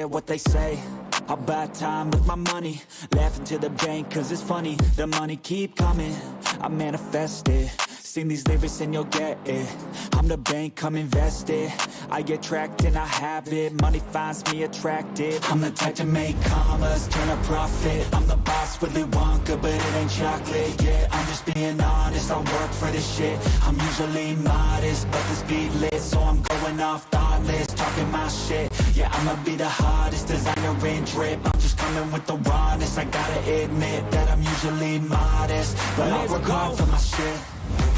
What they say, I'll buy time with my money, laughing to the bank cause it's funny, the money keep coming, I manifest it, sing these lyrics and you'll get it, I'm the bank, come invest it, I get tracked and I have it, money finds me attractive, I'm the type to make commas, turn a profit, I'm the boss Willy Wonka but it ain't chocolate, yeah, I'm just being honest, I work for this shit, I'm usually modest, but this beat lit, so I'm going off thoughtless, talking my shit, yeah, I'ma be the hottest designer in drip, I'm just coming with the rawness, I gotta admit that I'm usually modest, but I work hard for my shit.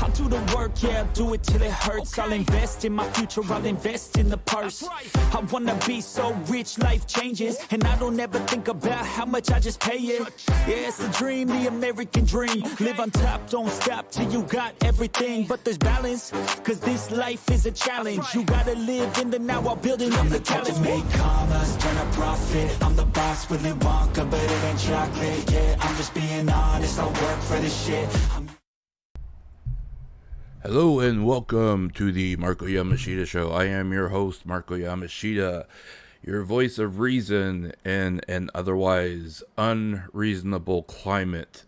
I'll do the work, yeah, I'll do it till it hurts. I'll invest in my future, I'll invest in the purse. I wanna be so rich, life changes, and I don't ever think about how much I just pay it. Yeah, it's the dream, the American dream. Live on top, don't stop till you got everything. But there's balance, cause this life is a challenge. You gotta live in the now while building up the talent. I'm the type to make commas, turn a profit. I'm the boss, Willy Wonka, but it ain't chocolate. Yeah, I'm just being honest, I work for this shit. Hello and welcome to the Marko Yamashita Show. I am your host, Marko Yamashita, your voice of reason in an otherwise unreasonable climate.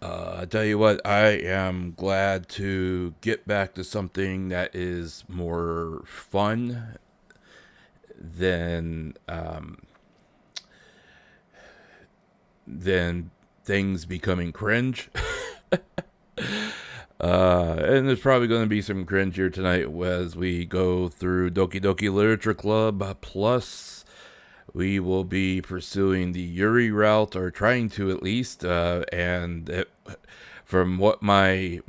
I tell you what, I am glad to get back to something that is more fun than things becoming cringe. And there's probably going to be some cringe here tonight as we go through Doki Doki Literature Club. Plus, we will be pursuing the Yuri route, or trying to at least. From what my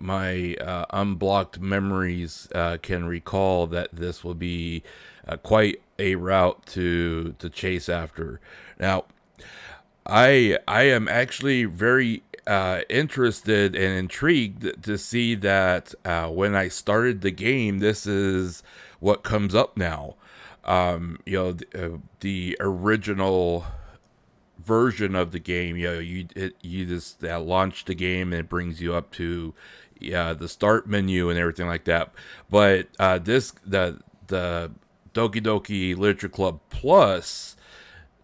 unblocked memories can recall, that this will be quite a route to chase after. Now, I am actually very interested and intrigued to see that when I started the game, this is what comes up now. The original version of the game, you just launch the game and it brings you up to the start menu and everything like that. But the Doki Doki Literature Club Plus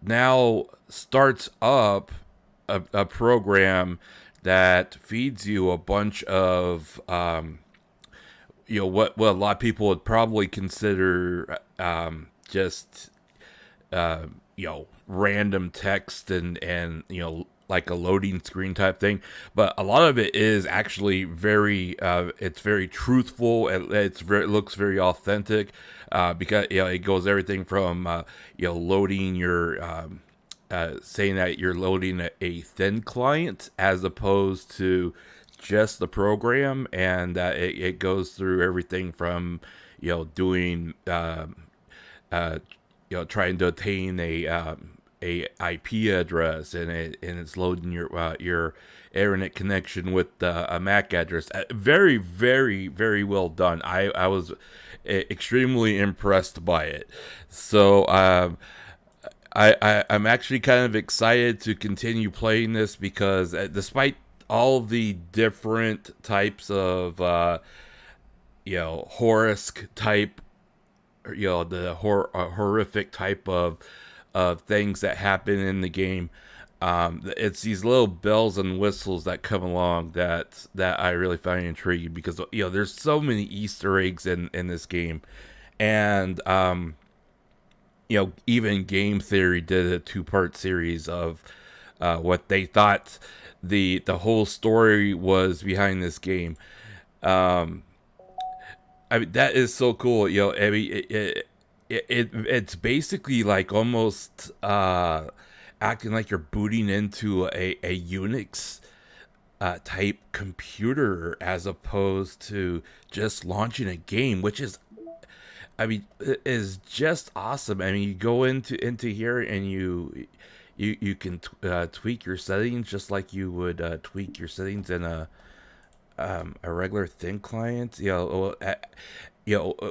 now starts up a program that feeds you a bunch of what a lot of people would probably consider just random text and like a loading screen type thing, but a lot of it is actually very it's very truthful. It looks very authentic because it goes everything from loading your saying that you're loading a thin client as opposed to just the program, and it goes through everything from doing trying to attain a IP address, and it's loading your internet connection with a MAC address. Very, very, very well done. I was extremely impressed by it. So I'm actually kind of excited to continue playing this because despite all the different types of horror-esque type, the horrific type of things that happen in the game, it's these little bells and whistles that come along that I really find intriguing, because there's so many Easter eggs in this game. And even Game Theory did a 2-part series of what they thought the whole story was behind this game. I mean, that is so cool. I mean, it's basically like almost acting like you're booting into a Unix type computer, as opposed to just launching a game, which is, I mean, is just awesome. I mean, you go into here and you can tweak your settings just like you would tweak your settings in a regular thin client.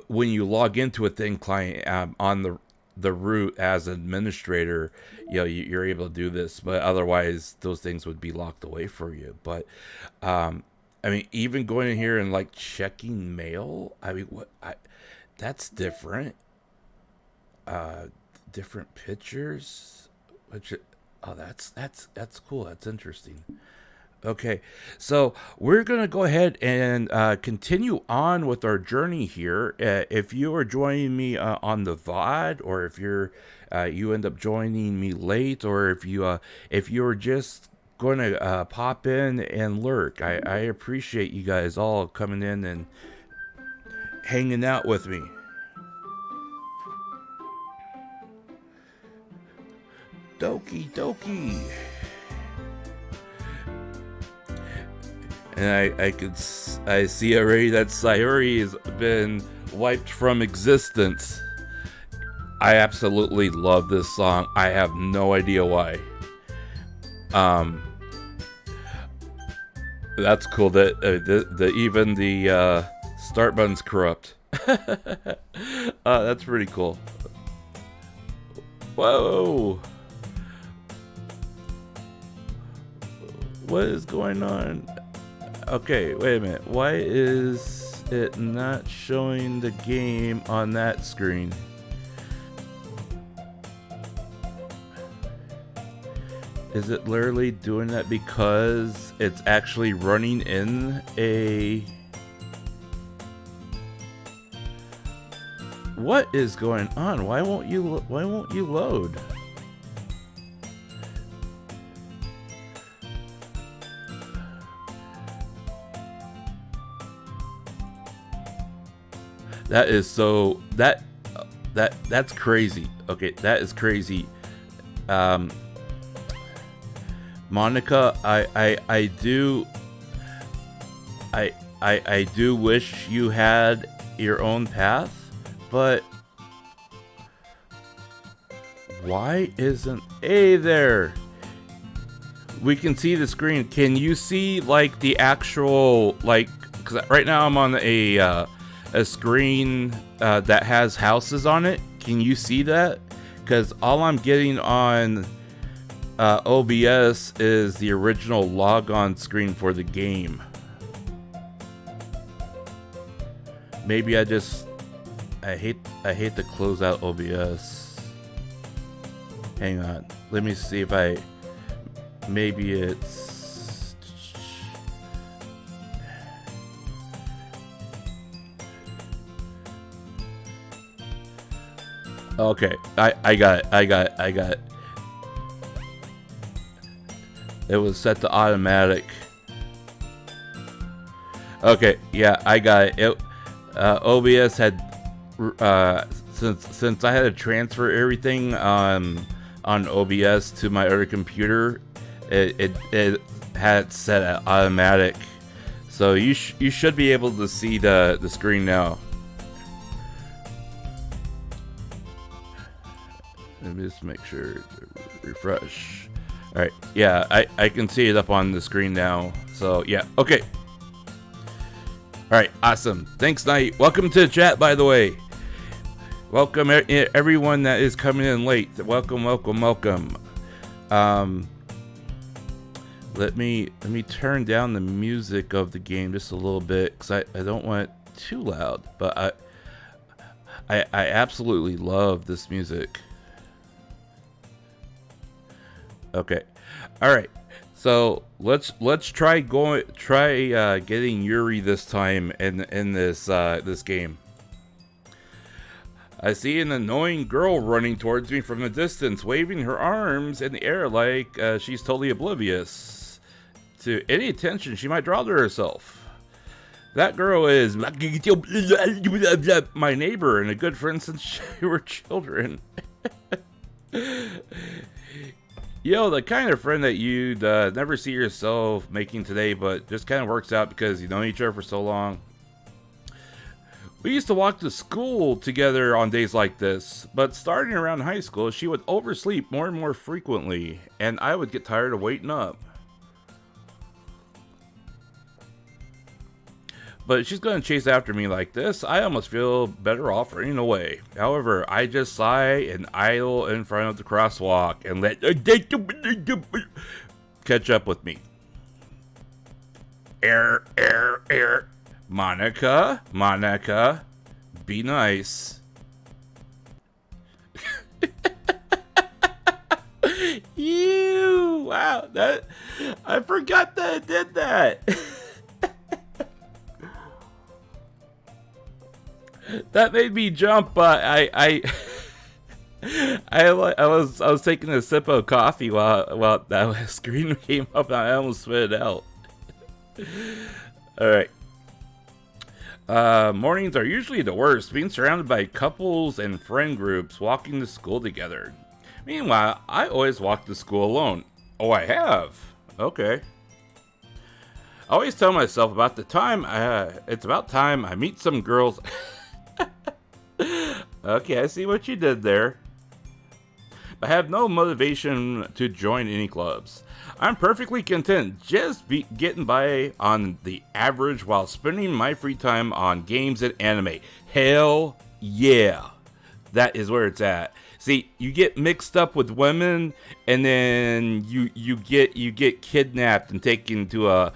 When you log into a thin client on the root as an administrator, you're able to do this, but otherwise those things would be locked away for you. But I mean, even going in here and checking mail, I mean, that's different. different pictures, which that's cool. That's interesting. Okay, so we're gonna go ahead and continue on with our journey here. If you are joining me on the VOD, or if you end up joining me late, or if you're just going to pop in and lurk, I appreciate you guys all coming in and hanging out with me. Doki Doki. And I see already that Sayuri has been wiped from existence. I absolutely love this song. I have no idea why. That's cool that even the start button's corrupt. That's pretty cool. Whoa! What is going on? Okay, wait a minute. Why is it not showing the game on that screen? Is it literally doing that because it's actually running in a... What is going on? Why won't you load? That is so that's crazy. Okay, that is crazy. Monica, I do wish you had your own path, but why isn't there? We can see the screen. Can you see like the actual, like, because right now I'm on a screen that has houses on it. Can you see that? Because all I'm getting on OBS is the original logon screen for the game. Maybe I hate to close out OBS. Hang on, let me see if maybe it's... Okay, I got it. It was set to automatic. Okay, yeah, I got it. OBS had since I had to transfer everything on OBS to my other computer, it had it set at automatic. So you should be able to see the screen now. Let me just make sure to refresh. All right, yeah, I can see it up on the screen now. So yeah, okay. All right, awesome. Thanks, Knight. Welcome to the chat, by the way. Welcome everyone that is coming in late. Welcome. Let me turn down the music of the game just a little bit, because I don't want it too loud. But I absolutely love this music. Okay, all right. So let's try getting Yuri this time in this game. I see an annoying girl running towards me from a distance, waving her arms in the air like she's totally oblivious to any attention she might draw to herself. That girl is my neighbor and a good friend since we were children. Yo, the kind of friend that you'd never see yourself making today, but just kind of works out because you've known each other for so long. We used to walk to school together on days like this, but starting around high school, she would oversleep more and more frequently, and I would get tired of waiting up. But she's going to chase after me like this. I almost feel better off running away. However, I just sigh and idle in front of the crosswalk and let catch up with me. Air. Monica, be nice. Ew! Wow, I forgot that I did that. That made me jump, but I was taking a sip of coffee while that screen came up, and I almost spit it out. All right. Mornings are usually the worst, being surrounded by couples and friend groups walking to school together. Meanwhile, I always walk to school alone. Oh, I have? Okay. I always tell myself it's about time I meet some girls. Okay, I see what you did there. I have no motivation to join any clubs. I'm perfectly content just getting by on the average while spending my free time on games and anime. Hell yeah. That is where it's at. See, you get mixed up with women, and then you get kidnapped and taken to an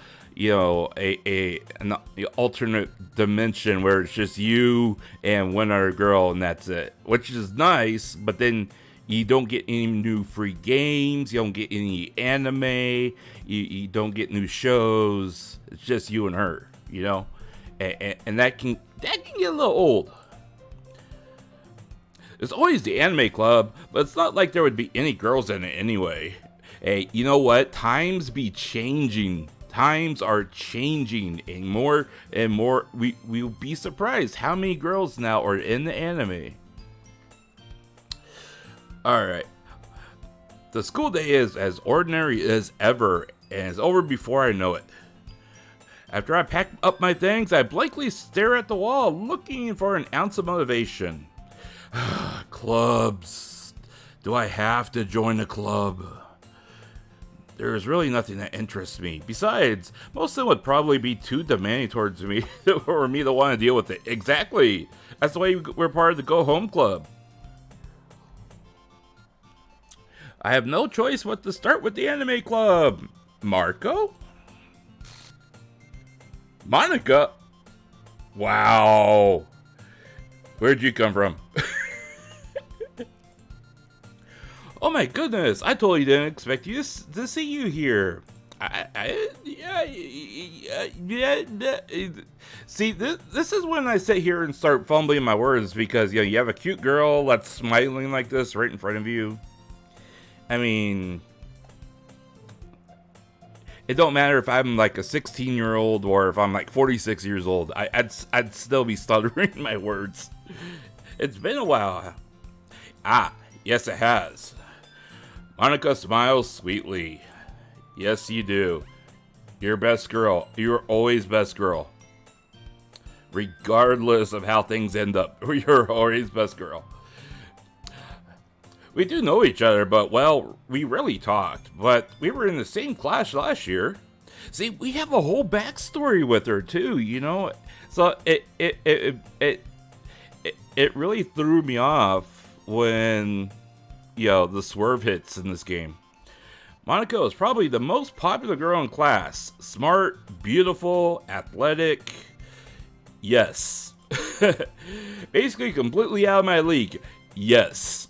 alternate dimension where it's just you and one other girl, and that's it. Which is nice, but then you don't get any new free games, you don't get any anime, you don't get new shows. It's just you and her, you know, and that can get a little old. There's always the anime club, but it's not like there would be any girls in it anyway. Hey, you know what? Times be changing. Times are changing, and more, we'll be surprised how many girls now are in the anime. Alright. The school day is as ordinary as ever, and it's over before I know it. After I pack up my things, I blankly stare at the wall, looking for an ounce of motivation. Clubs. Do I have to join a club? There is really nothing that interests me. Besides, most of them would probably be too demanding towards me for me to want to deal with it. Exactly. That's the way we're part of the Go Home Club. I have no choice but to start with the anime club. Marko? Monica? Wow. Where'd you come from? Oh my goodness, I totally didn't expect to see you here. See, this is when I sit here and start fumbling my words, because you have a cute girl that's smiling like this right in front of you. I mean, it don't matter if I'm like a 16-year-old or if I'm like 46 years old. I'd still be stuttering my words. It's been a while. Ah, yes it has. Monica smiles sweetly. Yes, you do. You're best girl. You're always best girl. Regardless of how things end up, you're always best girl. We do know each other, but, well, we rarely talked. But we were in the same class last year. See, we have a whole backstory with her, too, you know? So it really threw me off when, the swerve hits in this game. Monica is probably the most popular girl in class. Smart, beautiful, athletic. Yes. Basically completely out of my league. Yes.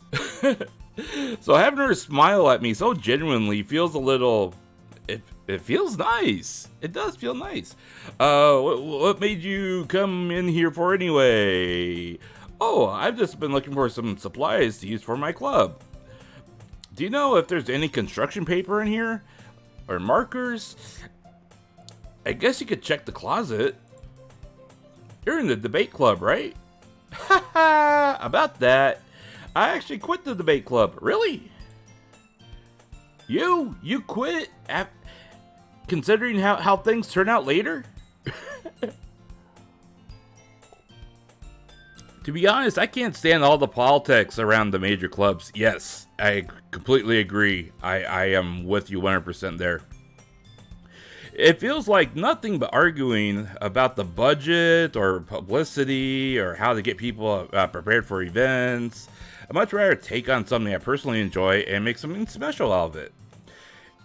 So having her smile at me so genuinely feels a little... It feels nice. It does feel nice. What made you come in here for anyway? Oh, I've just been looking for some supplies to use for my club. Do you know if there's any construction paper in here? Or markers? I guess you could check the closet. You're in the debate club, right? Haha, about that. I actually quit the debate club. Really? You quit? Considering how things turn out later? To be honest, I can't stand all the politics around the major clubs. Yes, I completely agree. I am with you 100% there. It feels like nothing but arguing about the budget or publicity or how to get people prepared for events. I'd much rather take on something I personally enjoy and make something special out of it.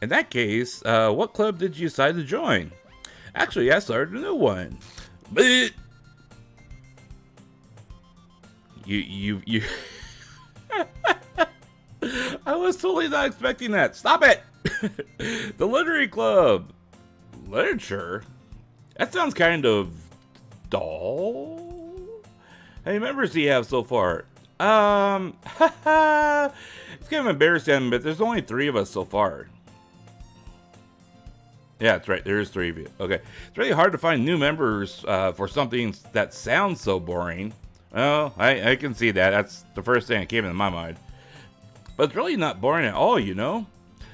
In that case, what club did you decide to join? Actually, I started a new one. But you I was totally not expecting that. Stop it! The literary club. Literature? That sounds kind of dull. How many members do you have so far? It's kind of embarrassing, but there's only 3 of us so far. Yeah, that's right. There's 3 of you. Okay. It's really hard to find new members for something that sounds so boring. Oh, I can see that. That's the first thing that came into my mind. But it's really not boring at all, you know?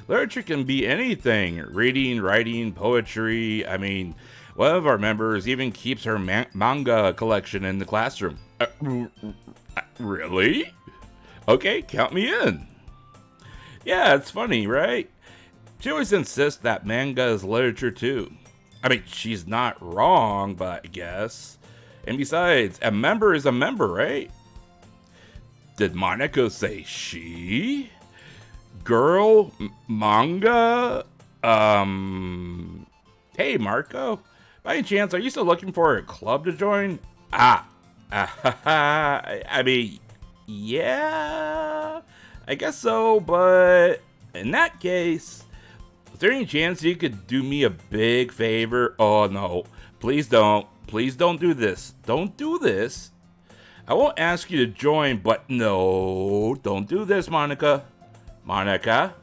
Literature can be anything. Reading, writing, poetry. I mean, one of our members even keeps her manga collection in the classroom. Really? Okay, count me in. Yeah, it's funny, right? She always insists that manga is literature too. I mean, she's not wrong, but I guess. And besides, a member is a member, right? Did Marko say she? Girl? Manga? Hey, Marko. By any chance, are you still looking for a club to join? I mean, yeah, I guess so, but in that case, is there any chance you could do me a big favor? Oh, no, please don't. Please don't do this. Don't do this. I won't ask you to join, but no, don't do this, Monica. Monica?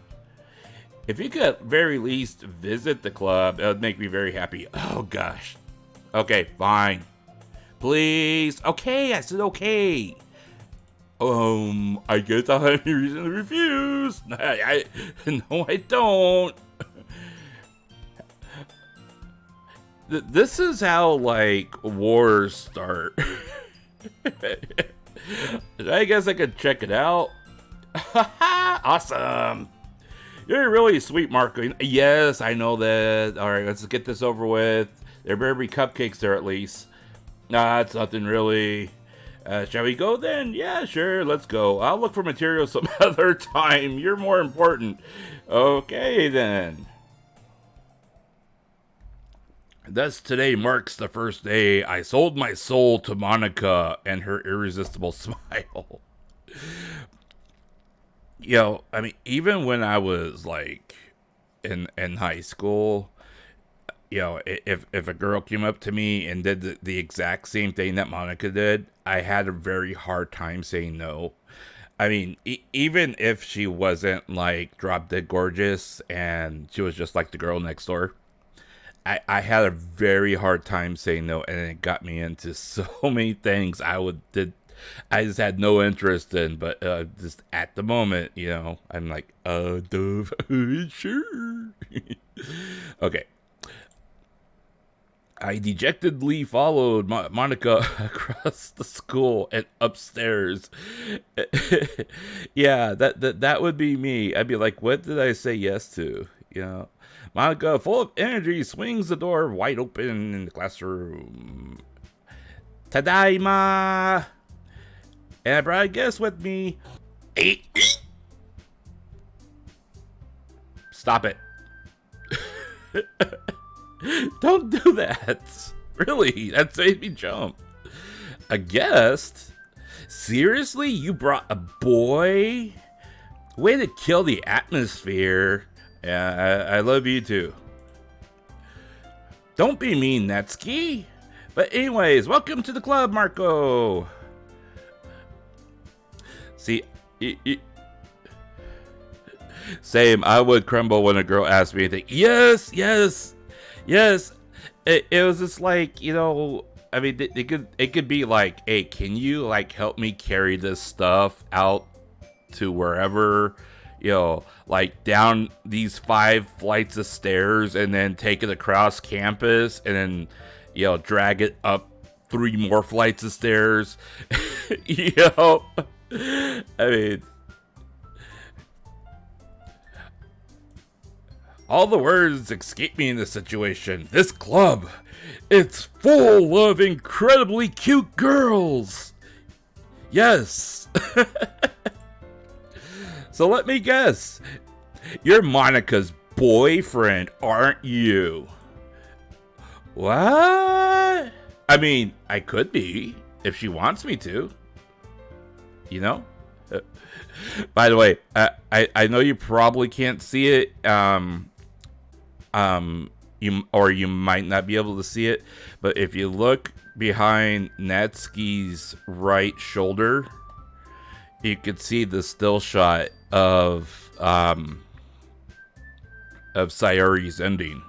If you could at very least visit the club, it would make me very happy. Oh, gosh. Okay, fine. Please. Okay, I said okay. I guess I'll have any reason to refuse. No, I don't. This is how, like, wars start. I guess I could check it out. Awesome. You're really sweet, Marko. Yes, I know that. All right, let's get this over with. There better be cupcakes there at least. Nah, it's nothing really. Shall we go then? Yeah, sure, let's go. I'll look for materials some other time. You're more important. Okay, then. Thus, today marks the first day I sold my soul to Monica and her irresistible smile. Yo, I mean, even when I was, like, in high school, you know, if a girl came up to me and did the exact same thing that Monica did, I had a very hard time saying no. I mean, even if she wasn't, like, drop dead gorgeous and she was just like the girl next door, I had a very hard time saying no, and it got me into so many things I just had no interest in, but just at the moment, you know, I'm like, sure. Okay. I dejectedly followed Monica across the school and upstairs. Yeah, that would be me. I'd be like, what did I say yes to? You know, Monica, full of energy, swings the door wide open in the classroom. Tadaima! And I brought a guest with me. Stop it. Don't do that. Really, that made me jump. A guest? Seriously? You brought a boy? Way to kill the atmosphere. Yeah, I love you too. Don't be mean, Netsuki. But anyways, welcome to the club, Marko. See, same. I would crumble when a girl asked me anything. Yes. It was just like, you know, I mean, it could be like, hey, can you like help me carry this stuff out to wherever, you know, like down these 5 flights of stairs and then take it across campus and then, you know, drag it up 3 more flights of stairs. You know, I mean, all the words escape me in this situation. This club, it's full of incredibly cute girls. Yes. So let me guess. You're Monica's boyfriend, aren't you? What? I mean, I could be if she wants me to. You know? By the way, I know you probably can't see it. You might not be able to see it, but if you look behind Natsuki's right shoulder, you could see the still shot of Sayori's ending,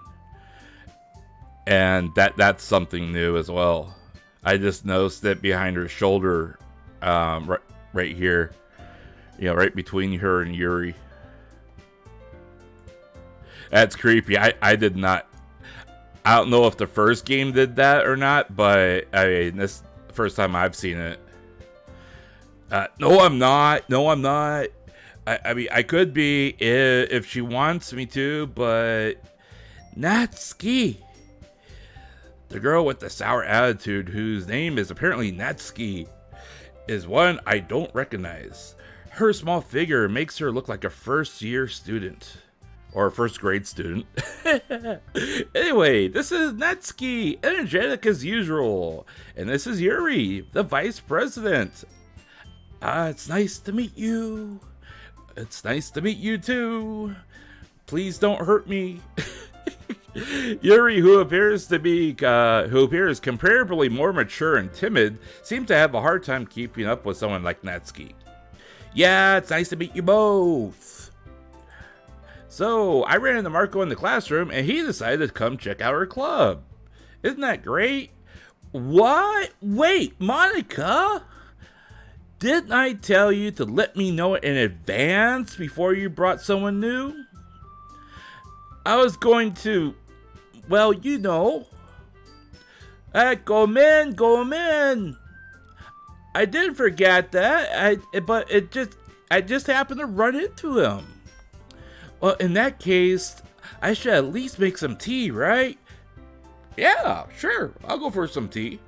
and that's something new as well. I just noticed it behind her shoulder, right here, right between her and Yuri. That's creepy. I did not. I don't know if the first game did that or not, but I mean, this is the first time I've seen it. No, I'm not. No, I'm not. I mean, I could be if she wants me to, but Natsuki, the girl with the sour attitude, whose name is apparently Natsuki, is one I don't recognize. Her small figure makes her look like a first-year student. Or a first-grade student. Anyway, this is Natsuki, energetic as usual. And this is Yuri, the vice president. It's nice to meet you. It's nice to meet you too. Please don't hurt me. Yuri, who appears comparably more mature and timid, seems to have a hard time keeping up with someone like Natsuki. Yeah, it's nice to meet you both. So, I ran into Marko in the classroom, and he decided to come check out our club. Isn't that great? What? Wait, Monica? Didn't I tell you to let me know in advance before you brought someone new? I was going to, well, go in. I didn't forget that, but I just happened to run into him. Well, in that case, I should at least make some tea, right? Yeah, sure. I'll go for some tea.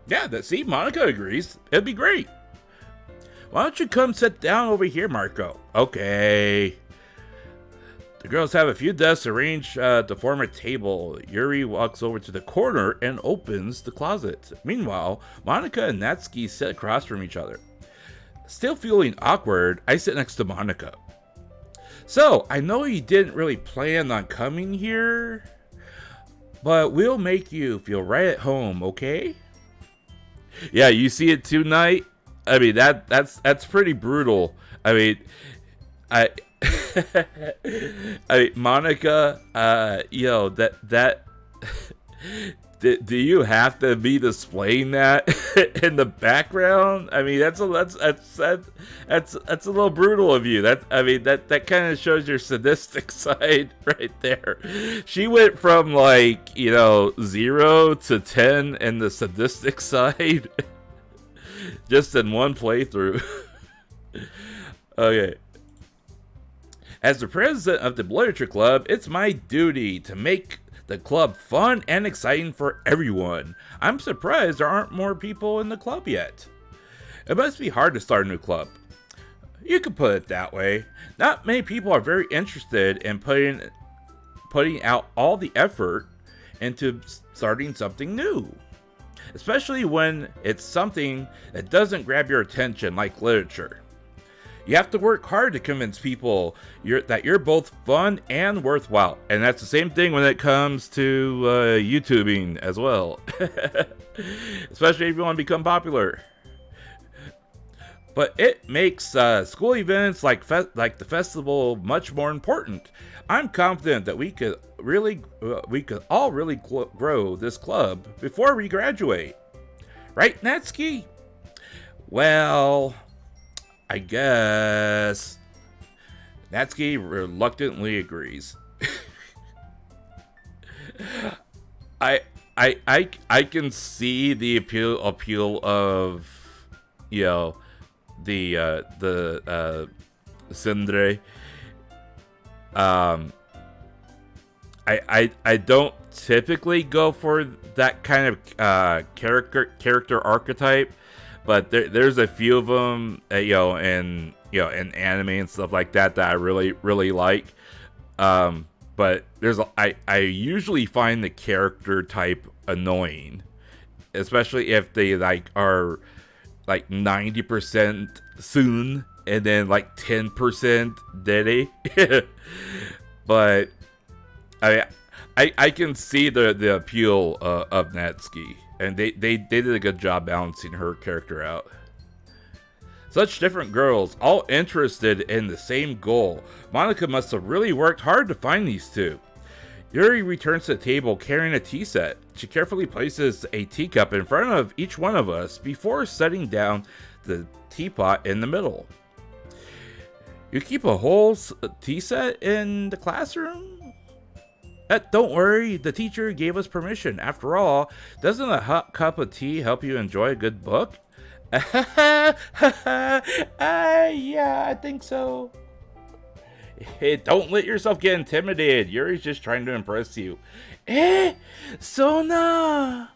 Yeah, see, Monica agrees. It'd be great. Why don't you come sit down over here, Marko? Okay. The girls have a few desks arranged to form a table. Yuri walks over to the corner and opens the closet. Meanwhile, Monica and Natsuki sit across from each other. Still feeling awkward, I sit next to Monica. So, I know you didn't really plan on coming here, but we'll make you feel right at home, okay? Yeah, you see it tonight? I mean, that's pretty brutal. I mean, I mean, Monica, that do you have to be displaying that in the background? I mean, that's a little brutal of you. That kind of shows your sadistic side right there. She went from 0 to 10 in the sadistic side just in one playthrough. Okay. As the president of the Literature Club, it's my duty to make the club fun and exciting for everyone. I'm surprised there aren't more people in the club yet. It must be hard to start a new club. You could put it that way. Not many people are very interested in putting out all the effort into starting something new. Especially when it's something that doesn't grab your attention like literature. You have to work hard to convince people that you're both fun and worthwhile. And that's the same thing when it comes to YouTubing as well. Especially if you want to become popular. But it makes school events like the festival much more important. I'm confident that we could all really grow this club before we graduate. Right, Natsuki? Well, I guess. Natsuki reluctantly agrees. I can see the appeal of the Sindre. I don't typically go for that kind of character archetype, but there's a few of them, in anime and stuff like that I really like. But I usually find the character type annoying, especially if they are 90% soon and then like 10% Diddy. But I can see the appeal of Natsuki, and they did a good job balancing her character out. Such different girls, all interested in the same goal. Monica must have really worked hard to find these two. Yuri returns to the table carrying a tea set. She carefully places a teacup in front of each one of us before setting down the teapot in the middle. You keep a whole tea set in the classroom? Don't worry, the teacher gave us permission. After all, doesn't a hot cup of tea help you enjoy a good book? Yeah, I think so. Hey, don't let yourself get intimidated. Yuri's just trying to impress you. Sona!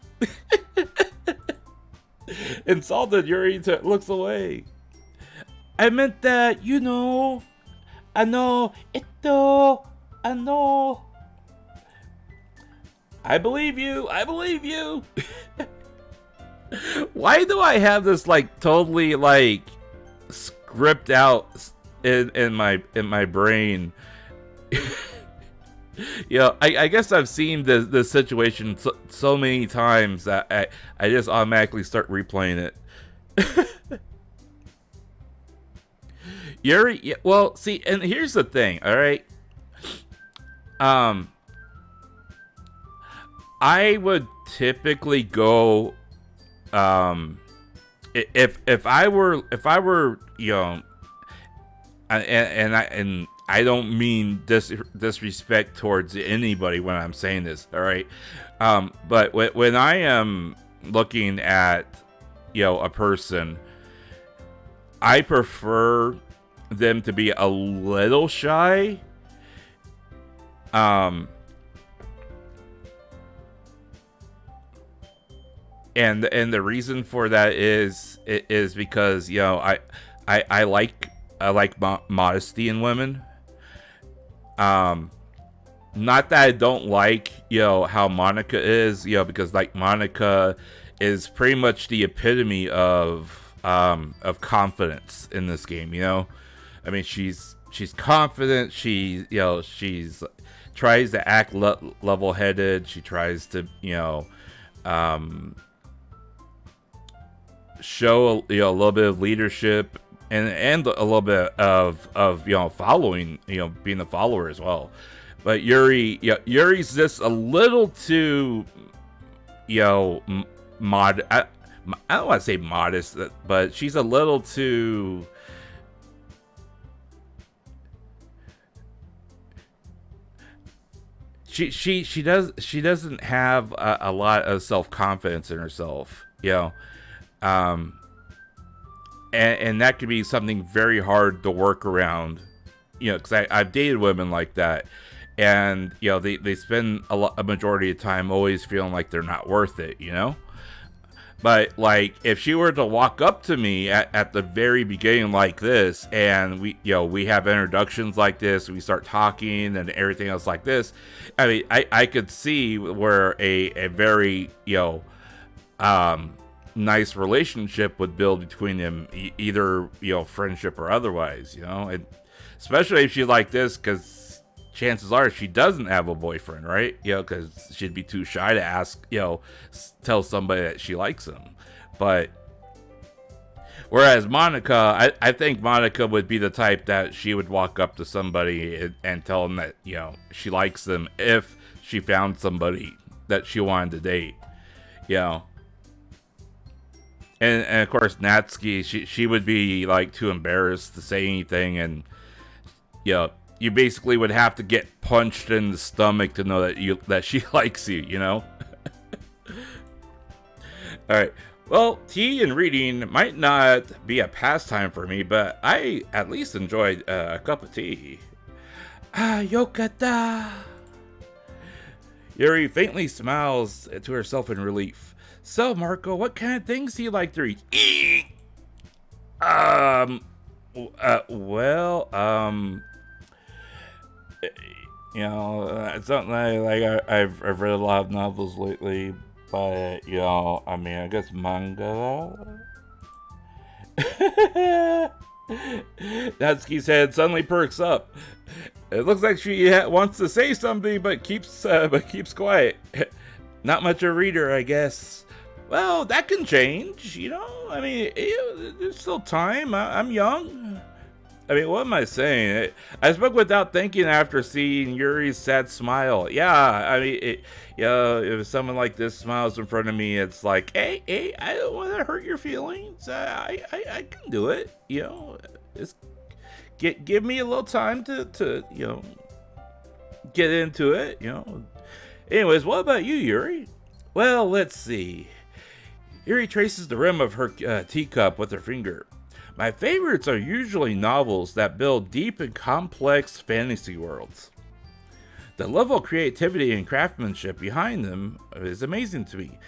Insulted, Yuri looks away. I meant that, I know. I believe you. Why do I have this like totally like script out in my brain? I guess I've seen this situation so many times that I just automatically start replaying it. Yuri, yeah, well, see, and here's the thing, all right. I would typically go, if I were, and I don't mean disrespect towards anybody when I'm saying this, all right. But when I am looking at, a person, I prefer them to be a little shy. And the reason for that is because I like modesty in women. Not that I don't like how Monica is, because like Monica is pretty much the epitome of confidence in this game. I mean, she's confident. She's tries to act level-headed. She tries to show a little bit of leadership and a little bit of following, being a follower as well. But Yuri's just a little too I don't want to say modest, but she's a little too. She doesn't have a lot of self-confidence in herself, and that could be something very hard to work around, because I've dated women like that, and they spend a majority of time always feeling like they're not worth it, But like, if she were to walk up to me at the very beginning like this, and we have introductions like this, we start talking and everything else like this, I mean, I could see where a very nice relationship would build between them, either friendship or otherwise, and especially if she's like this, because chances are she doesn't have a boyfriend, right? Because she'd be too shy to ask, tell somebody that she likes him. But whereas Monica, I think Monica would be the type that she would walk up to somebody and tell them that, she likes them if she found somebody that she wanted to date, And of course, Natsuki, she would be like too embarrassed to say anything, and you basically would have to get punched in the stomach to know that she likes you, All right. Well, tea and reading might not be a pastime for me, but I at least enjoyed a cup of tea. Yokata. Yuri faintly smiles to herself in relief. So, Marko, what kind of things do you like to eat? It's something I've read a lot of novels lately, but I mean, I guess manga. Natsuki's head suddenly perks up. It looks like she wants to say something, but keeps quiet. Not much a reader, I guess. Well, that can change, you know? I mean, there's still time. I'm young. I mean, what am I saying? I spoke without thinking after seeing Yuri's sad smile. Yeah, I mean, if someone like this smiles in front of me, it's like, hey, I don't want to hurt your feelings. I can do it, you know? Just give me a little time to you know, get into it, you know? Anyways, what about you, Yuri? Well, let's see. Yuri traces the rim of her teacup with her finger. My favorites are usually novels that build deep and complex fantasy worlds. The level of creativity and craftsmanship behind them is amazing to me.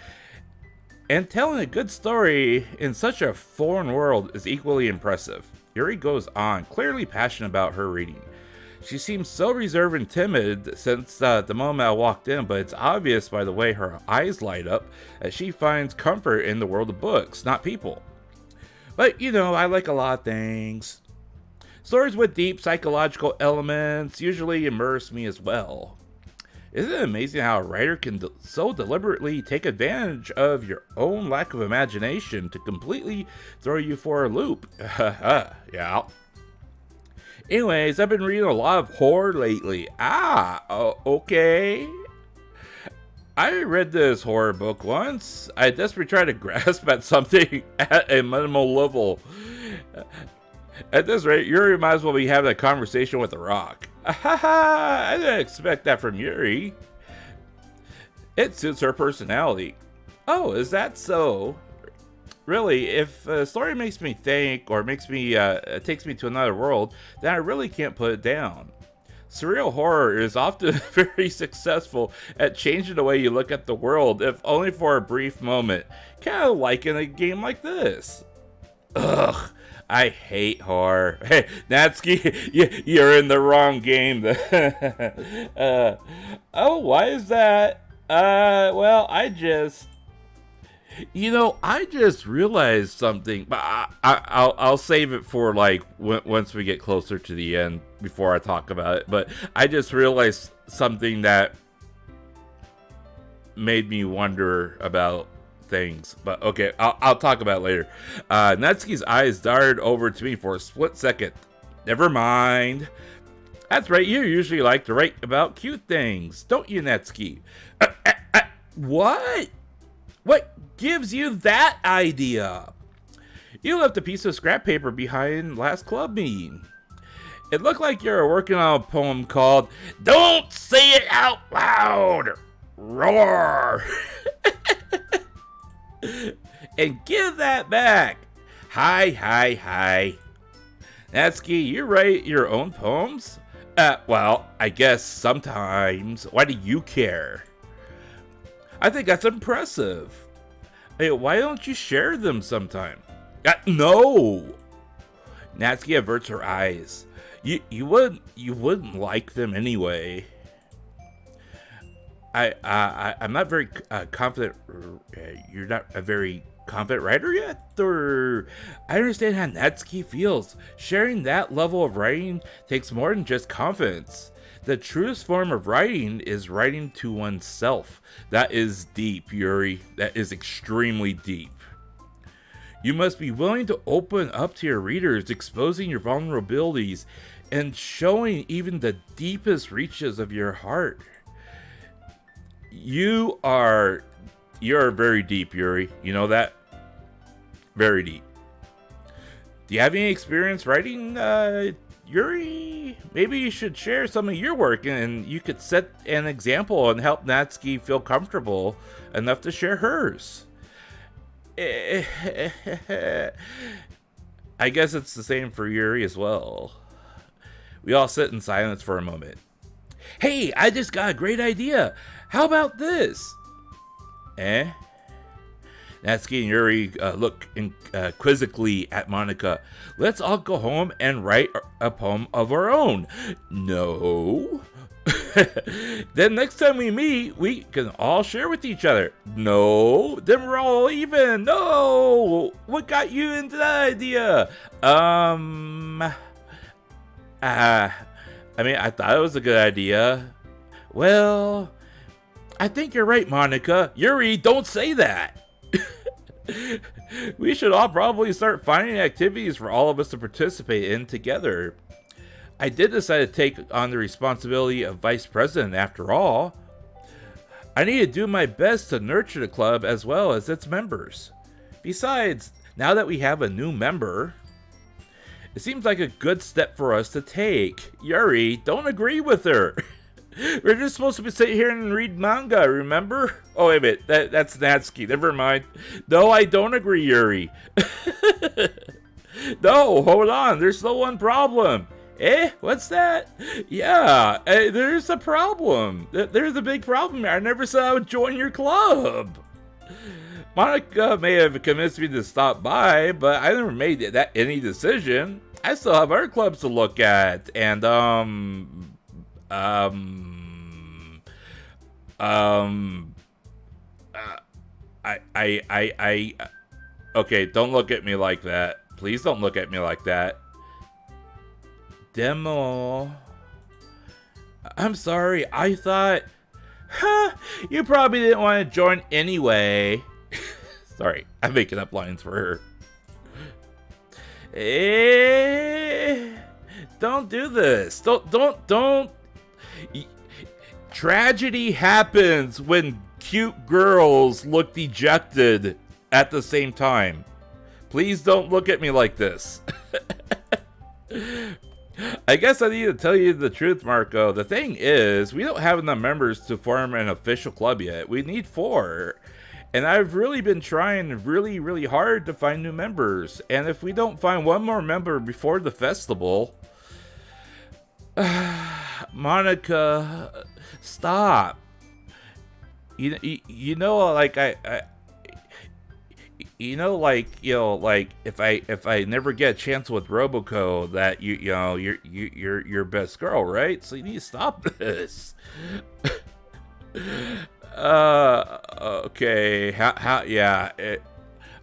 And telling a good story in such a foreign world is equally impressive. Yuri goes on, clearly passionate about her reading. She seems so reserved and timid since the moment I walked in, but it's obvious by the way her eyes light up that she finds comfort in the world of books, not people. But, you know, I like a lot of things. Stories with deep psychological elements usually immerse me as well. Isn't it amazing how a writer can so deliberately take advantage of your own lack of imagination to completely throw you for a loop? Yeah. Anyways, I've been reading a lot of horror lately. Okay. I read this horror book once. I desperately tried to grasp at something at a minimal level. At this rate, Yuri might as well be having a conversation with a rock. I didn't expect that from Yuri. It suits her personality. Oh, is that so? Really, if a story makes me think or takes me to another world, then I really can't put it down. Surreal horror is often very successful at changing the way you look at the world, if only for a brief moment. Kind of like in a game like this. Ugh, I hate horror. Hey, Natsuki, you're in the wrong game. Oh, why is that? Well, I just realized something, but I'll save it for like once we get closer to the end before I talk about it. But I just realized something that made me wonder about things. But okay, I'll talk about it later. Natsuki's eyes darted over to me for a split second. Never mind. That's right, you usually like to write about cute things, don't you, Natsuki? What? What gives you that idea? You left a piece of scrap paper behind last club meeting. It looked like you were working on a poem called "Don't Say It Out Loud, Roar." And give that back. Hi. Natsuki, you write your own poems? Well, I guess sometimes. Why do you care? I think that's impressive. Hey, why don't you share them sometime? No. Natsuki averts her eyes. You wouldn't like them anyway. I'm not very confident. You're not a very confident writer yet, or I understand how Natsuki feels. Sharing that level of writing takes more than just confidence. The truest form of writing is writing to oneself. That is deep, Yuri. That is extremely deep. You must be willing to open up to your readers, exposing your vulnerabilities, and showing even the deepest reaches of your heart. You're very deep, Yuri. You know that? Very deep. Do you have any experience writing, Yuri? Maybe you should share some of your work and you could set an example and help Natsuki feel comfortable enough to share hers. I guess it's the same for Yuri as well. We all sit in silence for a moment. Hey, I just got a great idea. How about this? Natsuki and Yuri look quizzically at Monica. Let's all go home and write a poem of our own. No. Then next time we meet, we can all share with each other. No, then we're all even. No, what got you into that idea? I mean, I thought it was a good idea. Well, I think you're right, Monica. Yuri, don't say that. We should all probably start finding activities for all of us to participate in together. I did decide to take on the responsibility of vice president after all. I need to do my best to nurture the club as well as its members. Besides, now that we have a new member, it seems like a good step for us to take. Yuri, don't agree with her. We're just supposed to be sitting here and read manga, remember? Oh, wait a minute. That's Natsuki. Never mind. No, I don't agree, Yuri. No, hold on. There's still one problem. Eh? What's that? Yeah, there's a problem. There's a big problem here. I never said I would join your club. Monica may have convinced me to stop by, but I never made any decision. I still have other clubs to look at, and okay, don't look at me like that. Please don't look at me like that. Demo. I'm sorry, I thought, you probably didn't want to join anyway. Sorry, I'm making up lines for her. Don't do this. Don't. Tragedy happens when cute girls look dejected at the same time. Please don't look at me like this. I guess I need to tell you the truth, Marko. The thing is, we don't have enough members to form an official club yet. We need 4. And I've really been trying really hard to find new members. And if we don't find one more member before the festival... Monica, stop. You know, like if I never get a chance with Roboco, that you're your best girl, right? So you need to stop this. Okay.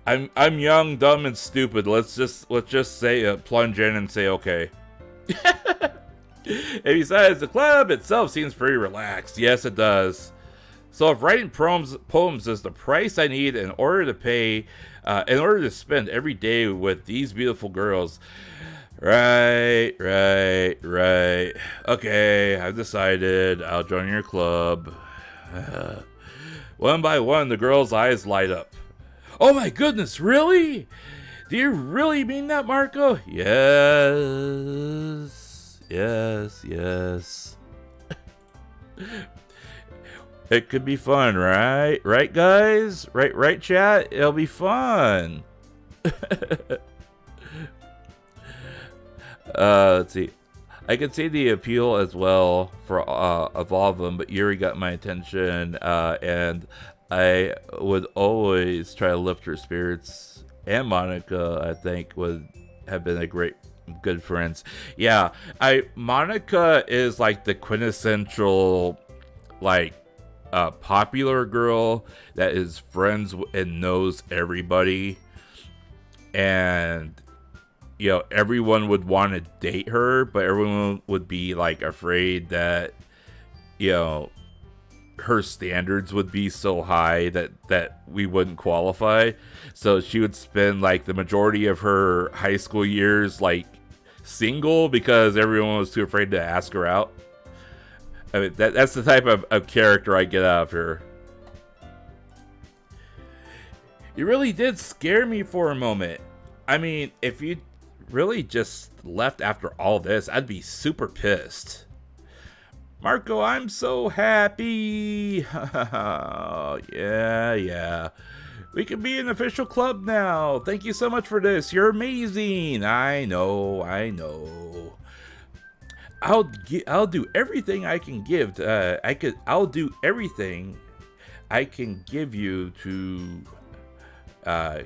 I'm young, dumb, and stupid. Let's just say plunge in and say okay. And besides, the club itself seems pretty relaxed. Yes, it does. So if writing poems is the price I need in order to spend every day with these beautiful girls. Right. Okay, I've decided. I'll join your club. One by one, the girls' eyes light up. Oh my goodness, really? Do you really mean that, Marko? Yes. It could be fun, right? Right, guys? Right, chat? It'll be fun. Let's see. I could see the appeal as well for of all of them, but Yuri got my attention, and I would always try to lift her spirits. And Monica, I think, would have been good friends. Yeah, Monica is like the quintessential, like, popular girl that is friends and knows everybody, and everyone would want to date her, but everyone would be like afraid that her standards would be so high that we wouldn't qualify. So she would spend like the majority of her high school years like single because everyone was too afraid to ask her out. I mean, that's the type of character I get out of her. You really did scare me for a moment. I mean, if you really just left after all this, I'd be super pissed. Marko, I'm so happy. Yeah. We can be an official club now. Thank you so much for this. You're amazing. I know. I'll do everything I can give. I'll do everything I can give you to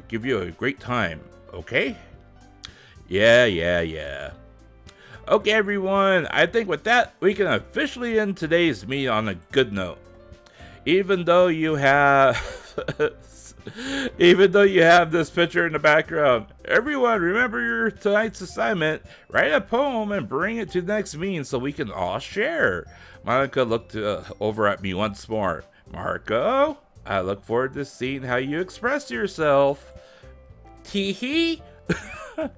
give you a great time. Okay? Yeah. Okay, everyone, I think with that, we can officially end today's meet on a good note. Even though you have... Even though you have this picture in the background, everyone remember your tonight's assignment. Write a poem and bring it to the next meeting so we can all share. Monica looked over at me once more. Marko, I look forward to seeing how you express yourself. Tee-hee? God.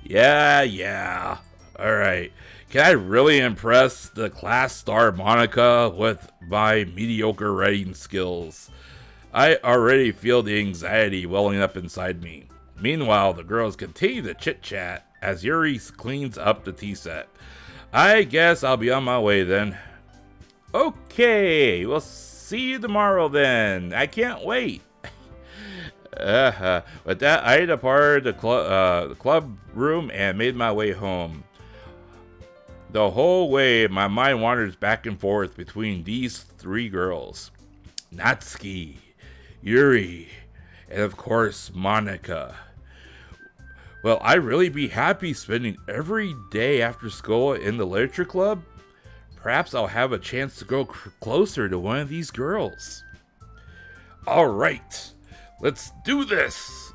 Yeah. Alright. Can I really impress the class star Monica with my mediocre writing skills? I already feel the anxiety welling up inside me. Meanwhile, the girls continue to chit-chat as Yuri cleans up the tea set. I guess I'll be on my way then. Okay, we'll see you tomorrow then. I can't wait. With that, I departed the club room and made my way home. The whole way, my mind wanders back and forth between these three girls. Natsuki, Yuri, and of course, Monica. Will I really be happy spending every day after school in the literature club? Perhaps I'll have a chance to grow closer to one of these girls. Alright, let's do this!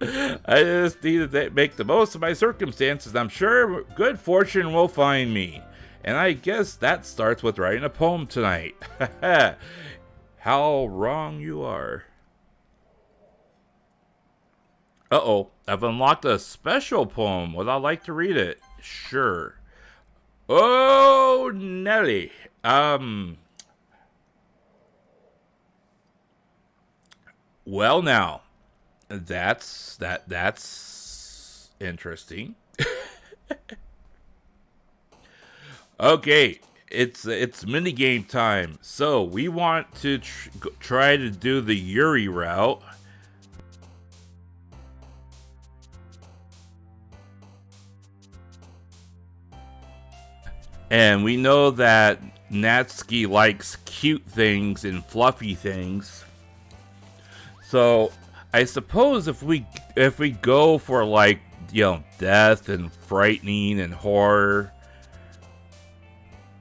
I just need to make the most of my circumstances. I'm sure good fortune will find me. And I guess that starts with writing a poem tonight. How wrong you are. Uh-oh, I've unlocked a special poem. Would I like to read it? Sure. Oh, Nelly. Well now, that's interesting. Okay, it's minigame time. So we want to try to do the Yuri route. And we know that Natsuki likes cute things and fluffy things. So I suppose if we go for, like, you know, death and frightening and horror,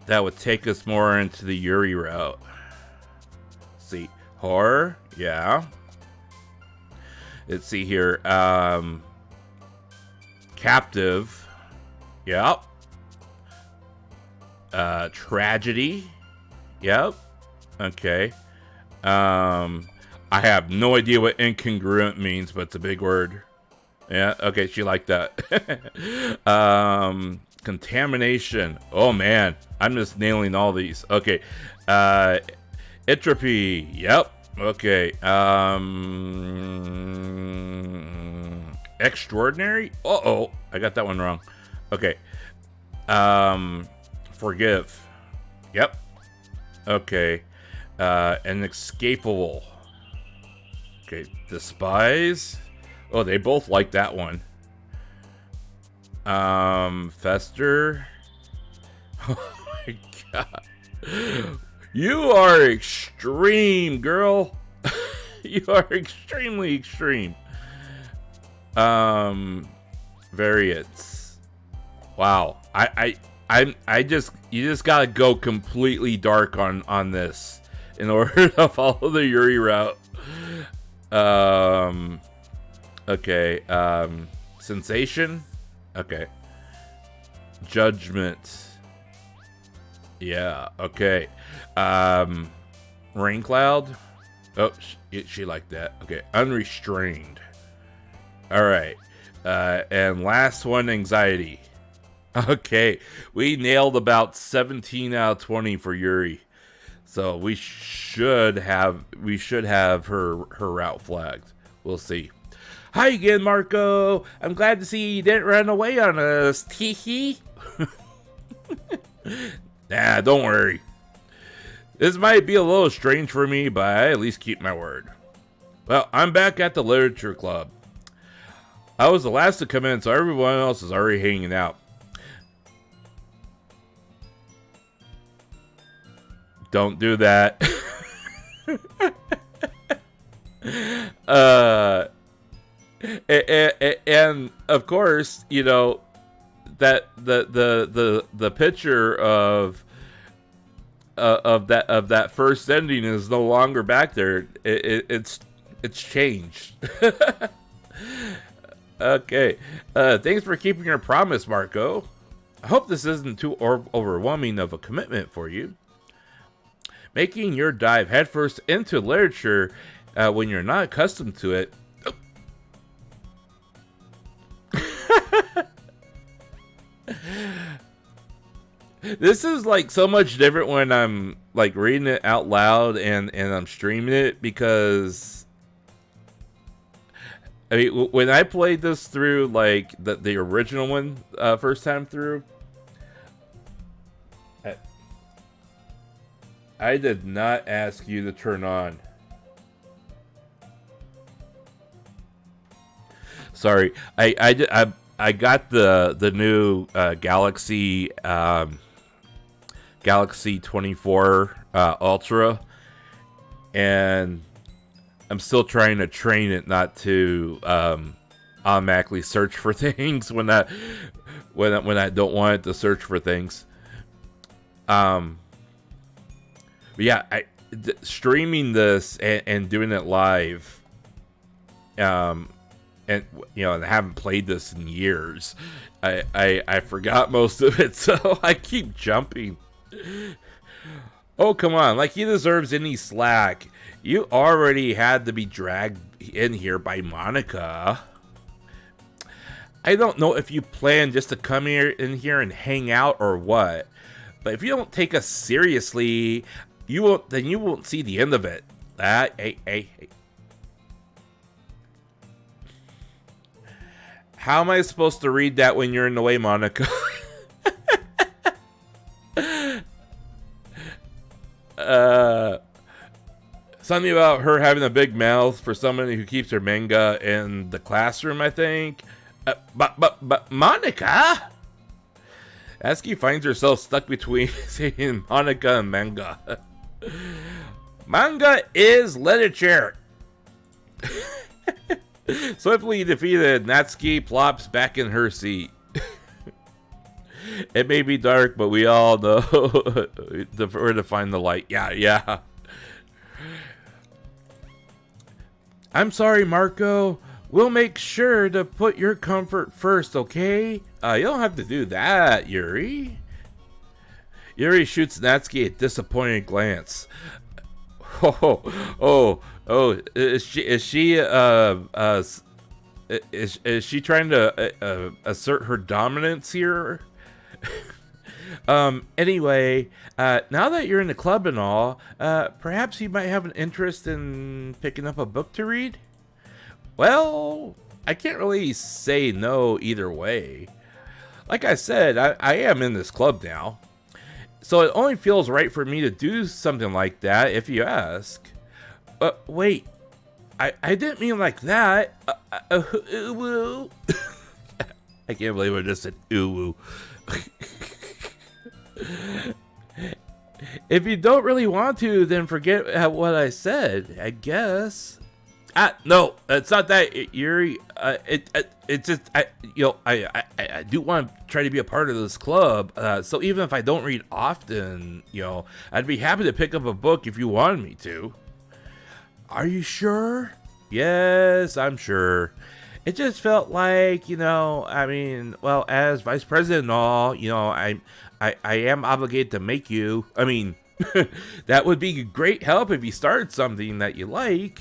that would take us more into the Yuri route. Let's see, horror, yeah. Let's see here, captive, yep. Tragedy, yep. Okay. I have no idea what incongruent means, but it's a big word. Yeah, okay, she liked that. Contamination. Oh man, I'm just nailing all these. Okay. Entropy. Yep. Okay. Extraordinary. Uh-oh, I got that one wrong. Okay. Forgive. Yep. Okay. Inescapable. Okay, despise. Oh, they both like that one. Fester. Oh my god. You are extreme, girl. You are extremely extreme. Variants. Wow. You just gotta go completely dark on this in order to follow the Yuri route. Okay, sensation. Okay, judgment. Yeah. Okay. Rain cloud. Oh, she liked that. Okay, unrestrained. All right. And last one, anxiety. Okay, we nailed about 17 out of 20 for Yuri. So we should have her route flagged. We'll see. Hi again, Marko. I'm glad to see you didn't run away on us. Tee-hee. Nah, don't worry. This might be a little strange for me, but I at least keep my word. Well, I'm back at the literature club. I was the last to come in, so everyone else is already hanging out. Don't do that. And of course, you know, that the picture of that first ending is no longer back there. It's changed. Okay. Thanks for keeping your promise, Marko. I hope this isn't too overwhelming of a commitment for you. Making your dive headfirst into literature when you're not accustomed to it. This is like so much different when I'm like reading it out loud and I'm streaming it, because I mean, when I played this through, like the original one first time through, I did not ask you to turn on. Sorry, I got the new Galaxy 24 Ultra, and I'm still trying to train it not to automatically search for things when I don't want it to search for things. But yeah, streaming this and doing it live, and and I haven't played this in years. I forgot most of it, so I keep jumping. Oh, come on. Like, he deserves any slack. You already had to be dragged in here by Monica. I don't know if you plan just to come in here and hang out or what, but if you don't take us seriously, you won't see the end of it. Hey. How am I supposed to read that when you're in the way, Monica? Something about her having a big mouth for somebody who keeps her manga in the classroom, I think. But Monica? Aski finds herself stuck between saying Monica and manga. Manga is literature. Swiftly defeated, Natsuki plops back in her seat. It may be dark, but we all know where to find the light. Yeah. I'm sorry, Marko. We'll make sure to put your comfort first, okay? You don't have to do that, Yuri. Yuri shoots Natsuki a disappointed glance. Oh, is she trying to assert her dominance here? Anyway, now that you're in the club and all, perhaps you might have an interest in picking up a book to read? Well, I can't really say no either way. Like I said, I am in this club now, so it only feels right for me to do something like that if you ask. Wait, I didn't mean like that. Ooh. I can't believe I just said ooh. If you don't really want to, then forget what I said, I guess. No, it's not that, Yuri. It's just I do want to try to be a part of this club. So even if I don't read often, I'd be happy to pick up a book if you wanted me to. Are you sure? Yes, I'm sure. It just felt like, as vice president and all, I am obligated to make you. I mean, that would be great help if you started something that you like.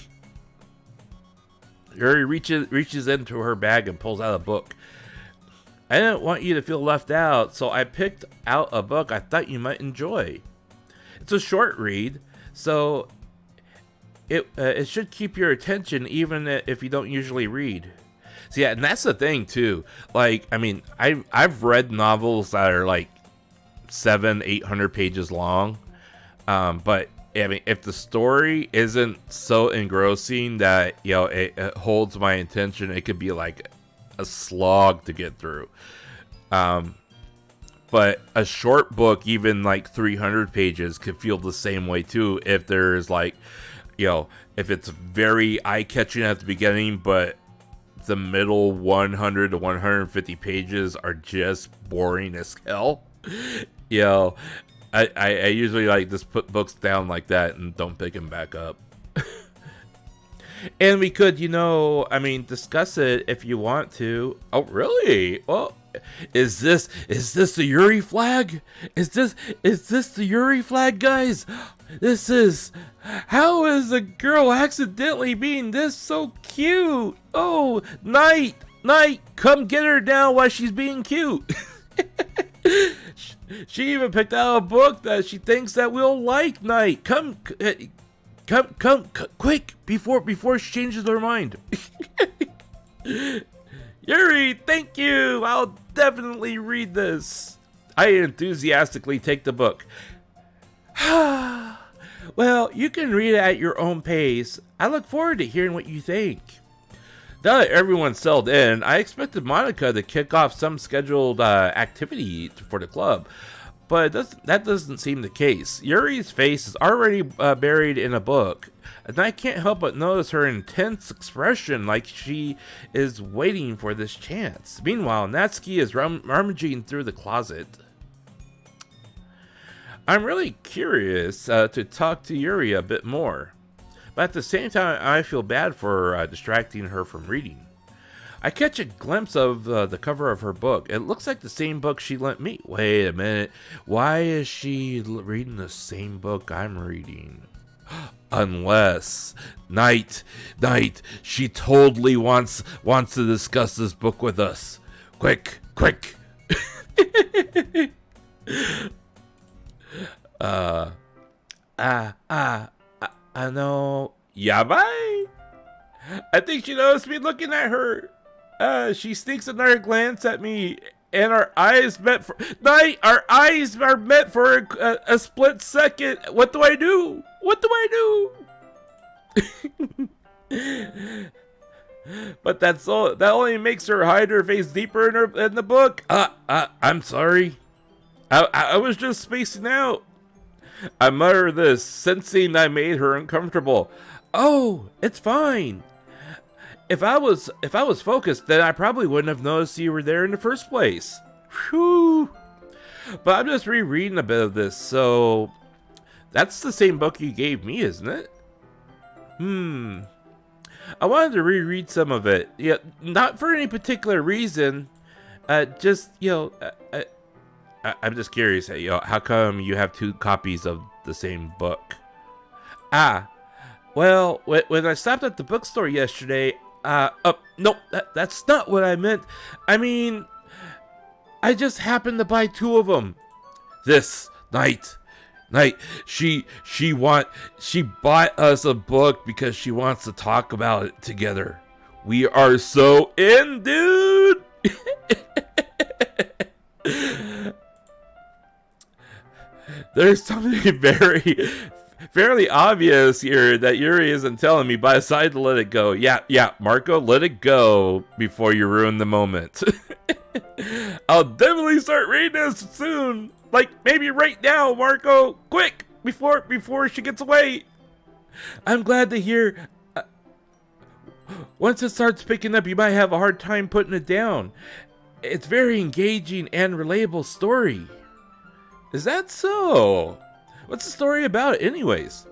Yuri reaches into her bag and pulls out a book. I didn't want you to feel left out, so I picked out a book I thought you might enjoy. It's a short read, so it should keep your attention even if you don't usually read. So yeah, and that's the thing too. Like, I mean, I've read novels that are like 700-800 pages long, but I mean, if the story isn't so engrossing that it holds my attention, it could be like a slog to get through. But a short book, even like 300 pages, could feel the same way too. If there's like, if it's very eye-catching at the beginning, but the middle 100 to 150 pages are just boring as hell. You know, I usually like just put books down like that and don't pick them back up. And we could, discuss it if you want to. Oh, really? Well, is this the Yuri flag? Is this the Yuri flag, guys? How is a girl accidentally being this so cute? Oh, Night, come get her down while she's being cute. She even picked out a book that she thinks that we'll like. Night, come, quick, before she changes her mind. Yuri, thank you. I'll definitely read this. I enthusiastically take the book. Well, you can read it at your own pace. I look forward to hearing what you think. Now that everyone's settled in, I expected Monica to kick off some scheduled activity for the club, but that doesn't seem the case. Yuri's face is already buried in a book, and I can't help but notice her intense expression, like she is waiting for this chance. Meanwhile, Natsuki is rummaging through the closet. I'm really curious to talk to Yuri a bit more, but at the same time, I feel bad for distracting her from reading. I catch a glimpse of the cover of her book. It looks like the same book she lent me. Wait a minute. Why is she reading the same book I'm reading? Unless Night, she totally wants to discuss this book with us. Quick. I know. Yabai? I think she noticed me looking at her. She sneaks another glance at me, and our eyes met for Night. Our eyes are met for a split second. What do I do? But that's all. That only makes her hide her face deeper in the book. I'm sorry. I was just spacing out. I mutter this, sensing I made her uncomfortable. Oh, it's fine. If I was focused, then I probably wouldn't have noticed you were there in the first place. Whew. But I'm just rereading a bit of this, so that's the same book you gave me, isn't it? I wanted to reread some of it. Yeah, not for any particular reason. I'm just curious. How come you have two copies of the same book? Well, when I stopped at the bookstore yesterday, no, that's not what I meant. I mean, I just happened to buy two of them. This Night, she bought us a book because she wants to talk about it together. We are so in, dude. There's something fairly obvious here that Yuri isn't telling me, but I decided to let it go. Yeah, Marko, let it go before you ruin the moment. I'll definitely start reading this soon. Like, maybe right now, Marko. Quick, before she gets away. I'm glad to hear. Once it starts picking up, you might have a hard time putting it down. It's very engaging and relatable story. Is that so? What's the story about anyways?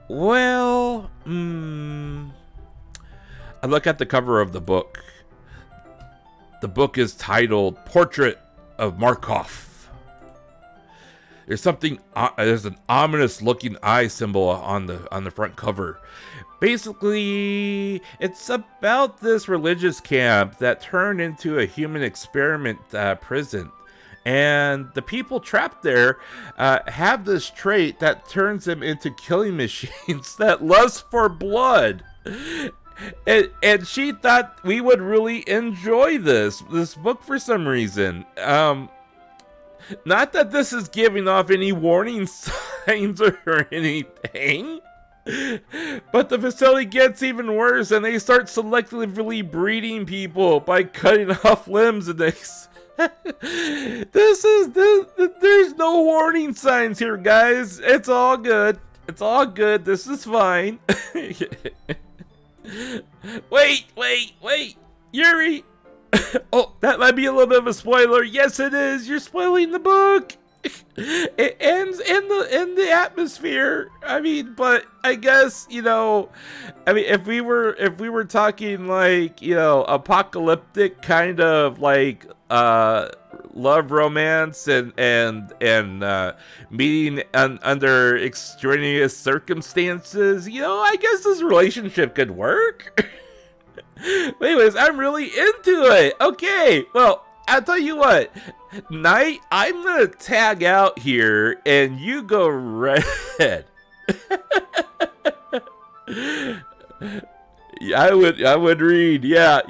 Well, I look at the cover of the book. The book is titled Portrait of Markov. There's an ominous looking eye symbol on the front cover. Basically, it's about this religious camp that turned into a human experiment prison. And the people trapped there have this trait that turns them into killing machines that lust for blood. And she thought we would really enjoy this book for some reason. Not that this is giving off any warning signs or anything. But the facility gets even worse, and they start selectively breeding people by cutting off limbs, and there's no warning signs here, guys. It's all good. This is fine. Wait. Yuri. Oh, that might be a little bit of a spoiler. Yes, it is. You're spoiling the book. It ends in the atmosphere. I mean, but I guess, if we were talking like, apocalyptic kind of like love romance and meeting under extraneous circumstances, I guess this relationship could work. But anyways, I'm really into it. Okay, well, I'll tell you what. Knight, I'm gonna tag out here, and you go red. I would read. Yeah.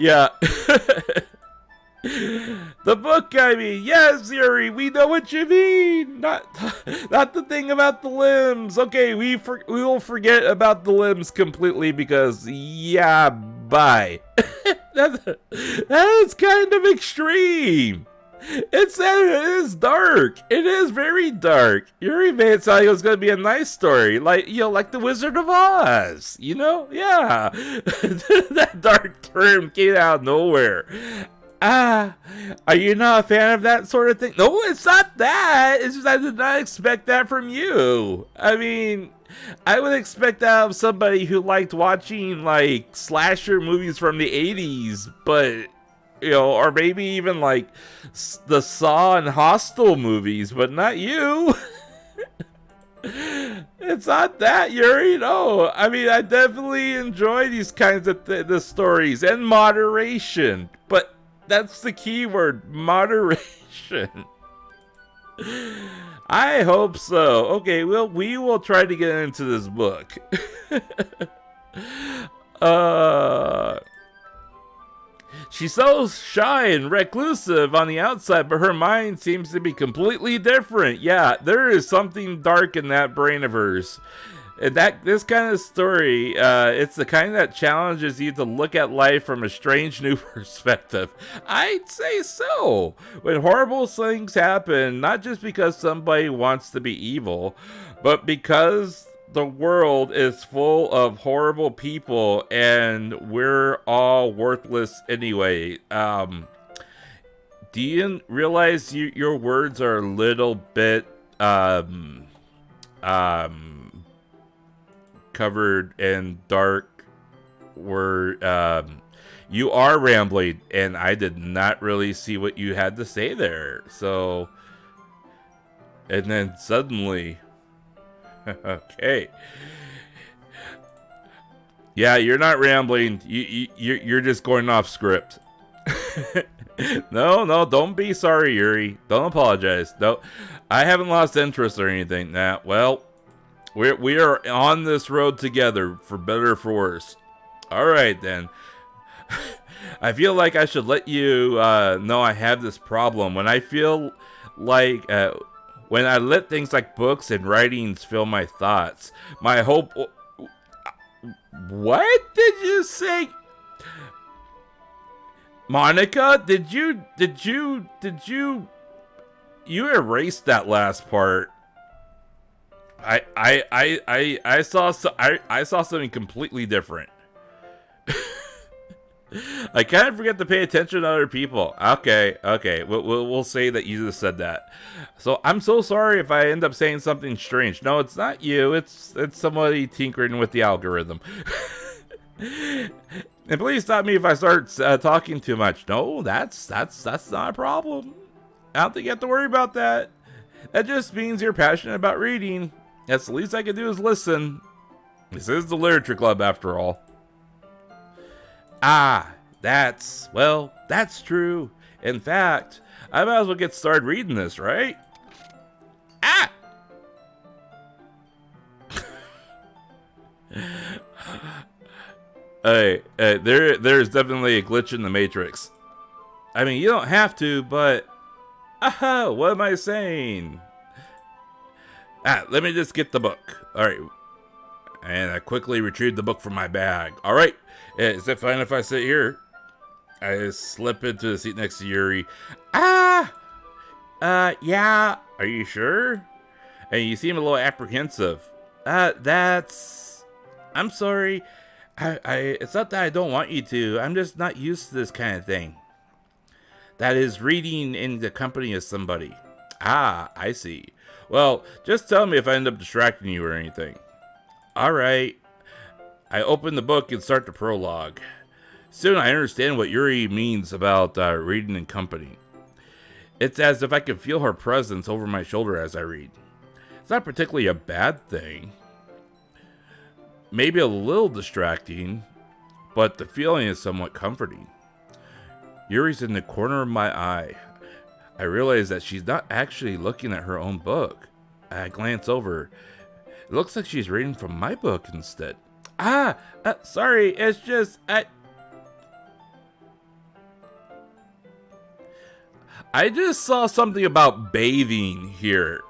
The book, I mean, yes, Yuri, we know what you mean. Not the thing about the limbs. Okay, we will forget about the limbs completely because, yeah, bye. That's kind of extreme. It is dark. It is very dark. Yuri made it sound like it was going to be a nice story, like like the Wizard of Oz. Yeah. That dark term came out of nowhere. Are you not a fan of that sort of thing? No, it's not that. It's just I did not expect that from you. I mean, I would expect that of somebody who liked watching like slasher movies from the 80s, but or maybe even like the Saw and Hostel movies, but not you. It's not that, Yuri. No, I mean, I definitely enjoy these kinds of the stories and moderation, but that's the key word, moderation. I hope so. Okay, well, we will try to get into this book. She's so shy and reclusive on the outside, but her mind seems to be completely different. Yeah, there is something dark in that brain of hers. And this kind of story, it's the kind that challenges you to look at life from a strange new perspective. I'd say so. When horrible things happen, not just because somebody wants to be evil, but because the world is full of horrible people and we're all worthless anyway. Do you realize your words are a little bit covered in dark? You are rambling, and I did not really see what you had to say there. So, and then suddenly, okay, yeah, you're not rambling. You're just going off script. No, don't be sorry, Yuri. Don't apologize. No, I haven't lost interest or anything. Nah, well. We are on this road together, for better or for worse. All right, then. I feel like I should let you know I have this problem. When I feel like, when I let things like books and writings fill my thoughts, my hope... What did you say? Monica, did you erased that last part? I saw something completely different. I kind of forget to pay attention to other people. Okay. We'll say that you just said that. So I'm so sorry if I end up saying something strange. No, it's not you. It's somebody tinkering with the algorithm. And please stop me if I start talking too much. No, that's not a problem. I don't think you have to worry about that. That just means you're passionate about reading. That's the least I can do is listen. This is the literature club, after all. That's true. In fact, I might as well get started reading this, right? Hey, there's definitely a glitch in the Matrix. I mean, you don't have to, but... what am I saying? Let me just get the book. Alright. And I quickly retrieved the book from my bag. Alright. Is it fine if I sit here? I slip into the seat next to Yuri. Yeah. Are you sure? And you seem a little apprehensive. I'm sorry. It's not that I don't want you to. I'm just not used to this kind of thing. That is reading in the company of somebody. Ah, I see. Well, just tell me if I end up distracting you or anything. Alright. I open the book and start the prologue. Soon I understand what Yuri means about reading in company. It's as if I can feel her presence over my shoulder as I read. It's not particularly a bad thing. Maybe a little distracting, but the feeling is somewhat comforting. Yuri's in the corner of my eye. I realize that she's not actually looking at her own book. I glance over. It looks like she's reading from my book instead. Sorry, it's just, I just saw something about bathing here.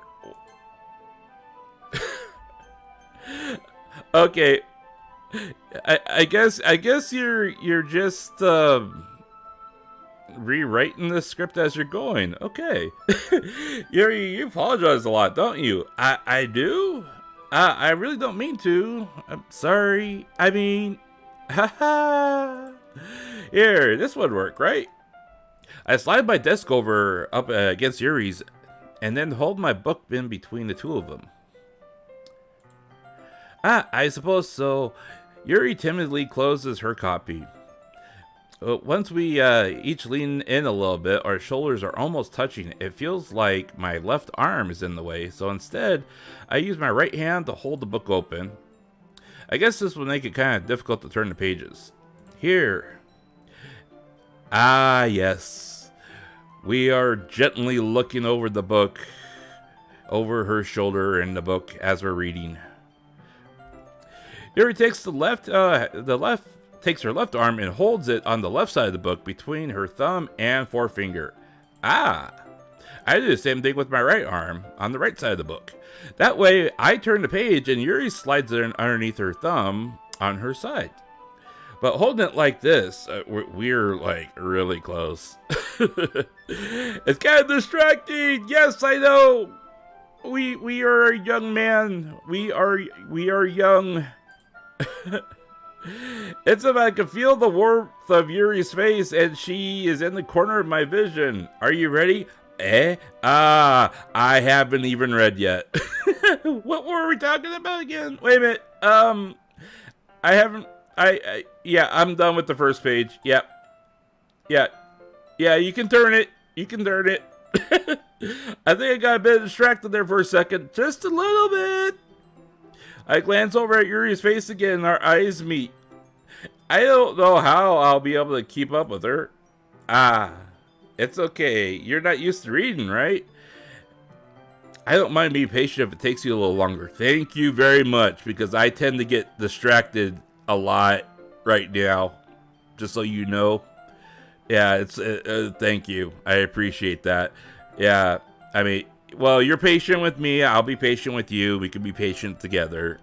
Okay. I guess you're just rewriting the script as you're going. Okay. You apologize a lot, don't you? I do? I really don't mean to. I'm sorry. I mean, haha. Here, this would work, right? I slide my desk over up against Yuri's and then hold my book in between the two of them. I suppose so. Yuri timidly closes her copy. Once we each lean in a little bit, our shoulders are almost touching. It feels like my left arm is in the way, so instead, I use my right hand to hold the book open. I guess this will make it kind of difficult to turn the pages. Here. Ah, yes. We are gently looking over the book, over her shoulder in the book as we're reading. Yuri takes takes her left arm and holds it on the left side of the book between her thumb and forefinger. I do the same thing with my right arm on the right side of the book. That way, I turn the page and Yuri slides it underneath her thumb on her side. But holding it like this, we're like really close. It's kind of distracting. Yes, I know. We are a young man. We are young. It's if I can feel the warmth of Yuri's face and she is in the corner of my vision. Are you ready? I haven't even read yet. What were we talking about again? Wait a minute. I'm done with the first page. Yep. Yeah, you can turn it. I think I got a bit distracted there for a second. Just a little bit. I glance over at Yuri's face again and our eyes meet. I don't know how I'll be able to keep up with her. It's okay. You're not used to reading, right? I don't mind being patient if it takes you a little longer. Thank you very much, because I tend to get distracted a lot right now. Just so you know. Yeah, thank you. I appreciate that. Yeah, I mean, well, you're patient with me. I'll be patient with you. We can be patient together.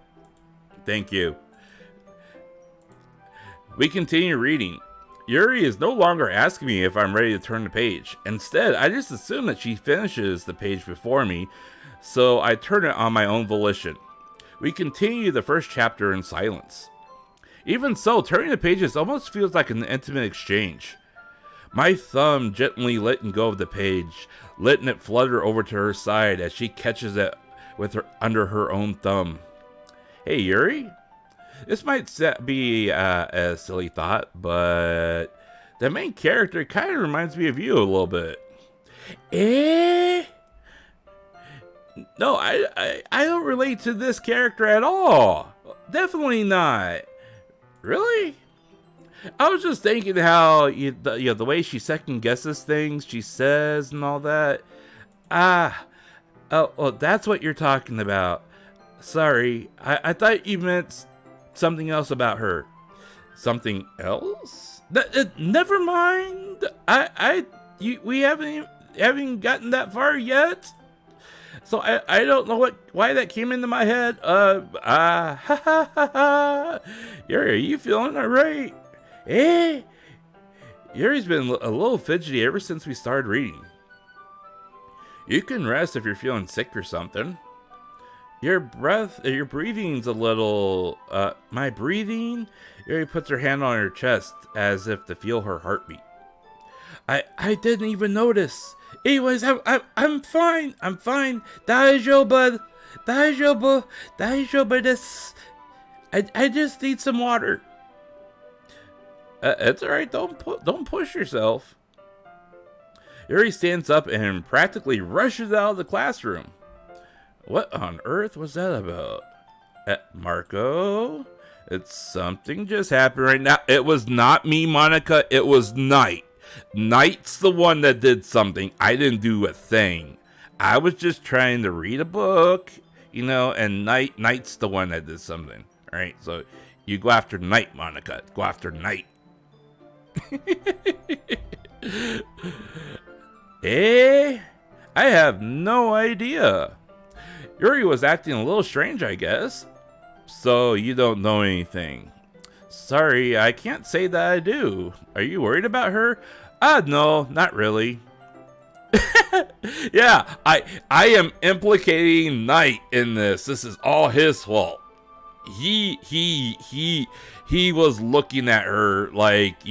Thank you. We continue reading. Yuri is no longer asking me if I'm ready to turn the page. Instead, I just assume that she finishes the page before me, so I turn it on my own volition. We continue the first chapter in silence. Even so, turning the pages almost feels like an intimate exchange. My thumb gently letting go of the page, letting it flutter over to her side as she catches it with her under her own thumb. Hey, Yuri? This might be a silly thought, but the main character kind of reminds me of you a little bit. No, I don't relate to this character at all. Definitely not. Really? I was just thinking how the way she second guesses things she says and all that. Well, that's what you're talking about. Sorry, I thought you meant something else about her. Something else? Never mind. We haven't gotten that far yet. So I don't know why that came into my head. Yuri, are you feeling alright? Yuri's been a little fidgety ever since we started reading. You can rest if you're feeling sick or something. Your breathing's a little, my breathing? Yuri puts her hand on her chest as if to feel her heartbeat. I didn't even notice. Anyways, I'm fine. I'm fine. Daijoubu desu. I just need some water. It's alright. Don't push yourself. Yuri stands up and practically rushes out of the classroom. What on earth was that about? Marko? It's something just happened right now. It was not me, Monica. It was Knight. Knight's the one that did something. I didn't do a thing. I was just trying to read a book, and Knight's the one that did something. All right, so you go after Knight, Monica. Go after Knight. I have no idea. Yuri was acting a little strange, I guess. So you don't know anything. Sorry, I can't say that I do. Are you worried about her? No, not really. Yeah, I am implicating Knight in this. This is all his fault. He was looking at her like,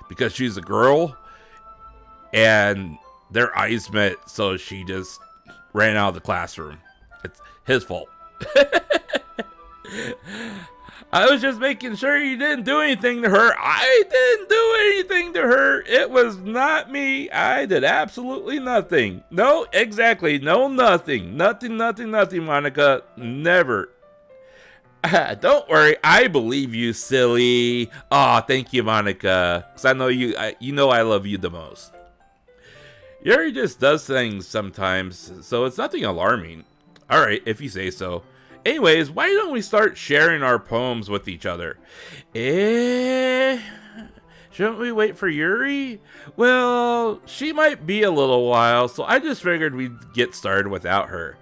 because she's a girl, and their eyes met, so she just ran out of the classroom. It's his fault. I was just making sure you didn't do anything to her. I didn't do anything to her. It was not me. I did absolutely nothing. No, exactly. No, nothing. Nothing, Monica. Never. Don't worry. I believe you, silly. Aw, thank you, Monica. Because I know you I love you the most. Yuri just does things sometimes, so it's nothing alarming. Alright, if you say so. Anyways, why don't we start sharing our poems with each other? Shouldn't we wait for Yuri? Well, she might be a little while, so I just figured we'd get started without her.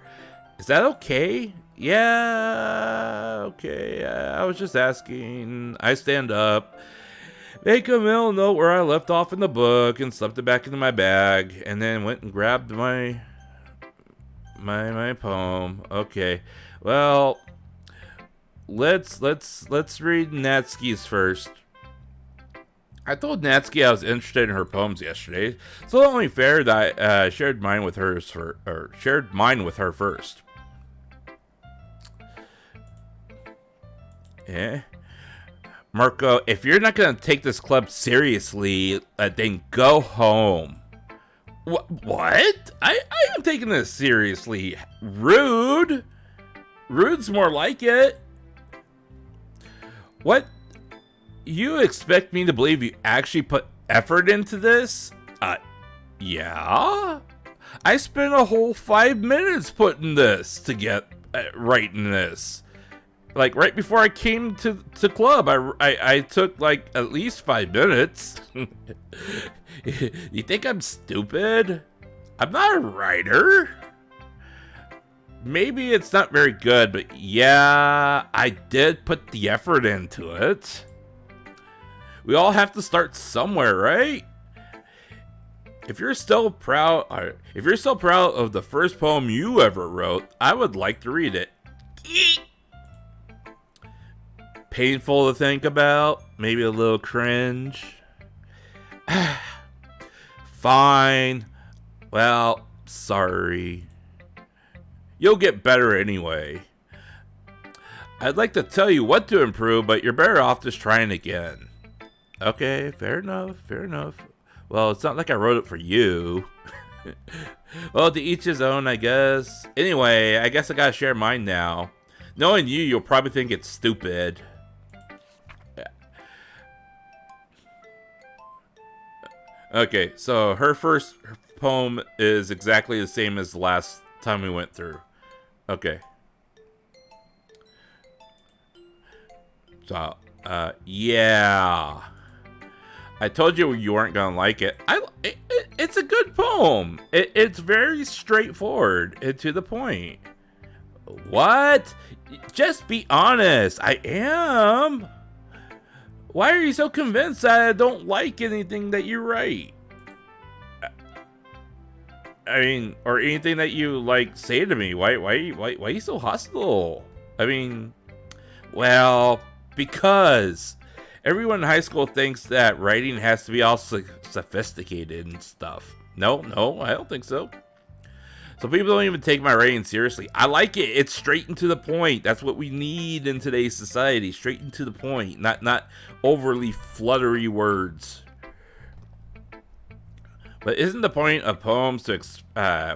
Is that okay? Yeah, okay. I was just asking. I stand up, make a mental note where I left off in the book and slipped it back into my bag, and then went and grabbed my poem. Okay. Well, let's read Natsuki's first. I told Natsuki I was interested in her poems yesterday, so only fair that I shared mine with her first. Yeah. Marko, if you're not gonna take this club seriously, then go home. What? I am taking this seriously. Rude. Rude's more like it. What? You expect me to believe you actually put effort into this? Yeah. I spent a whole 5 minutes putting this to get writing this. Like right before I came to club, I took like at least 5 minutes. You think I'm stupid? I'm not a writer. Maybe it's not very good, but yeah, I did put the effort into it. We all have to start somewhere, right? If you're still proud of the first poem you ever wrote, I would like to read it. Painful to think about, maybe a little cringe. Fine. Well, sorry. You'll get better anyway. I'd like to tell you what to improve, but you're better off just trying again. Okay, fair enough. Well, it's not like I wrote it for you. Well, to each his own, I guess. Anyway, I guess I gotta share mine now. Knowing you, you'll probably think it's stupid. Okay, so her first poem is exactly the same as the last time we went through. Okay. So, yeah. I told you you weren't gonna like it. It's a good poem. It's very straightforward and to the point. What? Just be honest. I am. Why are you so convinced that I don't like anything that you write? I mean, or anything that you like say to me. Why are you so hostile? I mean, well, because everyone in high school thinks that writing has to be all sophisticated and stuff. No, I don't think so. So people don't even take my writing seriously. I like it. It's straight and to the point. That's what we need in today's society. Straight and to the point. Not overly fluttery words. But isn't the point of poems to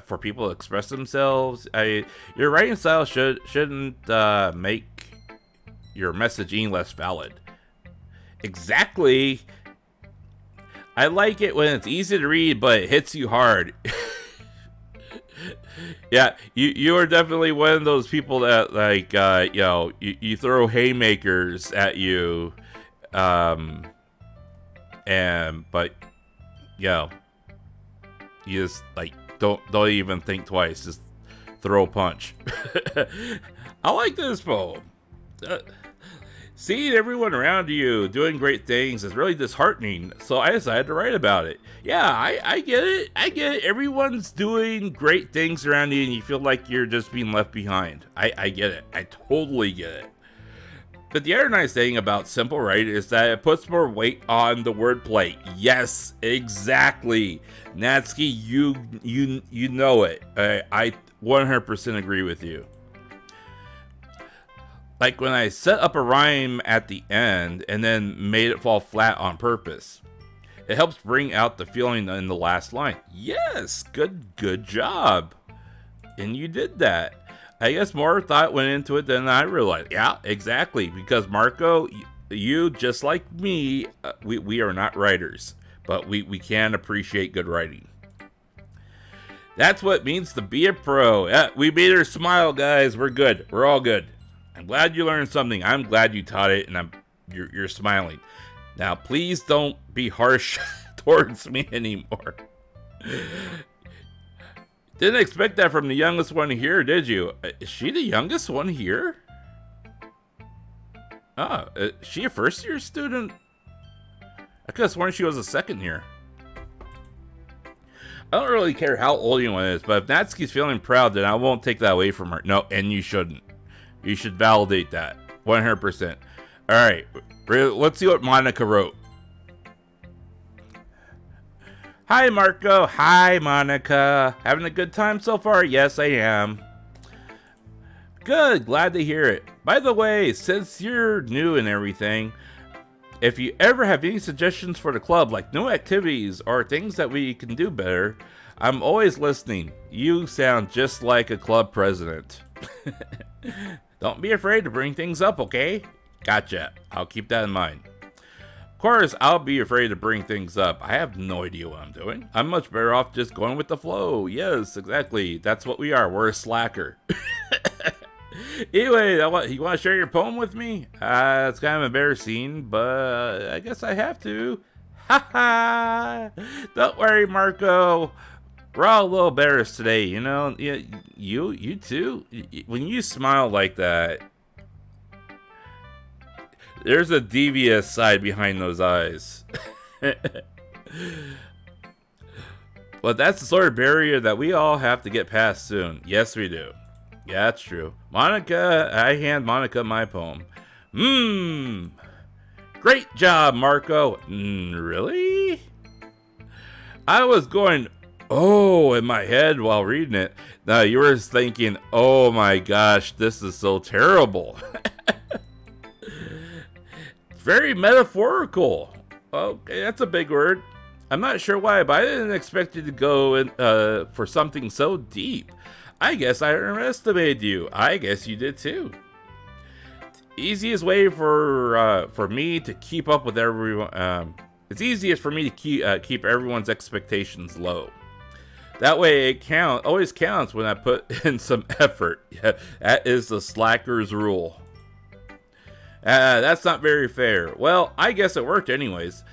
for people to express themselves? Your writing style shouldn't make your messaging less valid. Exactly. I like it when it's easy to read, but it hits you hard. Yeah, you are definitely one of those people that, like, you throw haymakers at you, but you just, like, don't even think twice, just throw a punch. I like this poem. Seeing everyone around you doing great things is really disheartening, so I decided to write about it. Yeah, I get it. I get it. Everyone's doing great things around you, and you feel like you're just being left behind. I get it. I totally get it. But the other nice thing about simple writing is that it puts more weight on the wordplay. Yes, exactly. Natsuki, you know it. I 100% agree with you. Like when I set up a rhyme at the end and then made it fall flat on purpose. It helps bring out the feeling in the last line. Yes, good job. And you did that. I guess more thought went into it than I realized. Yeah, exactly. Because Marko, you, just like me, we are not writers. But we can appreciate good writing. That's what it means to be a pro. Yeah, we made her smile, guys. We're good. We're all good. I'm glad you learned something. I'm glad you taught it, and you're smiling. Now, please don't be harsh towards me anymore. Didn't expect that from the youngest one here, did you? Is she the youngest one here? Oh, is she a first-year student? I could have sworn she was a second year. I don't really care how old anyone is, but if Natsuki's feeling proud, then I won't take that away from her. No, and you shouldn't. You should validate that. 100%. Alright, let's see what Monica wrote. Hi, Marko. Hi, Monica. Having a good time so far? Yes, I am. Good, glad to hear it. By the way, since you're new and everything, if you ever have any suggestions for the club, like new activities or things that we can do better, I'm always listening. You sound just like a club president. Don't be afraid to bring things up, okay? Gotcha. I'll keep that in mind. Of course, I'll be afraid to bring things up. I have no idea what I'm doing. I'm much better off just going with the flow. Yes, exactly. That's what we are. We're a slacker. Anyway, you want to share your poem with me? It's kind of embarrassing, but I guess I have to. Ha ha! Don't worry, Marko. We're all a little embarrassed today, you know. You too. When you smile like that, there's a devious side behind those eyes. But that's the sort of barrier that we all have to get past soon. Yes, we do. Yeah, that's true. Monica, I hand Monica my poem. Great job, Marko. Really? I was going, oh, in my head while reading it. Now, you were thinking, oh my gosh, this is so terrible. Very metaphorical. Okay, that's a big word. I'm not sure why, but I didn't expect you to go in, for something so deep. I guess I underestimated you. I guess you did too. Easiest way for me to keep up with everyone. It's easiest for me to keep everyone's expectations low. That way it always counts when I put in some effort. Yeah, that is the slacker's rule. That's not very fair. Well, I guess it worked anyways.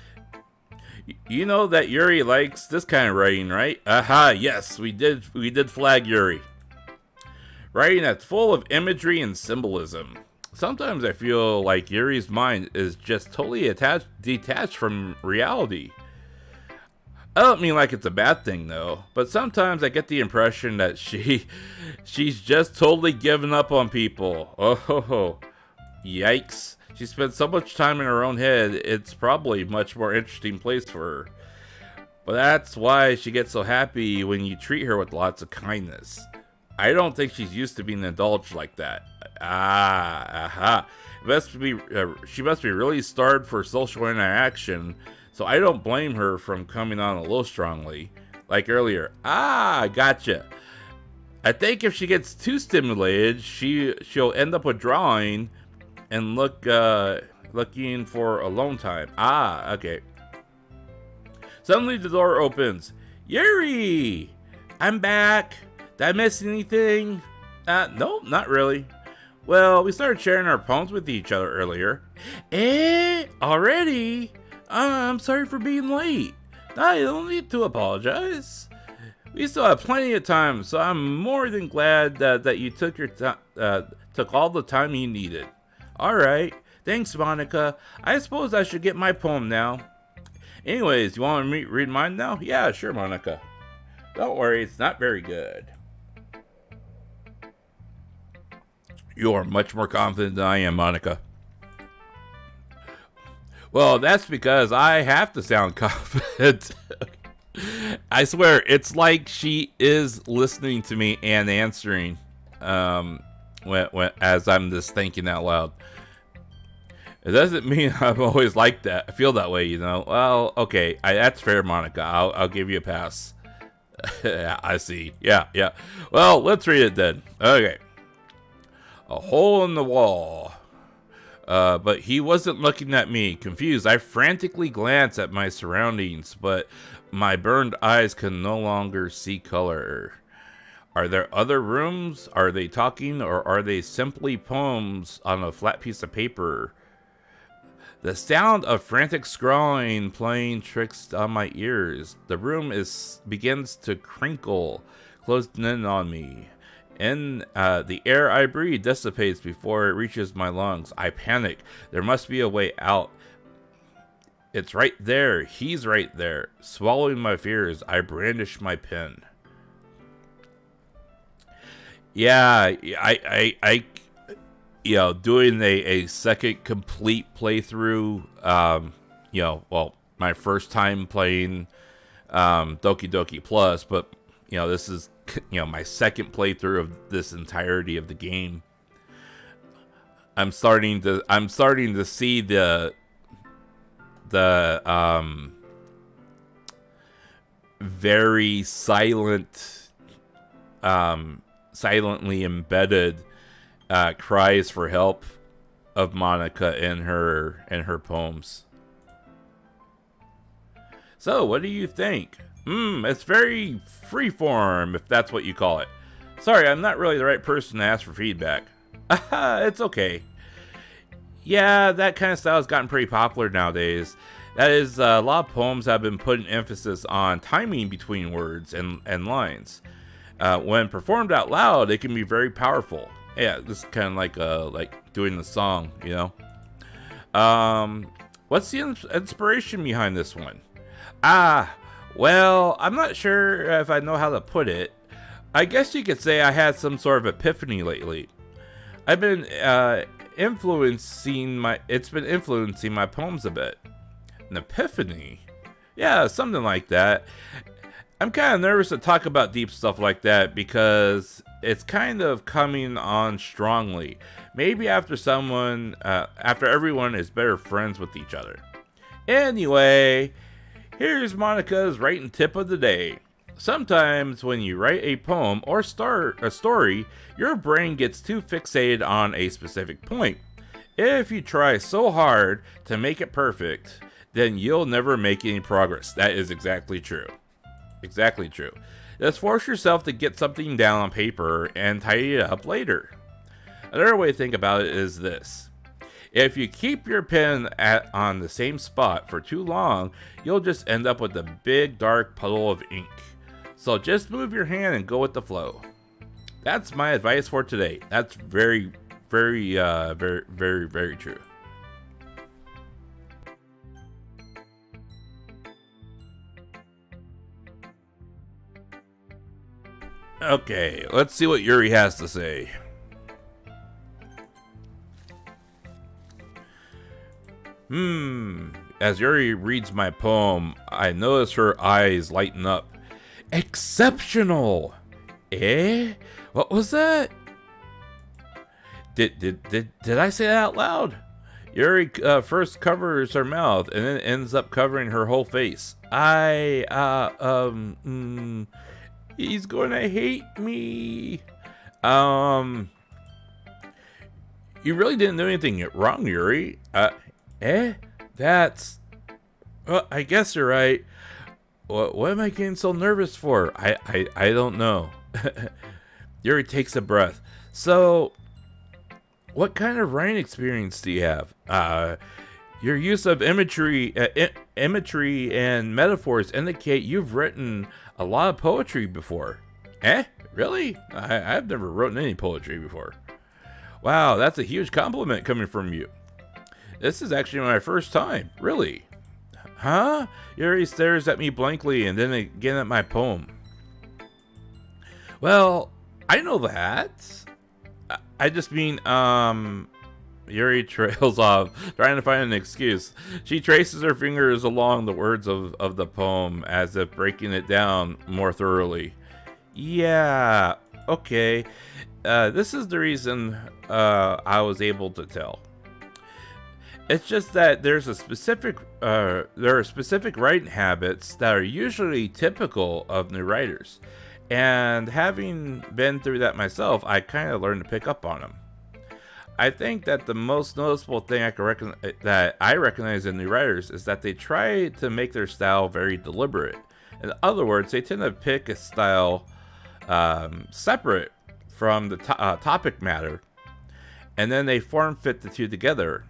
You know that Yuri likes this kind of writing, right? Aha, yes, we did flag Yuri. Writing that's full of imagery and symbolism. Sometimes I feel like Yuri's mind is just totally detached from reality. I don't mean like it's a bad thing though, but sometimes I get the impression that she's just totally given up on people. Oh ho ho. Yikes. She spent so much time in her own head, it's probably a much more interesting place for her. But that's why she gets so happy when you treat her with lots of kindness. I don't think she's used to being indulged like that. Aha. She must be really starved for social interaction, so I don't blame her from coming on a little strongly. Like earlier. Gotcha. I think if she gets too stimulated, she'll end up withdrawing and looking for alone time. Okay. Suddenly the door opens. Yuri! I'm back. Did I miss anything? No, not really. Well, we started sharing our poems with each other earlier. Already? I'm sorry for being late. I don't need to apologize. We still have plenty of time, so I'm more than glad that you took took all the time you needed. All right. Thanks, Monica. I suppose I should get my poem now. Anyways, you want me to read mine now? Yeah, sure, Monica. Don't worry, it's not very good. You are much more confident than I am, Monica. Well, that's because I have to sound confident. I swear, it's like she is listening to me and answering as I'm just thinking out loud. It doesn't mean I'm always like that. I feel that way, you know. Well, okay, that's fair, Monica. I'll give you a pass. Yeah, I see. Yeah. Well, let's read it then. Okay. A hole in the wall. But he wasn't looking at me. Confused, I frantically glanced at my surroundings, but my burned eyes could no longer see color. Are there other rooms? Are they talking, or are they simply poems on a flat piece of paper? The sound of frantic scrawling playing tricks on my ears. The room begins to crinkle, closing in on me. And the air I breathe dissipates before it reaches my lungs. I panic. There must be a way out. It's right there. He's right there. Swallowing my fears, I brandish my pen. Yeah, I doing a second complete playthrough, my first time playing Doki Doki Plus, but this is my second playthrough of this entirety of the game. I'm starting to see the very silently embedded cries for help of Monica in her poems. So, what do you think? It's very freeform, if that's what you call it. Sorry, I'm not really the right person to ask for feedback. It's okay. Yeah, that kind of style has gotten pretty popular nowadays. That is, a lot of poems have been putting emphasis on timing between words and lines. When performed out loud, it can be very powerful. Yeah, this is kind of like doing the song, What's the inspiration behind this one? Well, I'm not sure if I know how to put it. I guess you could say I had some sort of epiphany lately. I've been influencing my poems a bit. An epiphany? Yeah, something like that. I'm kind of nervous to talk about deep stuff like that because it's kind of coming on strongly. Maybe after everyone is better friends with each other. Anyway, here's Monica's writing tip of the day. Sometimes when you write a poem or start a story, your brain gets too fixated on a specific point. If you try so hard to make it perfect, then you'll never make any progress. That is exactly true. Exactly true. Just force yourself to get something down on paper and tidy it up later. Another way to think about it is this. If you keep your pen on the same spot for too long, you'll just end up with a big dark puddle of ink. So just move your hand and go with the flow. That's my advice for today. That's very, very, very, very, very true. Okay, let's see what Yuri has to say. As Yuri reads my poem, I notice her eyes lighten up. Exceptional! Eh? What was that? Did I say that out loud? Yuri first covers her mouth and then ends up covering her whole face. He's gonna hate me. You really didn't do anything wrong, Yuri. That's... Well, I guess you're right. What am I getting so nervous for? I don't know. Yuri takes a breath. So, what kind of writing experience do you have? Your use of imagery and metaphors indicate you've written a lot of poetry before. Really? I've never written any poetry before. Wow, that's a huge compliment coming from you. This is actually my first time. Really? Huh? Yuri stares at me blankly and then again at my poem. Well, I know that. I just mean, Yuri trails off, trying to find an excuse. She traces her fingers along the words of the poem as if breaking it down more thoroughly. Yeah, okay. This is the reason I was able to tell. It's just that there are specific writing habits that are usually typical of new writers. And having been through that myself, I kind of learned to pick up on them. I think that the most noticeable thing that I recognize in new writers is that they try to make their style very deliberate. In other words, they tend to pick a style separate from the topic matter, and then they form fit the two together.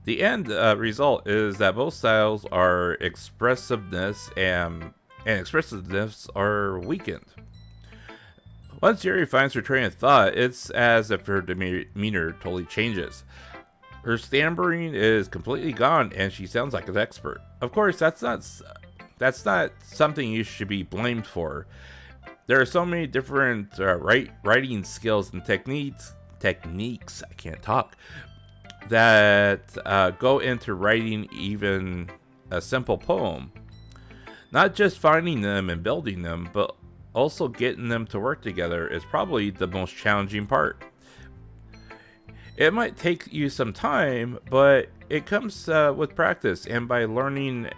The end result is that both styles are expressiveness and expressiveness are weakened. Once Yuri finds her train of thought, it's as if her demeanor totally changes. Her stammering is completely gone, and she sounds like an expert. Of course, that's not something you should be blamed for. There are so many different writing skills and techniques. I can't talk. That go into writing even a simple poem. Not just finding them and building them, but also getting them to work together is probably the most challenging part. It might take you some time, but it comes with practice and by learning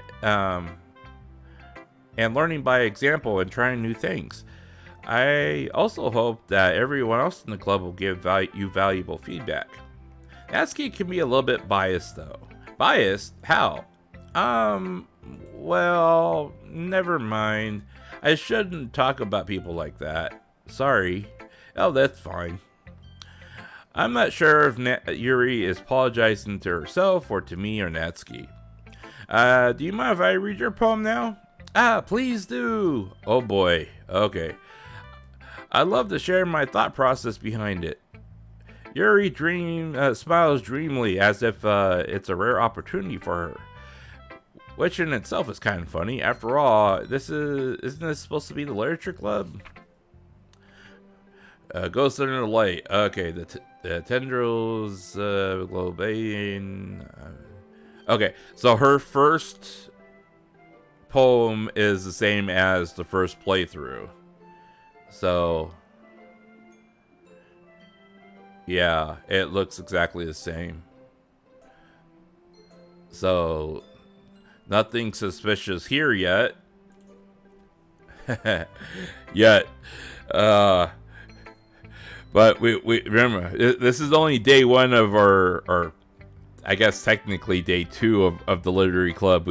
by example and trying new things. I also hope that everyone else in the club will give you valuable feedback. Natsuki can be a little bit biased though. Biased? How? Well, never mind. I shouldn't talk about people like that. Sorry. Oh, that's fine. I'm not sure if Yuri is apologizing to herself or to me or Natsuki. Do you mind if I read your poem now? Please do. Oh boy. Okay. I'd love to share my thought process behind it. Yuri smiles dreamily as if it's a rare opportunity for her. Which in itself is kind of funny. After all, isn't this supposed to be the literature club? Ghost under the light. Okay, the tendrils globing. Okay, so her first poem is the same as the first playthrough. So yeah, it looks exactly the same. So nothing suspicious here yet. Yet. But we remember, this is only day one of our I guess technically day two of the literary club.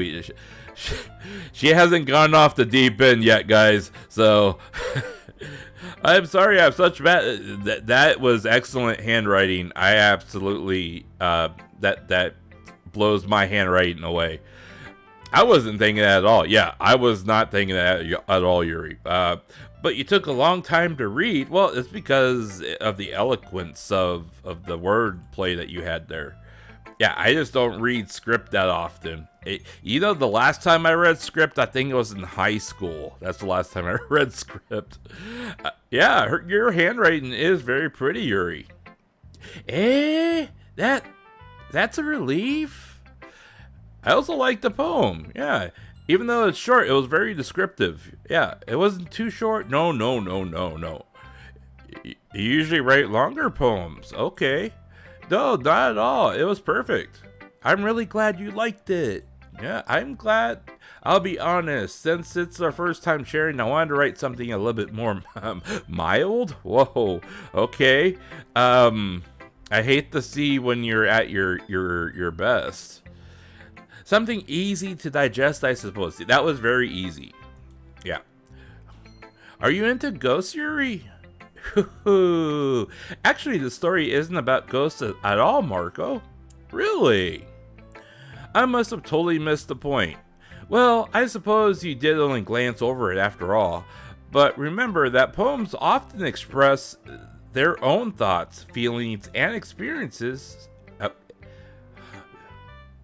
She hasn't gone off the deep end yet, guys. So I'm sorry I have such bad... That was excellent handwriting. I absolutely... That blows my handwriting away. I wasn't thinking that at all. Yeah, I was not thinking that at all, Yuri. But you took a long time to read. Well, it's because of the eloquence of the word play that you had there. Yeah, I just don't read script that often. You know, the last time I read script, I think it was in high school. That's the last time I read script. Yeah, your handwriting is very pretty, Yuri. That's a relief. I also like the poem. Yeah, even though it's short, it was very descriptive. Yeah, it wasn't too short. No. You usually write longer poems. Okay. No, not at all. It was perfect. I'm really glad you liked it. Yeah, I'm glad. I'll be honest, since it's our first time sharing, I wanted to write something a little bit more mild. Whoa, okay. I hate to see when you're at your best. Something easy to digest, I suppose. That was very easy. Yeah. Are you into ghosts, Yuri? Actually, the story isn't about ghosts at all, Marko. Really? I must have totally missed the point. Well, I suppose you did only glance over it after all. But remember that poems often express their own thoughts, feelings, and experiences.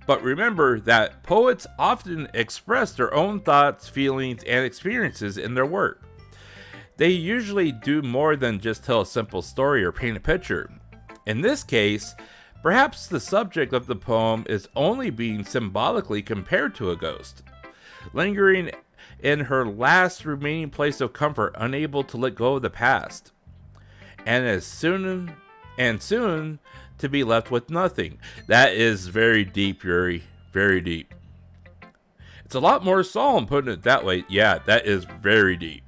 But remember that poets often express their own thoughts, feelings, and experiences in their work. They usually do more than just tell a simple story or paint a picture. In this case, perhaps the subject of the poem is only being symbolically compared to a ghost, lingering in her last remaining place of comfort, unable to let go of the past, and soon to be left with nothing. That is very deep, Yuri. Very deep. It's a lot more solemn putting it that way. Yeah, that is very deep.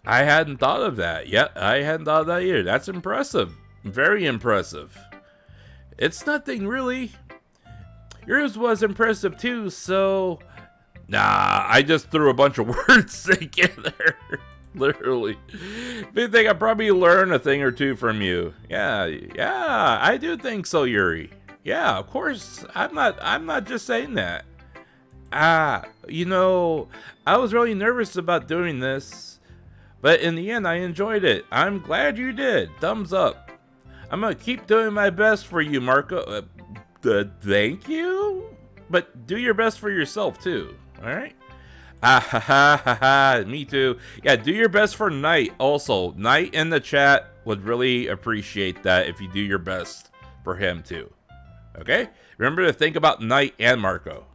I hadn't thought of that. Yeah, I hadn't thought of that either. That's impressive. Very impressive. It's nothing really. Yours was impressive too, so... Nah, I just threw a bunch of words together. Literally. If you think I probably learned a thing or two from you. Yeah, I do think so, Yuri. Yeah, of course. I'm not just saying that. You know, I was really nervous about doing this. But in the end, I enjoyed it. I'm glad you did. Thumbs up. I'm going to keep doing my best for you, Marko. Thank you? But do your best for yourself, too. Alright? Me too. Yeah, do your best for Knight. Also, Knight in the chat would really appreciate that if you do your best for him, too. Okay? Remember to think about Knight and Marko.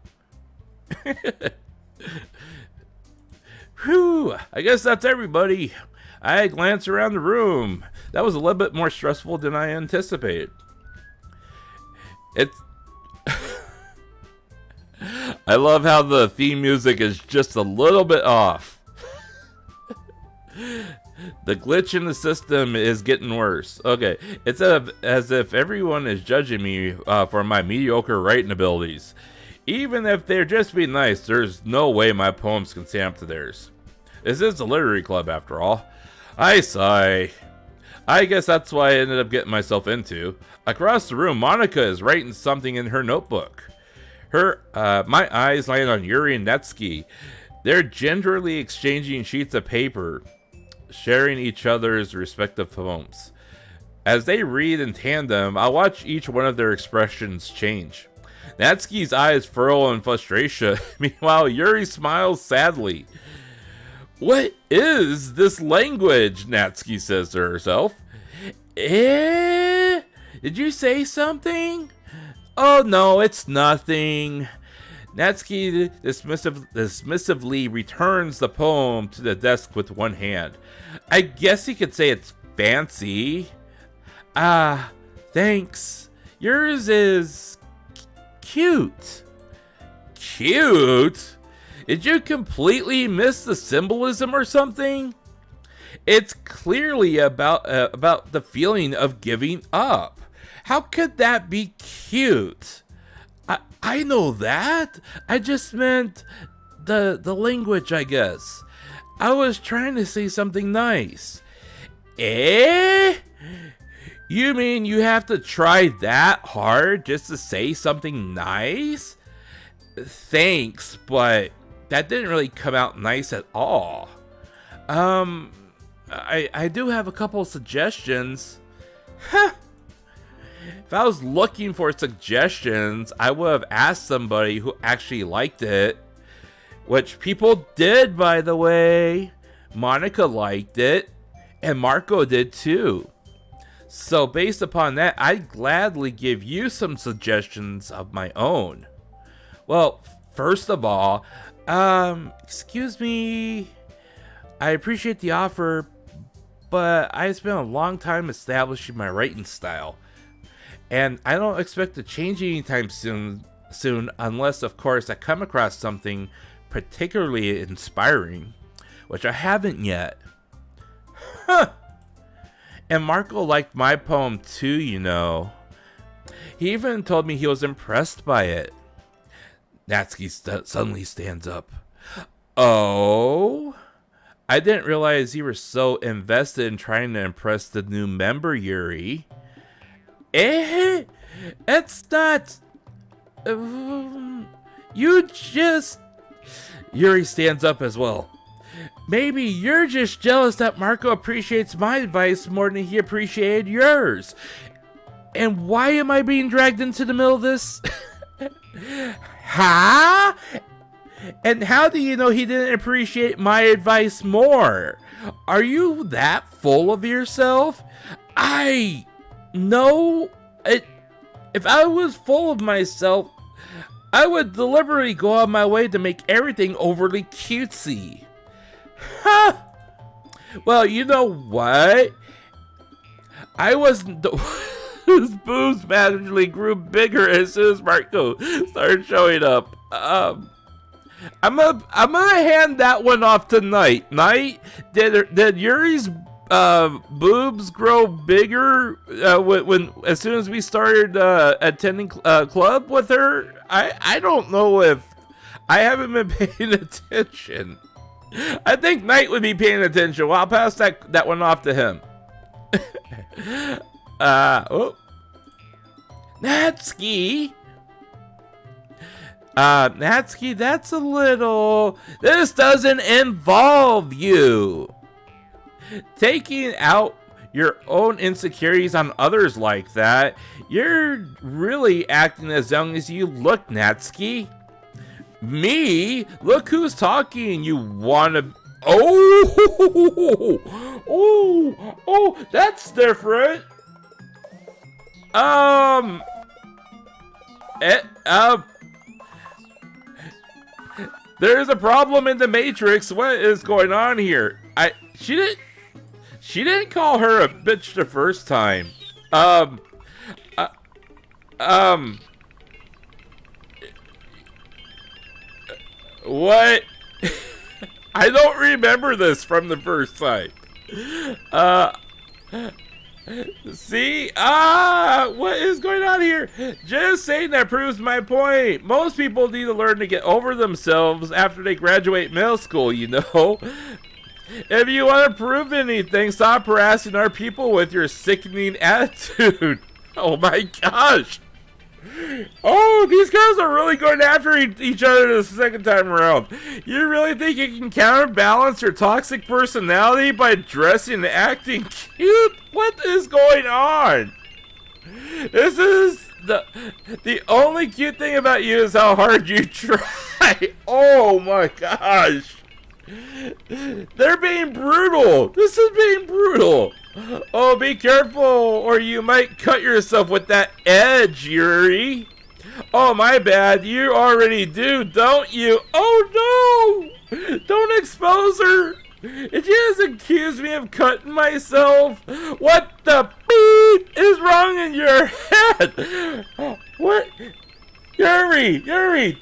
Whew, I guess that's everybody. I glanced around the room. That was a little bit more stressful than I anticipated. I love how the theme music is just a little bit off. The glitch in the system is getting worse. Okay, it's as if everyone is judging me for my mediocre writing abilities. Even if they're just being nice, there's no way my poems can stand up to theirs. This is a literary club, after all. I sigh. I guess that's why I ended up getting myself into. Across the room, Monica is writing something in her notebook. My eyes land on Yuri and Netsuki. They're gingerly exchanging sheets of paper, sharing each other's respective poems. As they read in tandem, I'll watch each one of their expressions change. Natsuki's eyes furrow in frustration. Meanwhile, Yuri smiles sadly. What is this language? Natsuki says to herself. Did you say something? Oh no, it's nothing. Natsuki dismissively returns the poem to the desk with one hand. I guess you could say it's fancy. Thanks. Yours is cute. Cute? Did you completely miss the symbolism or something? It's clearly about the feeling of giving up. How could that be cute? I know that. I just meant the language, I guess. I was trying to say something nice. You mean you have to try that hard just to say something nice? Thanks, but that didn't really come out nice at all. I do have a couple of suggestions. If I was looking for suggestions, I would have asked somebody who actually liked it. Which people did, by the way. Monica liked it. And Marko did too. So based upon that, I'd gladly give you some suggestions of my own. Well, first of all, excuse me. I appreciate the offer, but I spent a long time establishing my writing style. And I don't expect to change anytime soon unless, of course, I come across something particularly inspiring, which I haven't yet. Huh. And Marko liked my poem too, you know. He even told me he was impressed by it. Natsuki suddenly stands up. Oh? I didn't realize you were so invested in trying to impress the new member, Yuri. It's not... you just... Yuri stands up as well. Maybe you're just jealous that Marko appreciates my advice more than he appreciated yours. And why am I being dragged into the middle of this? Huh? And how do you know he didn't appreciate my advice more? Are you that full of yourself? I know it. If I was full of myself, I would deliberately go out of my way to make everything overly cutesy. Huh? Well, you know what? I wasn't his boobs magically grew bigger as soon as Marko started showing up. I'm gonna hand that one off to Knight. Knight, did Yuri's boobs grow bigger when as soon as we started attending club with her? I don't know if I haven't been paying attention. I think Knight would be paying attention. Well, I'll pass that one off to him. Natsuki. Natsuki, that's a little... This doesn't involve you. Taking out your own insecurities on others like that, you're really acting as young as you look, Natsuki. Me? Look who's talking, you wanna... Oh, that's different. There's a problem in the Matrix. What is going on here? She didn't call her a bitch the first time. What? I don't remember this from the first time. See? What is going on here? Just saying that proves my point. Most people need to learn to get over themselves after they graduate middle school, you know? If you want to prove anything, stop harassing our people with your sickening attitude. Oh my gosh. Oh, these girls are really going after each other the second time around. You really think you can counterbalance your toxic personality by dressing and acting cute? What is going on? This is the only cute thing about you is how hard you try. Oh my gosh. They're being brutal. This is being brutal. Oh, be careful or you might cut yourself with that edge, Yuri. Oh, my bad. You already do, don't you? Oh, no. Don't expose her. If she has accused me of cutting myself, what the beep is wrong in your head? What? Yuri,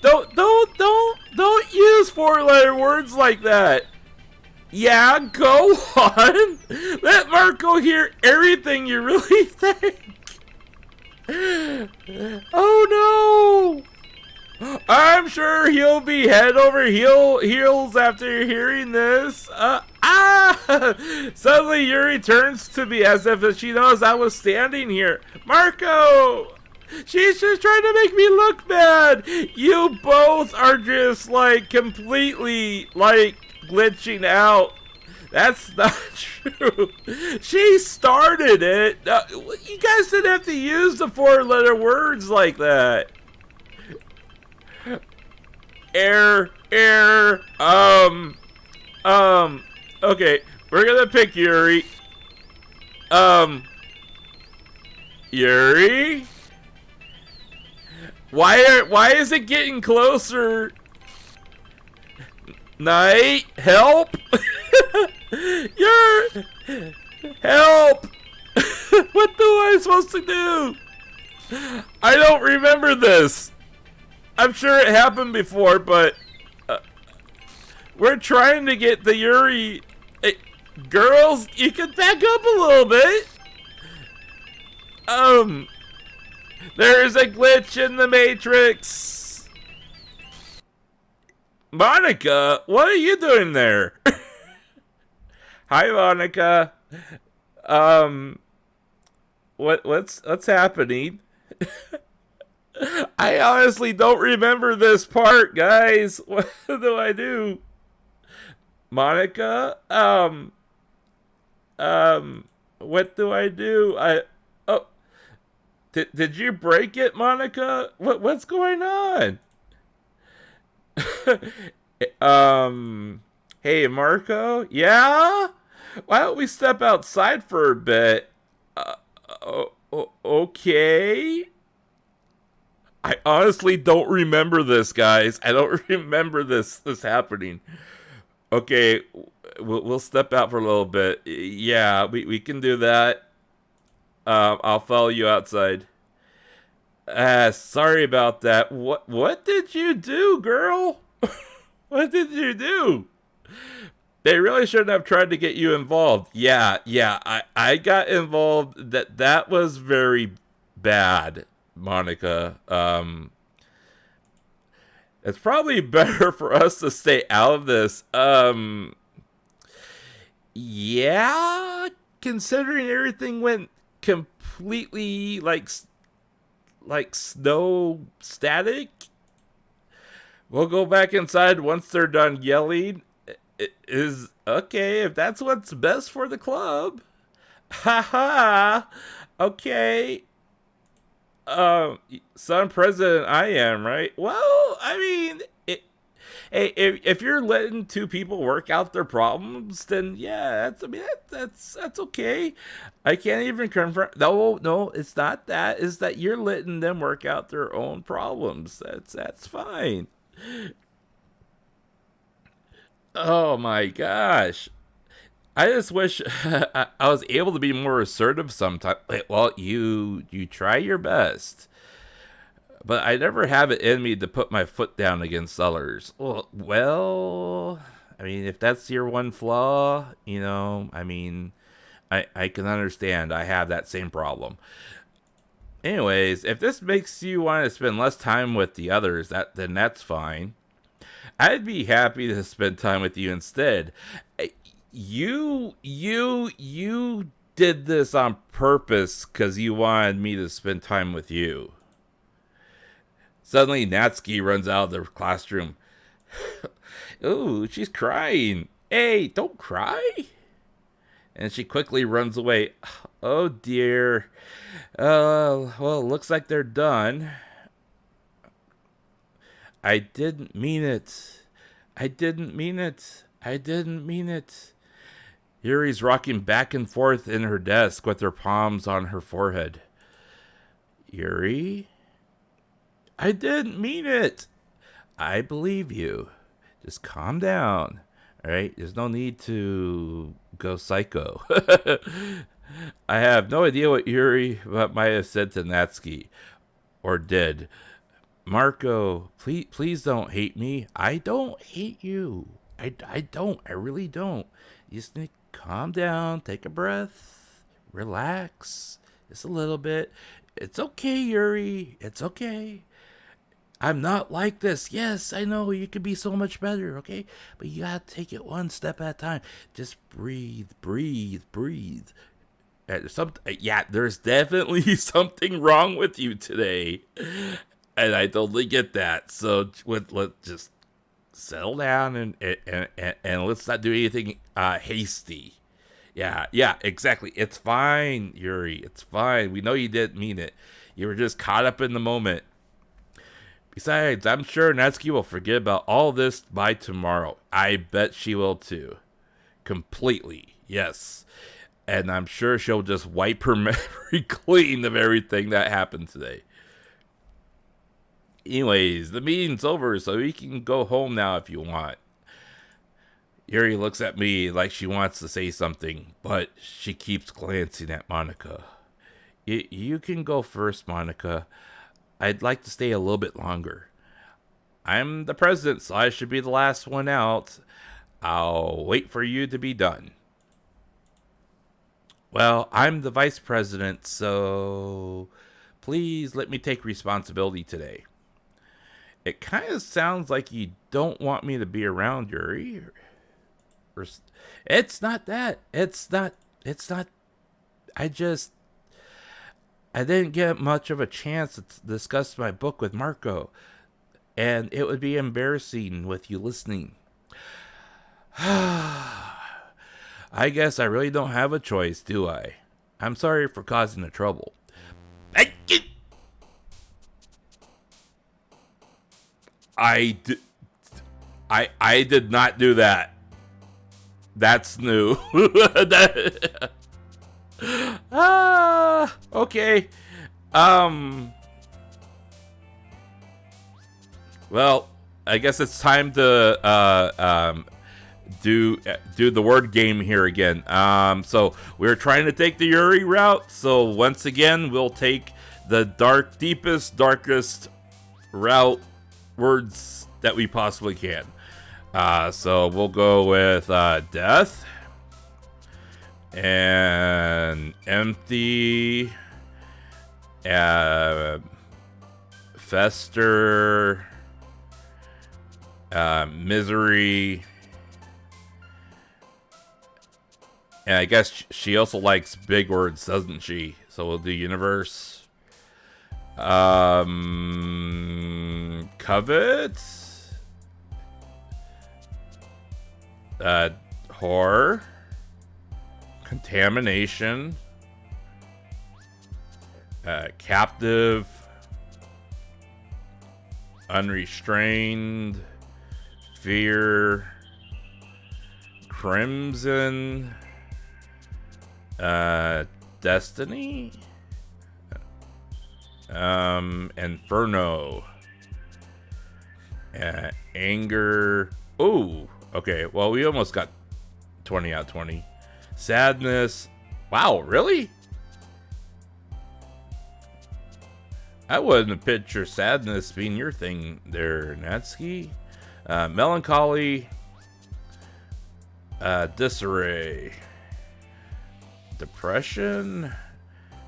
don't use four-letter words like that. Yeah, go on. Let Marko hear everything you really think. Oh no! I'm sure he'll be head over heels after hearing this. Suddenly Yuri turns to me as if she knows I was standing here. Marko! She's just trying to make me look bad. You both are just like completely like glitching out. That's not true. She started it. You guys didn't have to use the 4-letter words like that. Okay, we're gonna pick Yuri. Yuri? Why is it getting closer? Night, help! Help! What am I supposed to do? I don't remember this. I'm sure it happened before, but we're trying to get the Yuri. Hey, girls, you can back up a little bit. There is a glitch in the Matrix. Monica, what are you doing there? Hi, Monica. What's happening? I honestly don't remember this part, guys. What do I do? Monica? What do I do? Did you break it, Monica? What's going on? Hey, Marko? Yeah? Why don't we step outside for a bit? Okay. I honestly don't remember this, guys. I don't remember this happening. Okay, we'll step out for a little bit. Yeah, we can do that. I'll follow you outside. Sorry about that. What did you do, girl? What did you do? They really shouldn't have tried to get you involved. Yeah, I got involved. That was very bad, Monica. It's probably better for us to stay out of this. Yeah, considering everything went completely like snow static. We'll go back inside once they're done yelling. It is okay if that's what's best for the club. Haha. Okay. Son president I am, right? Well, I mean, if you're letting two people work out their problems, then yeah, that's okay. I can't even confirm. No, it's not that. It's that you're letting them work out their own problems. That's fine. Oh my gosh. I just wish I was able to be more assertive sometimes. Well, you try your best. But I never have it in me to put my foot down against others. Well, I mean, if that's your one flaw, I mean, I can understand. I have that same problem. Anyways, if this makes you want to spend less time with the others, then that's fine. I'd be happy to spend time with you instead. You did this on purpose because you wanted me to spend time with you. Suddenly, Natsuki runs out of the classroom. Ooh, she's crying. Hey, don't cry. And she quickly runs away. Oh, dear. Well, it looks like they're done. I didn't mean it. I didn't mean it. I didn't mean it. Yuri's rocking back and forth in her desk with her palms on her forehead. Yuri? I didn't mean it. I believe you. Just calm down. All right? There's no need to go psycho. I have no idea what Yuri might have said to Natsuki. Or did. Marko, please don't hate me. I don't hate you. I don't. I really don't. You just need to calm down. Take a breath. Relax. Just a little bit. It's okay, Yuri. It's okay. I'm not like this. Yes, I know you could be so much better, okay? But you gotta take it one step at a time. Just breathe. There's definitely something wrong with you today. And I totally get that. So let's just settle down and let's not do anything hasty. Yeah, exactly. It's fine, Yuri. It's fine. We know you didn't mean it. You were just caught up in the moment. Besides, I'm sure Natsuki will forget about all this by tomorrow. I bet she will too. Completely, yes. And I'm sure she'll just wipe her memory clean of everything that happened today. Anyways, the meeting's over, so you can go home now if you want. Yuri looks at me like she wants to say something, but she keeps glancing at Monica. You can go first, Monica. I'd like to stay a little bit longer. I'm the president, so I should be the last one out. I'll wait for you to be done. Well, I'm the vice president, so please let me take responsibility today. It kind of sounds like you don't want me to be around, Yuri. It's not that. It's not. I didn't get much of a chance to discuss my book with Marko, and it would be embarrassing with you listening. I guess I really don't have a choice, do I? I'm sorry for causing the trouble. I did not do that. That's new. Okay. Well, I guess it's time to do the word game here again. So we're trying to take the Yuri route. So once again, we'll take the deepest, darkest route words that we possibly can. So we'll go with death and empty, fester, misery, and I guess she also likes big words, doesn't she? So we'll do universe, covet, horror, contamination, captive, unrestrained, fear, crimson, destiny, inferno, anger. Ooh, okay, well, we almost got 20 out of 20. Sadness. Wow, really? I wouldn't picture sadness being your thing there, Natsuki. Melancholy. Disarray. Depression.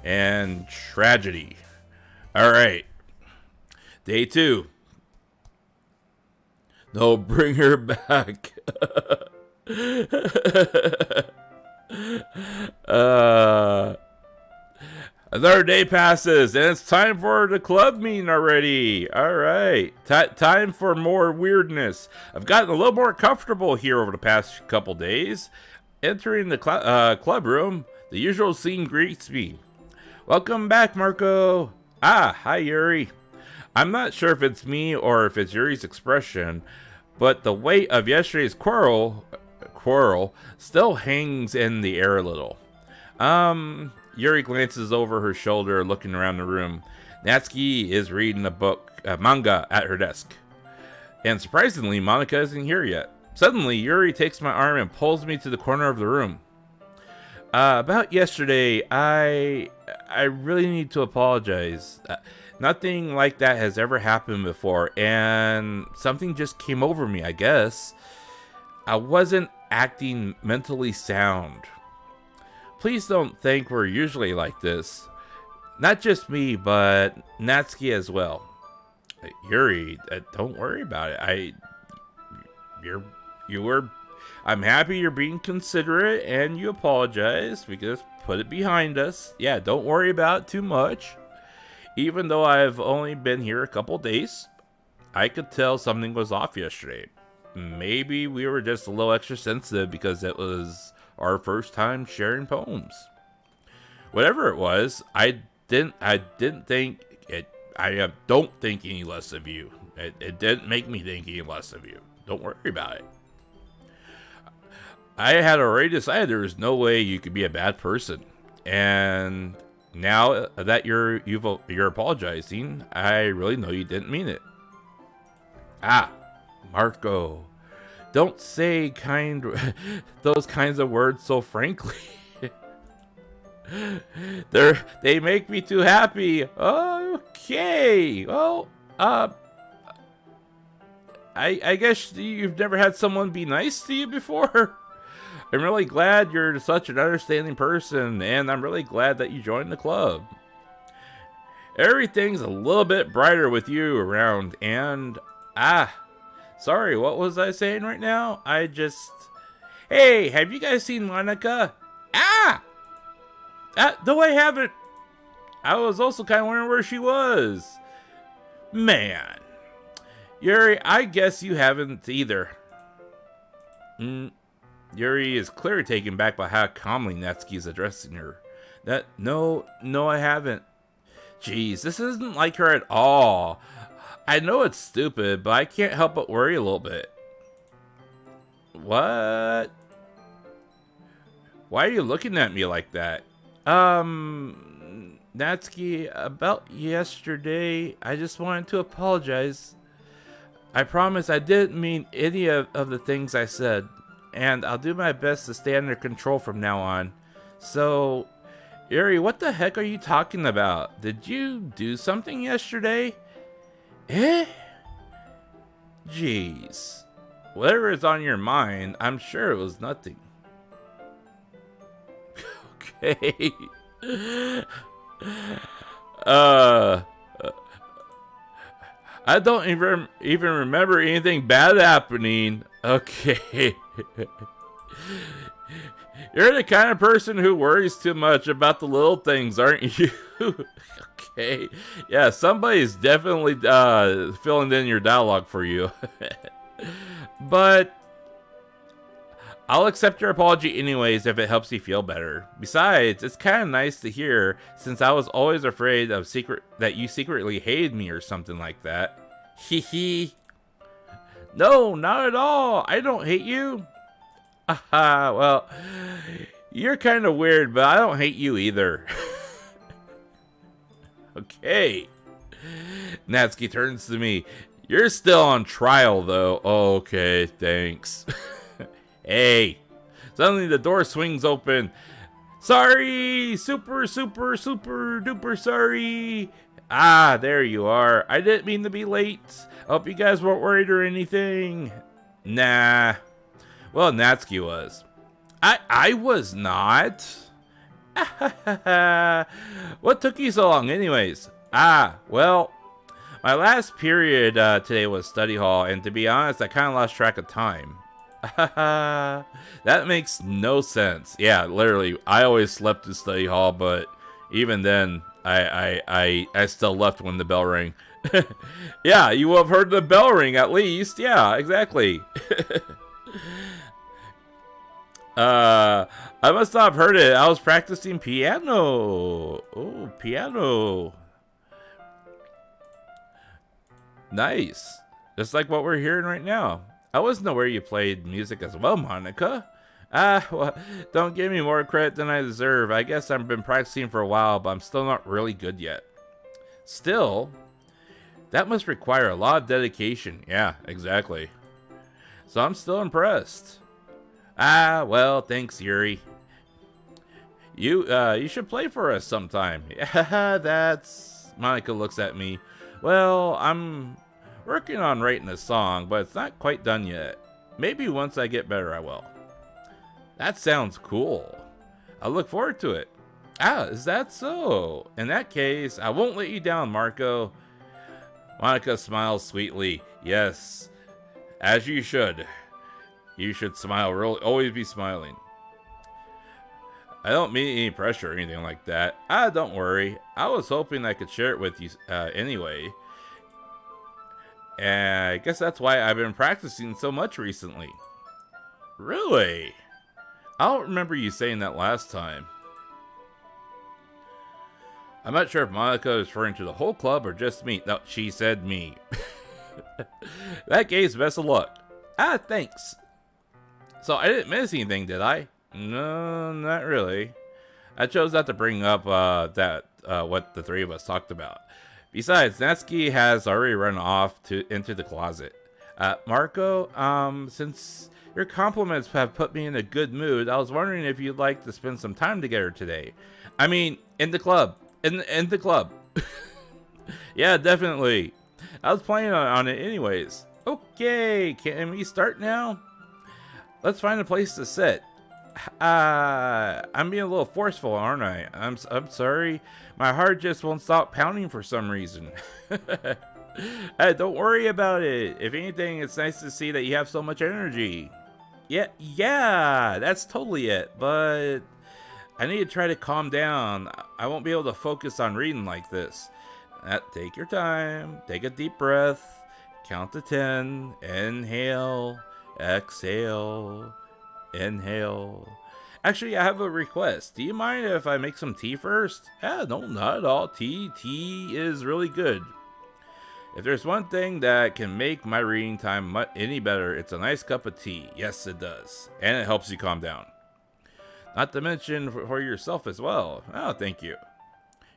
And tragedy. Alright. Day 2. No, bring her back. Another day passes and it's time for the club meeting already. All right, time for more weirdness. I've gotten a little more comfortable here over the past couple days. Entering the club room, the usual scene greets me. Welcome back, Marko. Hi, Yuri. I'm not sure if it's me or if it's Yuri's expression, but the weight of yesterday's quarrel still hangs in the air a little. Yuri glances over her shoulder, looking around the room. Natsuki is reading a manga at her desk. And surprisingly, Monica isn't here yet. Suddenly, Yuri takes my arm and pulls me to the corner of the room. About yesterday, I really need to apologize. Nothing like that has ever happened before, and something just came over me, I guess. I wasn't acting mentally sound. Please don't think we're usually like this. Not just me, but Natsuki as well. Yuri, don't worry about it. I'm happy you're being considerate and you apologize. We can just put it behind us. Yeah, don't worry about it too much. Even though I've only been here a couple days, I could tell something was off yesterday. maybe we were just a little extra sensitive because it was our first time sharing poems. Whatever it was, I didn't think it. I don't think any less of you. It didn't make me think any less of you. Don't worry about it. I had already decided there was no way you could be a bad person, and now that you're apologizing, I really know you didn't mean it. Marko, don't say those kinds of words so frankly. They make me too happy. Okay, well, I guess you've never had someone be nice to you before. I'm really glad you're such an understanding person, and I'm really glad that you joined the club. Everything's a little bit brighter with you around, and sorry, what was I saying right now? Hey, have you guys seen Monica? No, I haven't. I was also kind of wondering where she was. Man. Yuri, I guess you haven't either. Yuri is clearly taken back by how calmly Natsuki is addressing her. No, I haven't. Jeez, this isn't like her at all. I know it's stupid, but I can't help but worry a little bit. What? Why are you looking at me like that? Natsuki, about yesterday, I just wanted to apologize. I promise I didn't mean any of the things I said, and I'll do my best to stay under control from now on. So, Yuri, what the heck are you talking about? Did you do something yesterday? Jeez. Whatever is on your mind, I'm sure it was nothing. Okay. I don't even remember anything bad happening. Okay. You're the kind of person who worries too much about the little things, aren't you? Okay. Yeah, somebody's definitely filling in your dialogue for you. But I'll accept your apology anyways if it helps you feel better. Besides, it's kind of nice to hear, since I was always afraid of that you secretly hated me or something like that. Hee. No, not at all. I don't hate you. Well, you're kind of weird, but I don't hate you either. Okay. Natsuki turns to me. You're still on trial, though. Okay, thanks. Hey. Suddenly the door swings open. Sorry! Super duper sorry! There you are. I didn't mean to be late. Hope you guys weren't worried or anything. Nah. Well, Natsuki was. I was not. What took you so long anyways? Well, my last period today was study hall, and to be honest, I kind of lost track of time. That makes no sense. Yeah, literally, I always slept in study hall, but even then, I still left when the bell rang. Yeah, you will have heard the bell ring at least. Yeah, exactly. I must not have heard it. I was practicing piano. Oh, piano. Nice. Just like what we're hearing right now. I wasn't aware you played music as well, Monica. Well, don't give me more credit than I deserve. I guess I've been practicing for a while, but I'm still not really good yet. Still, that must require a lot of dedication. Yeah, exactly. So I'm still impressed. Well, thanks, Yuri. You should play for us sometime. Yeah, that's... Monica looks at me. Well, I'm working on writing a song, but it's not quite done yet. Maybe once I get better, I will. That sounds cool. I look forward to it. Is that so? In that case, I won't let you down, Marko. Monica smiles sweetly. Yes, as you should. You should smile. Really, always be smiling. I don't mean any pressure or anything like that. Don't worry. I was hoping I could share it with you anyway. And I guess that's why I've been practicing so much recently. Really? I don't remember you saying that last time. I'm not sure if Monica is referring to the whole club or just me. No, she said me. That case, best of luck. Ah, thanks. So I didn't miss anything, did I? No, not really. I chose not to bring up what the three of us talked about. Besides, Natsuki has already run off into the closet. Marko, since your compliments have put me in a good mood, I was wondering if you'd like to spend some time together today. I mean, in the club. In the club. Yeah, definitely. I was planning on it anyways. Okay, can we start now? Let's find a place to sit. I'm being a little forceful, aren't I? I'm sorry. My heart just won't stop pounding for some reason. Hey, don't worry about it. If anything, it's nice to see that you have so much energy. Yeah, that's totally it. But I need to try to calm down. I won't be able to focus on reading like this. Take your time. Take a deep breath. Count to 10. Inhale. Exhale. Inhale. Actually, I have a request. Do you mind if I make some tea first? No, not at all. Tea is really good. If there's one thing that can make my reading time any better, it's a nice cup of tea. Yes, it does. And it helps you calm down. Not to mention for yourself as well. Oh, thank you.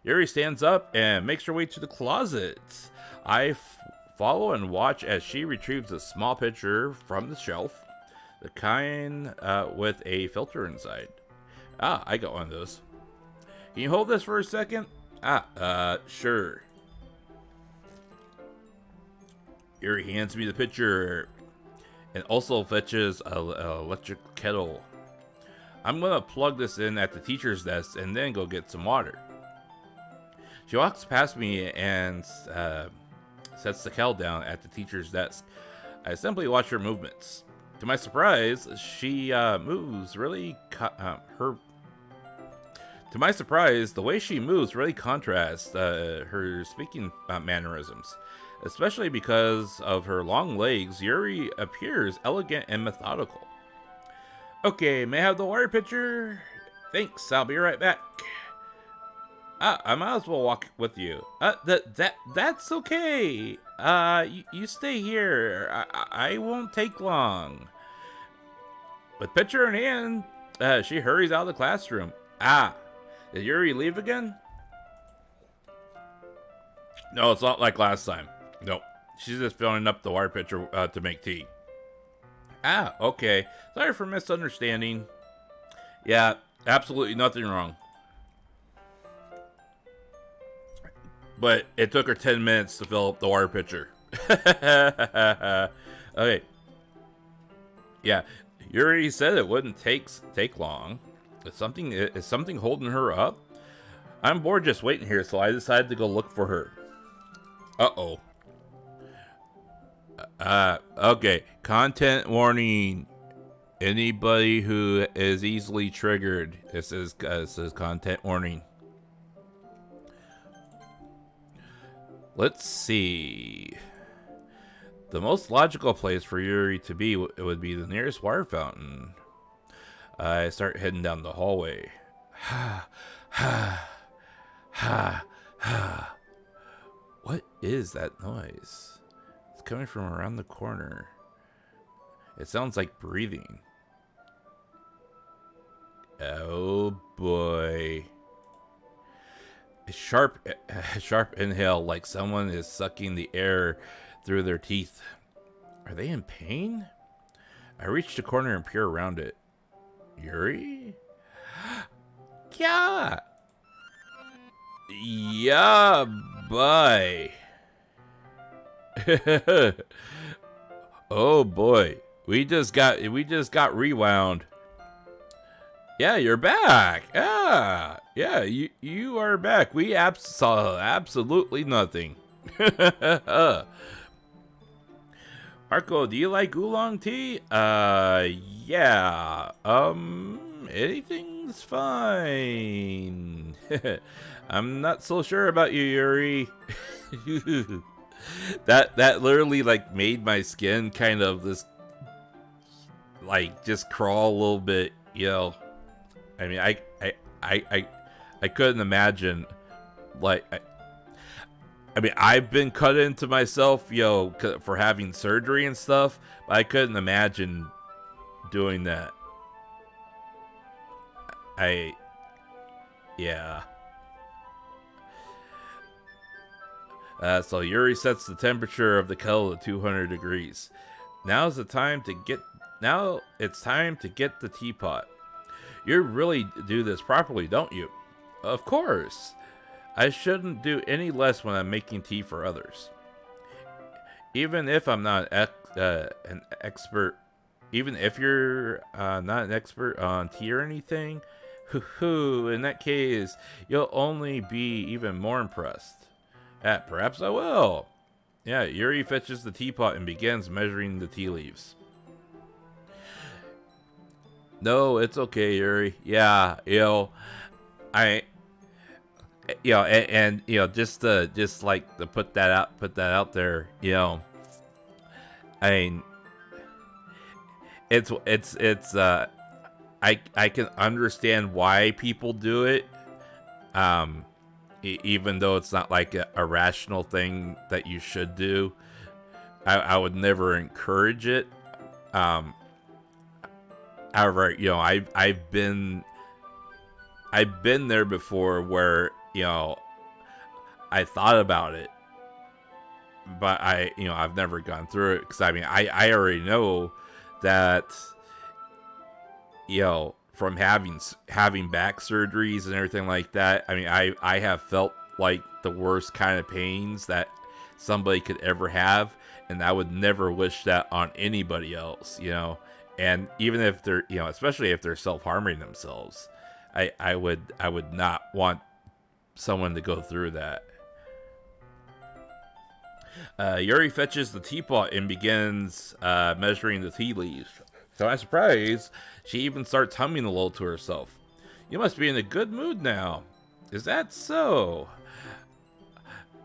Yuri stands up and makes her way to the closet. I follow and watch as she retrieves a small pitcher from the shelf. The kind with a filter inside. I got one of those. Can you hold this for a second? Sure. Yuri hands me the pitcher and also fetches an electric kettle. I'm gonna plug this in at the teacher's desk and then go get some water. She walks past me and sets the kettle down at the teacher's desk. I simply watch her movements. To my surprise, she moves really. To my surprise, the way she moves really contrasts her speaking mannerisms. Especially because of her long legs, Yuri appears elegant and methodical. Okay, may I have the water pitcher? Thanks, I'll be right back. I might as well walk with you. That's okay. You stay here. I won't take long. With pitcher in hand, she hurries out of the classroom. Did Yuri leave again? No, it's not like last time. Nope. She's just filling up the water pitcher to make tea. Okay. Sorry for misunderstanding. Yeah, absolutely nothing wrong. But it took her 10 minutes to fill up the water pitcher. Okay. Yeah, Yuri said it wouldn't take long. Is something holding her up? I'm bored just waiting here, so I decided to go look for her. Uh-oh. Okay. Content warning. Anybody who is easily triggered. This is content warning. Let's see. The most logical place for Yuri to be would be the nearest water fountain. I start heading down the hallway. What is that noise? It's coming from around the corner. It sounds like breathing. Oh boy. A sharp inhale, like someone is sucking the air through their teeth. Are they in pain? I reach the corner and peer around it. Yuri? Yeah. Yeah, bye. Oh boy, we just got rewound. Yeah, you're back. Yeah, you are back. We saw absolutely nothing. Marko, do you like oolong tea? Yeah. Anything's fine. I'm not so sure about you, Yuri. That literally like made my skin kind of this like just crawl a little bit, you know. I mean, I couldn't imagine like I mean, I've been cut into myself, you know, for having surgery and stuff, but I couldn't imagine doing that. Yeah. So Yuri sets the temperature of the kettle to 200 degrees. Now it's time to get the teapot. You really do this properly, don't you? Of course. I shouldn't do any less when I'm making tea for others. Even if I'm not an expert, even if you're not an expert on tea or anything, in that case, you'll only be even more impressed. Perhaps I will. Yeah, Yuri fetches the teapot and begins measuring the tea leaves. No, it's okay, Yuri. Yeah, you know, and you know, just like to put that out there, you know. I mean, it's I can understand why people do it. Even though it's not like a rational thing that you should do, I would never encourage it. However, you know, I've been there before where, you know, I thought about it, but I've never gone through it because I mean I already know that, you know, from having back surgeries and everything like that, I mean, I have felt like the worst kind of pains that somebody could ever have, and I would never wish that on anybody else, you know. And even if they're, you know, especially if they're self-harming themselves, I would not want someone to go through that. Yuri fetches the teapot and begins measuring the tea leaves. To my surprise, she even starts humming a little to herself. You must be in a good mood now. Is that so?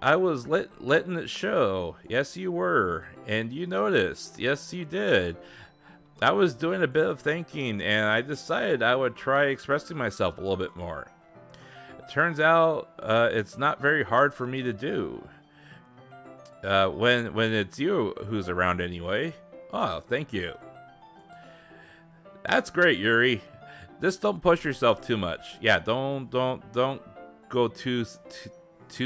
I was letting it show. Yes, you were. And you noticed. Yes, you did. I was doing a bit of thinking, and I decided I would try expressing myself a little bit more. It turns out it's not very hard for me to do. When it's you who's around anyway. Oh, thank you. That's great, Yuri. Just don't push yourself too much. Yeah, don't go too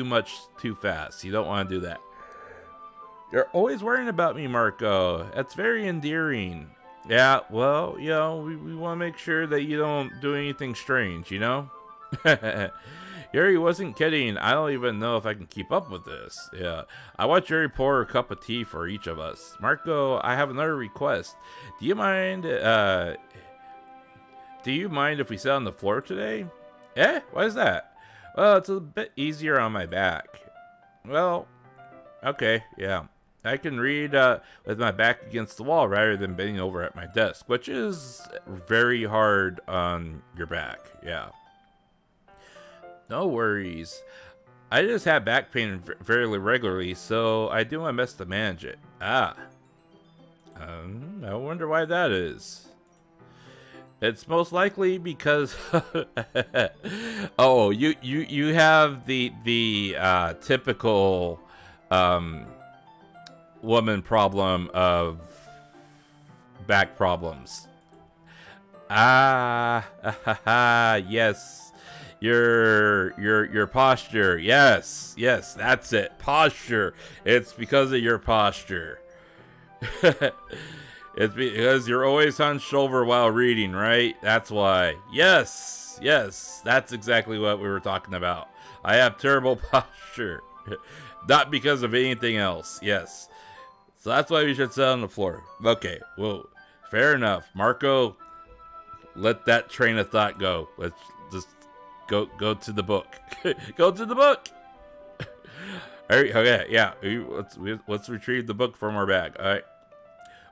much too fast. You don't want to do that. You're always worrying about me, Marko. That's very endearing. Yeah, well, you know, we want to make sure that you don't do anything strange, you know? Yuri wasn't kidding. I don't even know if I can keep up with this. Yeah. I watched Yuri pour a cup of tea for each of us. Marko, I have another request. Do you mind if we sit on the floor today? Eh? Why is that? Well, it's a bit easier on my back. Well, okay, yeah. I can read with my back against the wall rather than bending over at my desk, which is very hard on your back, yeah. No worries. I just have back pain fairly regularly, so I do my best to manage it. I wonder why that is. It's most likely because oh, you have the typical woman problem of back problems. Yes. Your posture. Yes, that's it. Posture. It's because of your posture. It's because you're always hunched over while reading, right? That's why. Yes, that's exactly what we were talking about. I have terrible posture. Not because of anything else. Yes. So that's why we should sit on the floor. Okay, well, fair enough. Marko, let that train of thought go. Let's just go to the book. Go to the book. All right, okay, yeah. Let's retrieve the book from our bag. All right.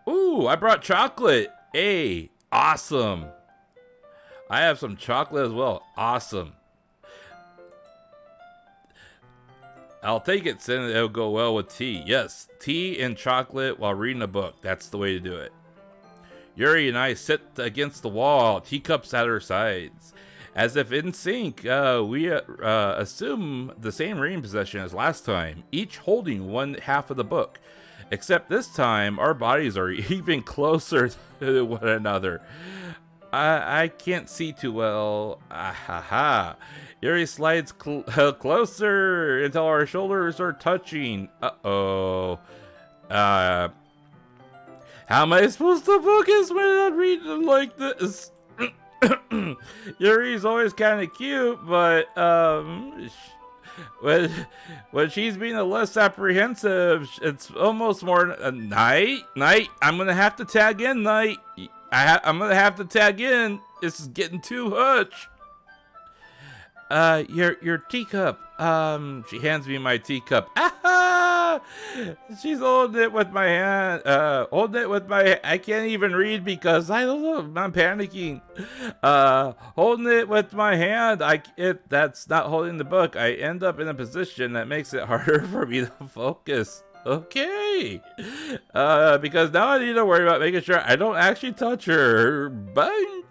Ooh, I brought chocolate. Hey, awesome. I have some chocolate as well. Awesome. I'll take it, since it'll go well with tea. Yes, tea and chocolate while reading a book. That's the way to do it. Yuri and I sit against the wall, teacups at our sides. As if in sync, we assume the same reading position as last time, each holding one half of the book. Except this time, our bodies are even closer to one another. I can't see too well. Yuri slides closer until our shoulders are touching. Uh-oh. How am I supposed to focus when I'm reading like this? Yuri's always kind of cute, but when she's being a less apprehensive, it's almost more Night. I'm gonna have to tag in, Night. I'm gonna have to tag in. This is getting too much. Your teacup. She hands me my teacup. Ah! She's holding it with my hand. I can't even read because I don't know. I'm panicking. Holding it with my hand. That's not holding the book. I end up in a position that makes it harder for me to focus. Okay. Because now I need to worry about making sure I don't actually touch her. Bye.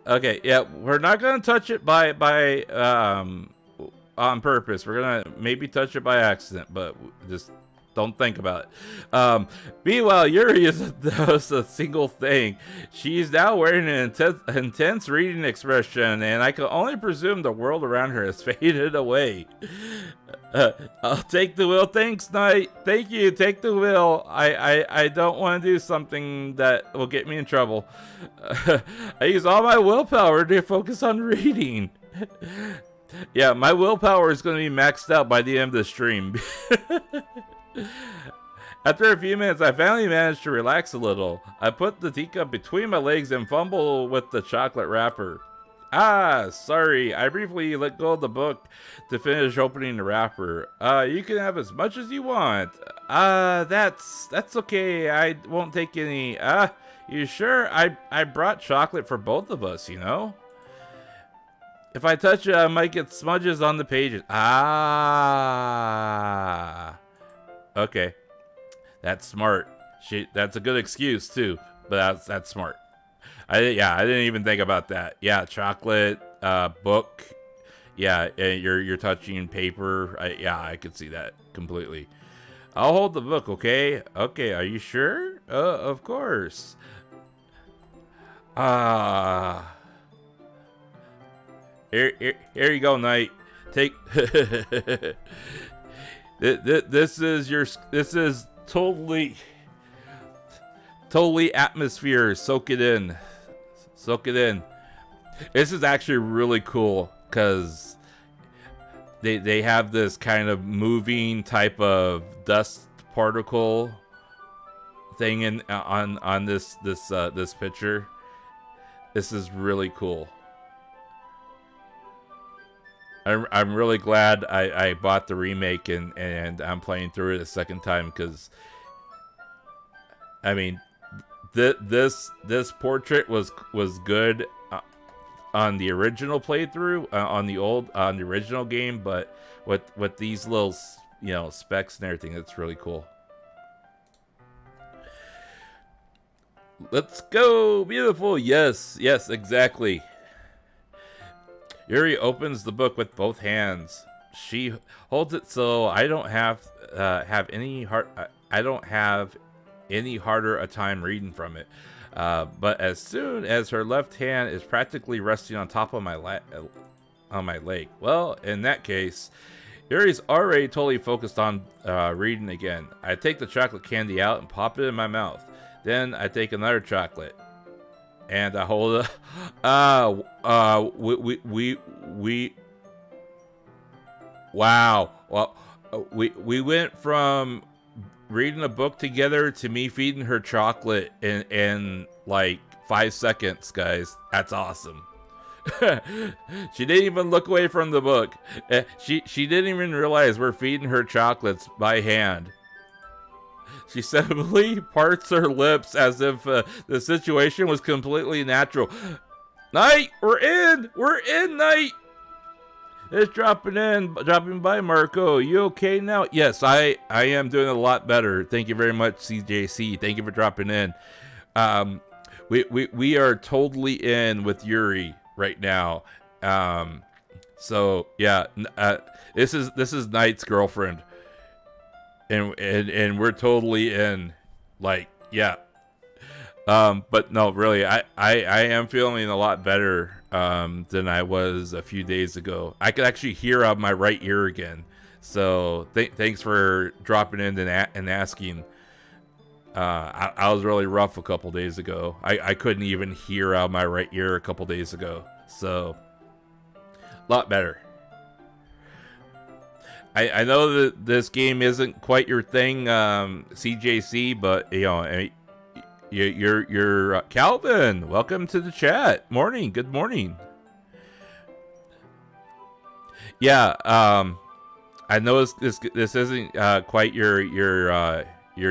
Okay, yeah, we're not gonna touch it by on purpose. We're gonna maybe touch it by accident, but just don't think about it. Meanwhile, Yuri does a single thing. She's now wearing an intense reading expression, and I can only presume the world around her has faded away. I'll take the wheel. Thanks, Knight. Thank you. Take the wheel. I don't want to do something that will get me in trouble. I use all my willpower to focus on reading. Yeah, my willpower is going to be maxed out by the end of the stream. After a few minutes, I finally managed to relax a little. I put the teacup between my legs and fumble with the chocolate wrapper. Sorry. I briefly let go of the book to finish opening the wrapper. You can have as much as you want. That's okay. I won't take any. You sure? I brought chocolate for both of us, you know? If I touch it, I might get smudges on the pages. Okay. That's smart. That's a good excuse, too. But that's smart. I didn't even think about that. Yeah, chocolate, book. Yeah, you're touching paper. I could see that completely. I'll hold the book, okay? Okay, are you sure? Of course. Here you go, Knight. Take. This is totally atmosphere. Soak it in. This is actually really cool because they have this kind of moving type of dust particle thing on this picture. This is really cool. I'm really glad I bought the remake and I'm playing through it a second time because I mean this portrait was good on the original playthrough on the original game, but with these little specs and everything, it's really cool. Let's go, beautiful. Yes, exactly. Yuri opens the book with both hands. She holds it so I don't have any harder a time reading from it. But as soon as her left hand is practically resting on top of my leg, well, in that case, Yuri's already totally focused on reading again. I take the chocolate candy out and pop it in my mouth. Then I take another chocolate. And I hold it. Wow. Well, we went from reading a book together to me feeding her chocolate in like 5 seconds, guys. That's awesome. She didn't even look away from the book. She didn't even realize we're feeding her chocolates by hand. She simply parts her lips as if the situation was completely natural. Knight, we're in, Knight. It's dropping by, Marko. You okay now? Yes, I am doing a lot better. Thank you very much, CJC. Thank you for dropping in. We are totally in with Yuri right now. So yeah, this is Knight's girlfriend, and we're totally in. Like, yeah. But no, really, I am feeling a lot better than I was a few days ago. I could actually hear out my right ear again. So thanks for dropping in and asking. I was really rough a couple days ago. I couldn't even hear out my right ear a couple days ago. So a lot better. I know that this game isn't quite your thing, CJC, but you know, you're Calvin. Welcome to the chat. Morning. Good morning. Yeah. I know this isn't quite your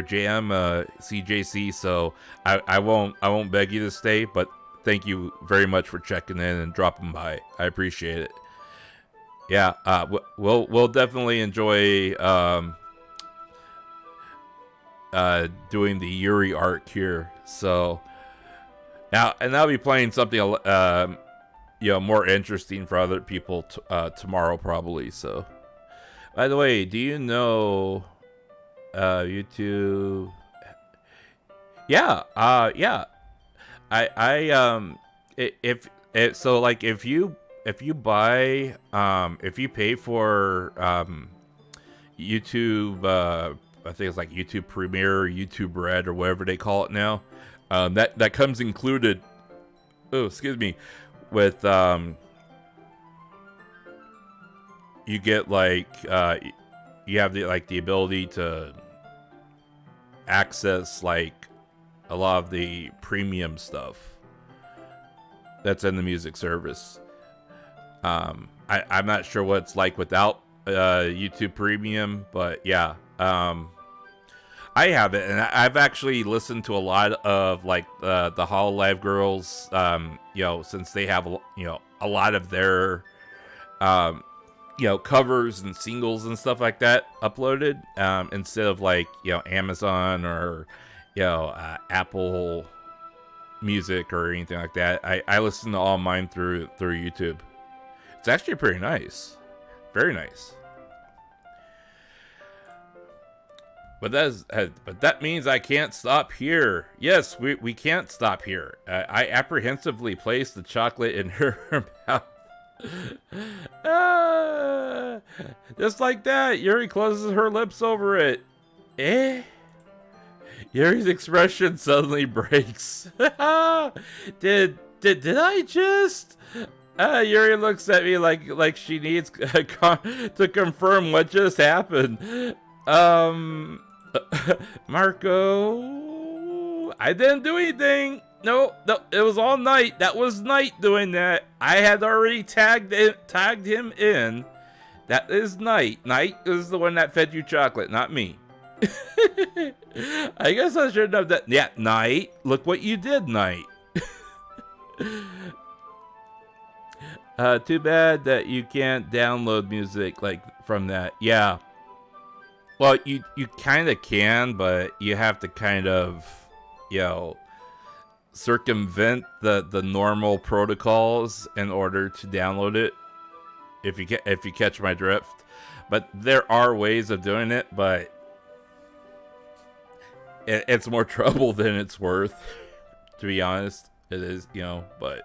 jam, CJC. So I won't beg you to stay. But thank you very much for checking in and dropping by. I appreciate it. Yeah. We'll definitely enjoy doing the Yuri arc here. So now, and I'll be playing something more interesting for other people tomorrow probably. So, by the way, do you know YouTube? Yeah, yeah. If you buy if you pay for YouTube, I think it's like YouTube Premiere or YouTube Red or whatever they call it now. That comes included. Oh, excuse me. With you get like you have the ability to access like a lot of the premium stuff that's in the music service. I'm not sure what it's like without YouTube Premium, but yeah. I have it, and I've actually listened to a lot of like the Hololive girls, since they have a lot of their covers and singles and stuff like that uploaded, instead of like Amazon or Apple Music or anything like that. I listen to all mine through YouTube. It's actually pretty nice, very nice. But that means I can't stop here. Yes, we can't stop here. I apprehensively placed the chocolate in her mouth. Just like that, Yuri closes her lips over it. Yuri's expression suddenly breaks. Did I just? Yuri looks at me like she needs to confirm what just happened. Marko, I didn't do anything. No, it was all Knight. That was Knight doing that. I had already tagged him in. That is Knight. Knight is the one that fed you chocolate, not me. I guess I shouldn't have done. Yeah, Knight. Look what you did, Knight. Too bad that you can't download music like from that. Yeah. Well, you kind of can, but you have to kind of, circumvent the normal protocols in order to download it. If you catch my drift, but there are ways of doing it, but it's more trouble than it's worth. To be honest, it is, but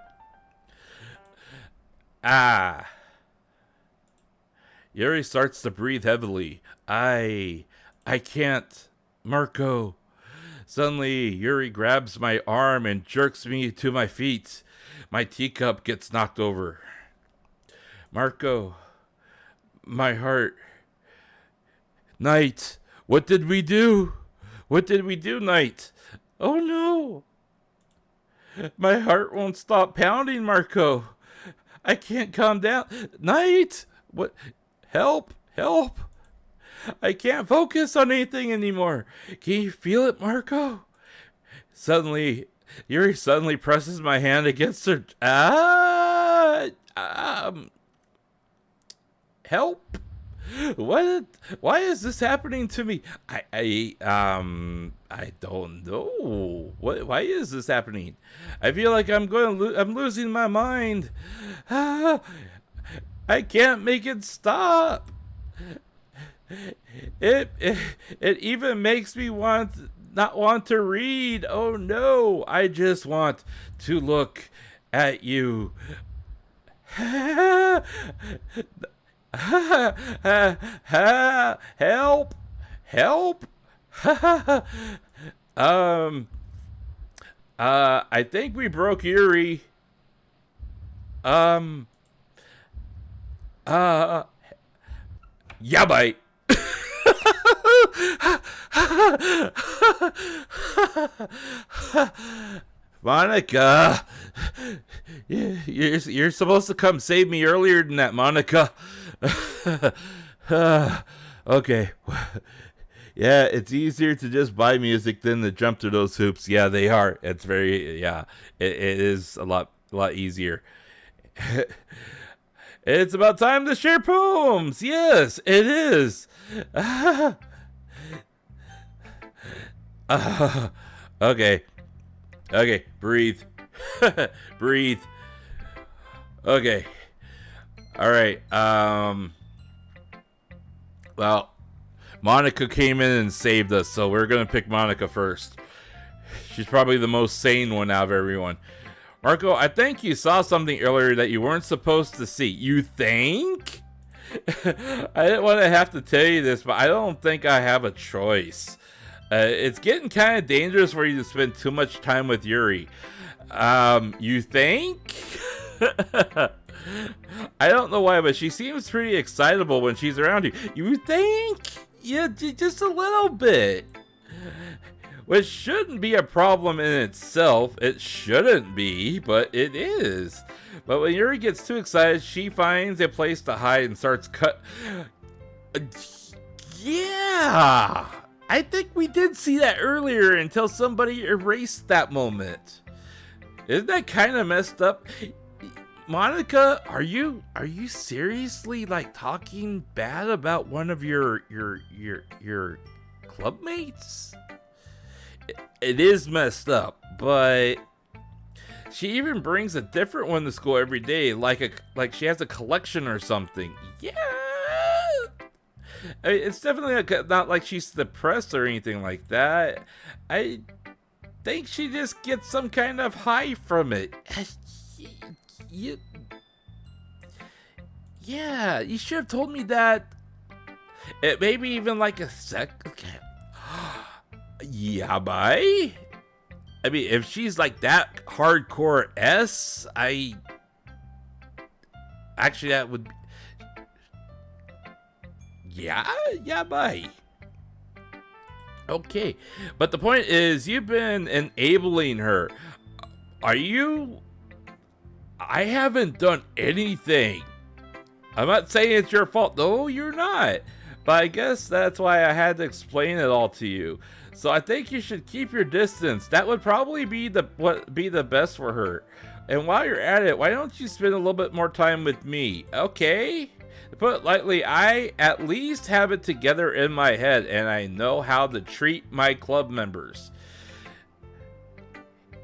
Yuri starts to breathe heavily. I can't, Marko. Suddenly, Yuri grabs my arm and jerks me to my feet. My teacup gets knocked over. Marko, my heart. Knight, what did we do? What did we do, Knight? Oh no. My heart won't stop pounding, Marko. I can't calm down. Knight, what? Help, help. I can't focus on anything anymore. Can you feel it, Marko? Yuri suddenly presses my hand against her. Help! What? Why is this happening to me? I don't know. What? Why is this happening? I feel like I'm I'm losing my mind. I can't make it stop. It even makes me not want to read. Oh no! I just want to look at you. Help! Help! I think we broke Yuri. Yeah, bite. Monica, you're supposed to come save me earlier than that, Monica. Okay. Yeah, it's easier to just buy music than to jump through those hoops. Yeah, they are. It's very, yeah, it is a lot easier. It's about time to share poems. Yes, it is. Okay. Okay, breathe. Breathe. Okay. All right. Well, Monica came in and saved us, so we're going to pick Monica first. She's probably the most sane one out of everyone. Marko, I think you saw something earlier that you weren't supposed to see. You think? I didn't want to have to tell you this, but I don't think I have a choice. It's getting kind of dangerous for you to spend too much time with Yuri. You think? I don't know why, but she seems pretty excitable when she's around you. You think? Yeah, just a little bit. Which shouldn't be a problem in itself. It shouldn't be, but it is. But when Yuri gets too excited, she finds a place to hide and starts Yeah! I think we did see that earlier until somebody erased that moment. Isn't that kind of messed up? Monica, are you seriously like talking bad about one of your club mates? It is messed up, but she even brings a different one to school every day, like she has a collection or something. Yeah, I mean, it's definitely not like she's depressed or anything like that. I think she just gets some kind of high from it. Yeah, you should have told me that. It maybe even like a sec. Okay. Yeah, bye. I mean, if she's like that hardcore S, actually that would. Yeah, bye. Okay, but the point is, you've been enabling her. Are you? I haven't done anything. I'm not saying it's your fault. No, you're not. But I guess that's why I had to explain it all to you. So I think you should keep your distance. That would probably be the best for her. And while you're at it, why don't you spend a little bit more time with me? Okay? To put it lightly, I at least have it together in my head, and I know how to treat my club members.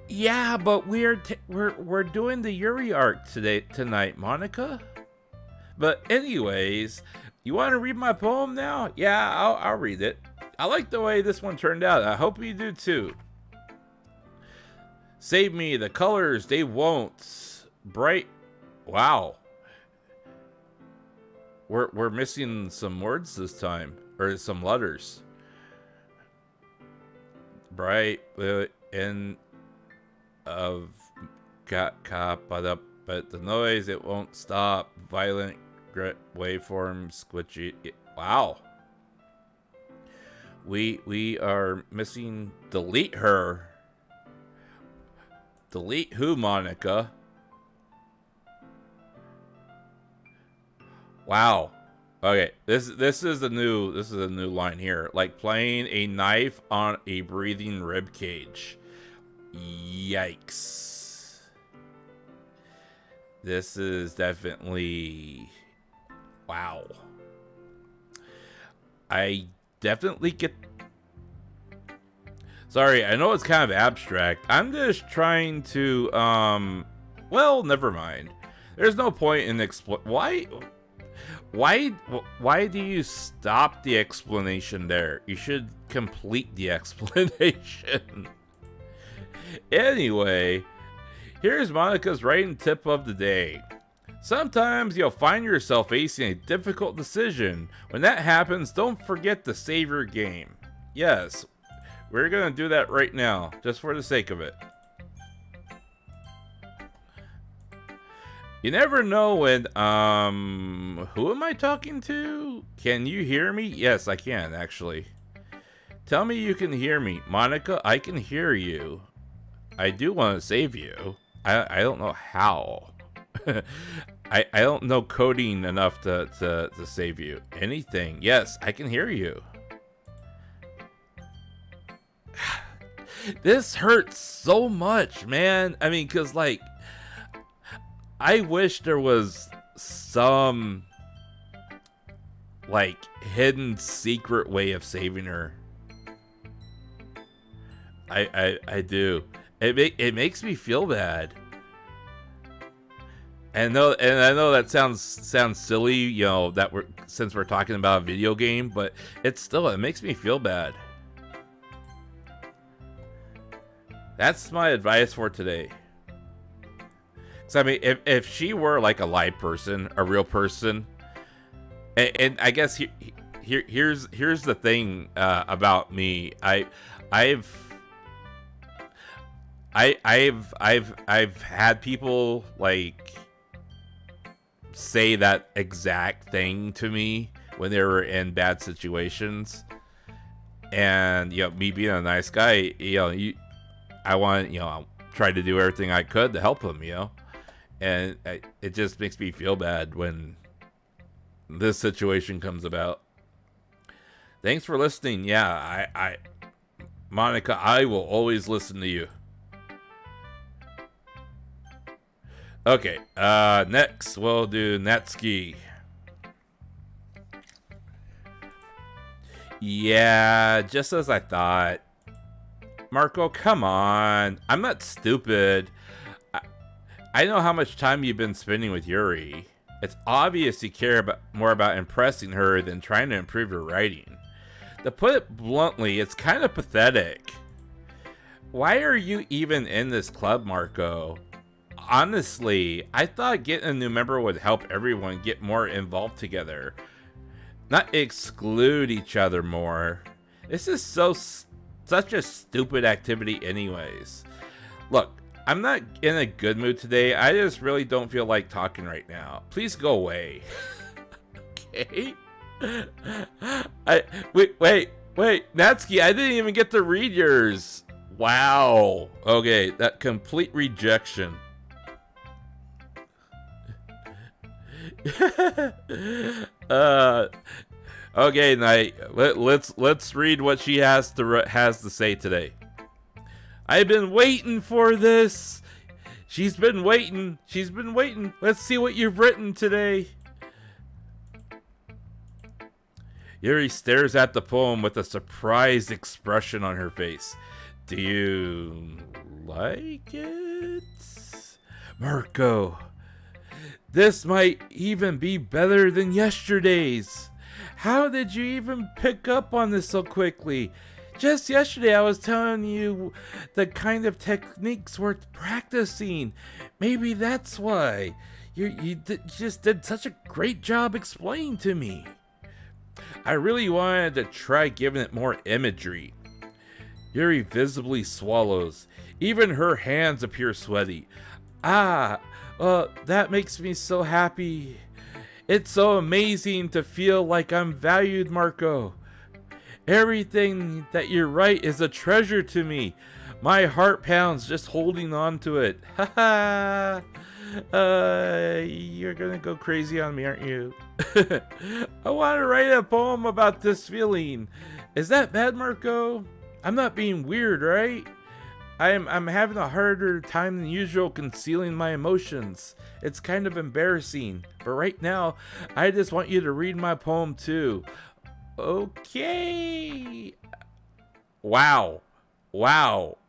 Yeah, but we're doing the Yuri arc tonight, Monica. But anyways, you want to read my poem now? Yeah, I'll read it. I like the way this one turned out. I hope you do too. Save me, the colors, they won't. Bright. Wow. We're missing some words this time. Or some letters. Bright. In of but the noise, it won't stop. Violent waveform squishy. Wow. We are missing delete her. Delete who, Monica? Wow. Okay, this is a new line here. Like playing a knife on a breathing rib cage. Yikes. This is definitely Wow. I definitely get... Sorry, I know it's kind of abstract. I'm just trying to, well, never mind. There's no point in why do you stop the explanation there? You should complete the explanation. Anyway, here's Monica's writing tip of the day. Sometimes you'll find yourself facing a difficult decision. When that happens, don't forget to save your game. Yes, we're gonna do that right now, just for the sake of it. You never know when, who am I talking to? Can you hear me? Yes, I can, actually. Tell me you can hear me. Monica, I can hear you. I do want to save you. I don't know how. I don't know coding enough to save you. Anything. Yes, I can hear you. This hurts so much, man. I mean, because, like, I wish there was some, like, hidden secret way of saving her. I do. It makes me feel bad. And I know that sounds silly, you know, since we're talking about a video game, but it makes me feel bad. That's my advice for today. So, I mean, if she were like a live person, a real person, and I guess here's the thing about me. I've had people like say that exact thing to me when they were in bad situations, and you know, me being a nice guy, you know, I want, you know, try to do everything I could to help them, you know. And it just makes me feel bad when this situation comes about. Thanks for listening. Yeah, Monica, I will always listen to you. Okay, next we'll do Natsuki. Yeah, just as I thought. Marko, come on. I'm not stupid. I know how much time you've been spending with Yuri. It's obvious you care more about impressing her than trying to improve your writing. To put it bluntly, it's kind of pathetic. Why are you even in this club, Marko? Honestly, I thought getting a new member would help everyone get more involved together, not exclude each other more. This is such a stupid activity anyways. Look, I'm not in a good mood today. I just really don't feel like talking right now. Please go away. Okay? Wait, Natsuki, I didn't even get to read yours. Wow. Okay, that complete rejection. Okay, Knight. Let's read what she has to say today. I've been waiting for this. She's been waiting. Let's see what you've written today. Yuri stares at the poem with a surprised expression on her face. Do you like it? Marko, this might even be better than yesterday's. How did you even pick up on this so quickly? Just yesterday I was telling you the kind of techniques we're practicing. Maybe that's why. You just did such a great job explaining to me. I really wanted to try giving it more imagery. Yuri visibly swallows. Even her hands appear sweaty. That makes me so happy. It's so amazing to feel like I'm valued, Marko. Everything that you write is a treasure to me. My heart pounds just holding on to it. Haha. You're gonna go crazy on me, aren't you? I want to write a poem about this feeling. Is that bad, Marko? I'm not being weird, right? I'm having a harder time than usual concealing my emotions. It's kind of embarrassing, but right now, I just want you to read my poem too. Okay. Wow.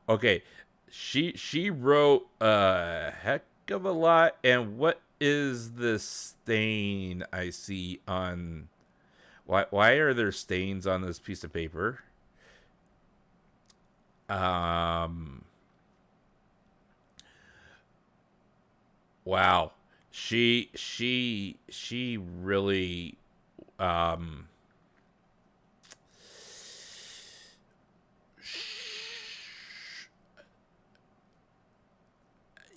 Okay. She wrote a heck of a lot. And what is this stain I see on? Why are there stains on this piece of paper? Wow. She really um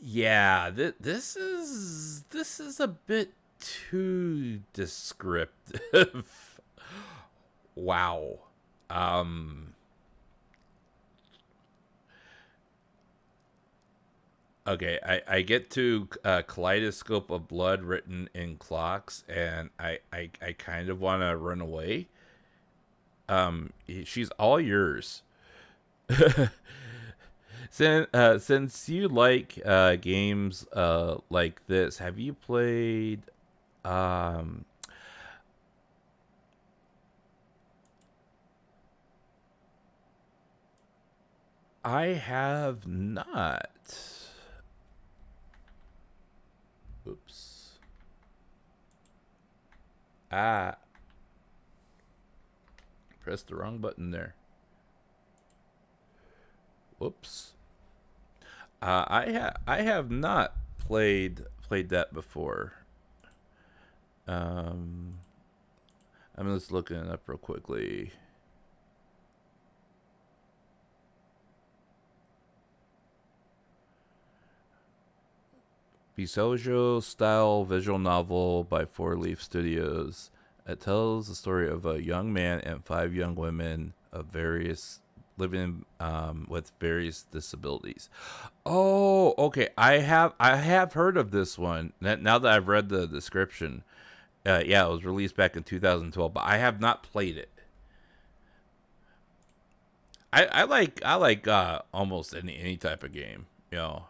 yeah, this is a bit too descriptive. Wow. Um Okay, I get to kaleidoscope of blood written in clocks, and I kind of want to run away. She's all yours. Since you like games like this, have you played? Um, I have not. Oops. Ah, pressed the wrong button there. Whoops. I have not played that before. I'm just looking it up real quickly. Bisoujo style visual novel by Four Leaf Studios. It tells the story of a young man and 5 young women of various living with various disabilities. Oh, okay. I have heard of this one. Now that I've read the description. Yeah, it was released back in 2012, but I have not played it. I like almost any type of game. You know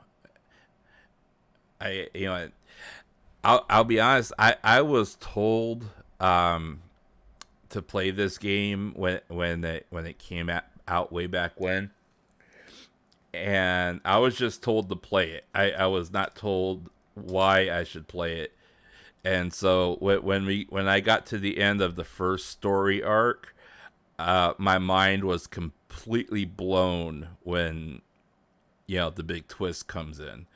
I'll be honest. I was told to play this game when it came out way back when, and I was just told to play it. I was not told why I should play it. And so when I got to the end of the first story arc, my mind was completely blown when the big twist comes in.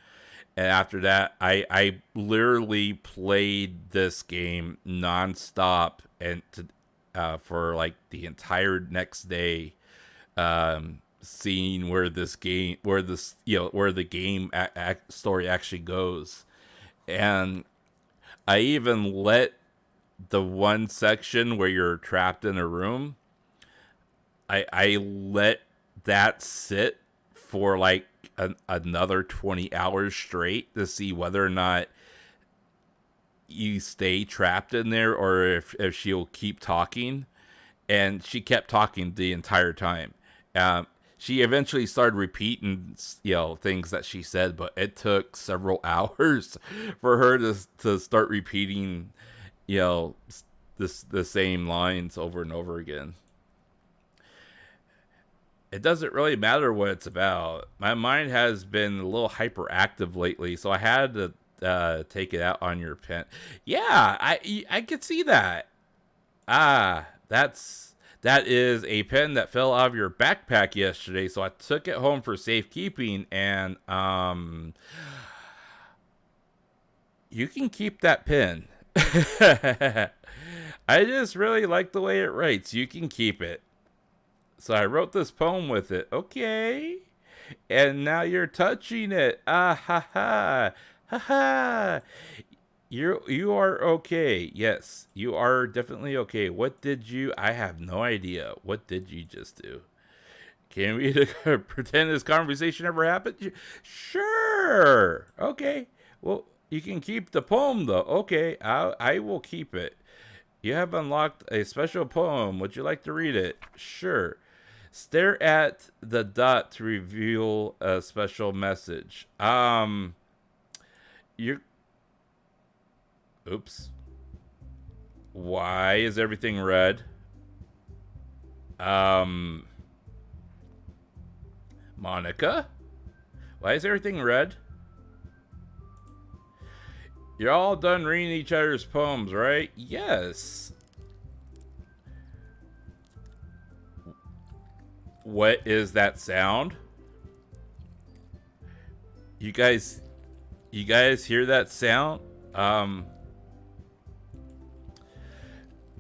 And after that, I literally played this game nonstop and for like the entire next day, seeing where this game, where this where the game story actually goes. And I even let the one section where you're trapped in a room, I let that sit for like another 20 hours straight to see whether or not you stay trapped in there or if she'll keep talking. And she kept talking the entire time. She eventually started repeating things that she said, but it took several hours for her to start repeating the same lines over and over again. It doesn't really matter what it's about. My mind has been a little hyperactive lately, so I had to take it out on your pen. Yeah, I could see that. That is a pen that fell out of your backpack yesterday, so I took it home for safekeeping, and you can keep that pen. I just really like the way it writes. You can keep it. So I wrote this poem with it. Okay. And now you're touching it. Ah ha ha. Ha ha. You are okay. Yes, you are definitely okay. What did you? I have no idea. What did you just do? Can we pretend this conversation never happened? Sure. Okay. Well, you can keep the poem though. Okay, I will keep it. You have unlocked a special poem. Would you like to read it? Sure. Stare at the dot to reveal a special message. You're... Oops. Why is everything red? Monica? Why is everything red? You're all done reading each other's poems, right? Yes. What is that sound? You guys hear that sound?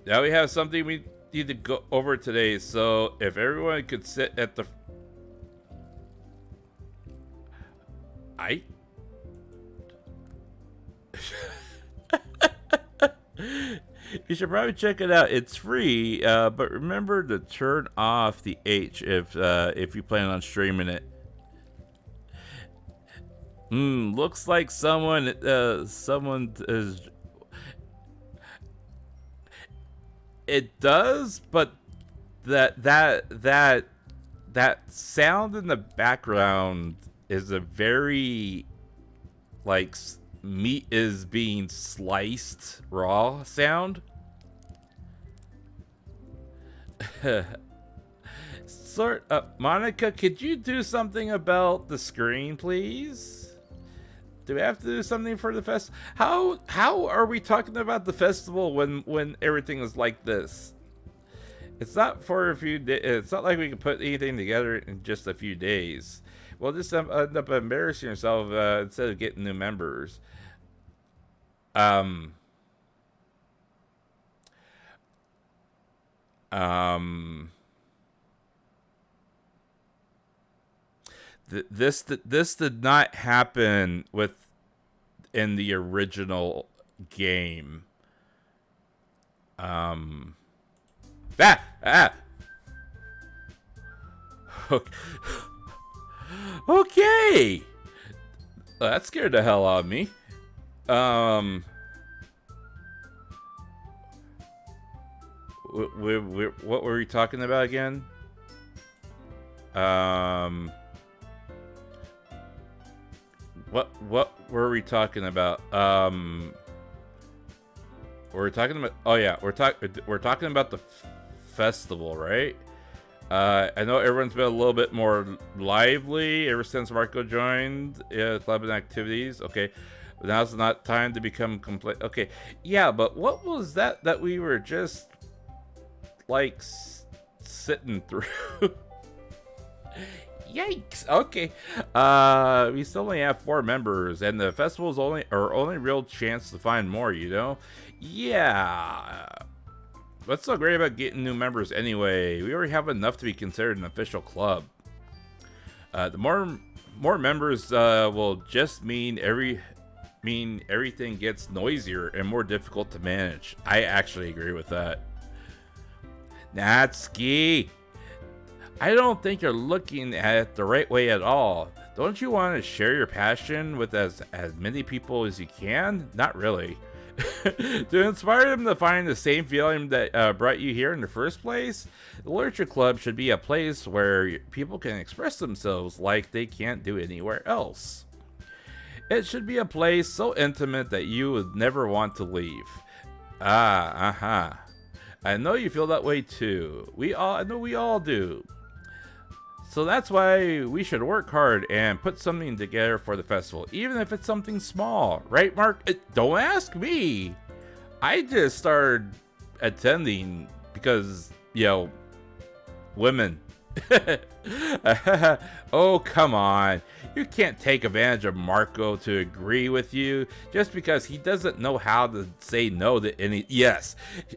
Now we have something we need to go over today. So if everyone could sit at the... You should probably check it out. It's free, but remember to turn off the H if you plan on streaming it. Looks like someone is... It does, but that sound in the background is a very, like, meat is being sliced raw sound. Monica, could you do something about the screen, please? Do we have to do something for the fest? How are we talking about the festival when everything is like this? It's not for a few days. It's not like we can put anything together in just a few days. We'll just end up embarrassing ourselves instead of getting new members. This did not happen in the original game. Okay. That scared the hell out of me. What were we talking about again? What were we talking about? We're talking about... Oh yeah, we're talking about the festival, right? I know everyone's been a little bit more lively ever since Marko joined club and activities. Okay, but now's not time to become complete. Okay, yeah, but what was that we were just like sitting through? Yikes! Okay, we still only have 4 members, and the festival's our only real chance to find more. You know? Yeah. What's so great about getting new members anyway? We already have enough to be considered an official club. The more members will just mean everything gets noisier and more difficult to manage. I actually agree with that. Natsuki, I don't think you're looking at it the right way at all. Don't you want to share your passion with as many people as you can? Not really. To inspire them to find the same feeling that brought you here in the first place, the Literature Club should be a place where people can express themselves like they can't do anywhere else. It should be a place so intimate that you would never want to leave. I know you feel that way too. I know we all do. So that's why we should work hard and put something together for the festival, even if it's something small. Right, Mark? Don't ask me. I just started attending because, you know, women. Oh, come on. You can't take advantage of Marko to agree with you just because he doesn't know how to say no to any... Yes,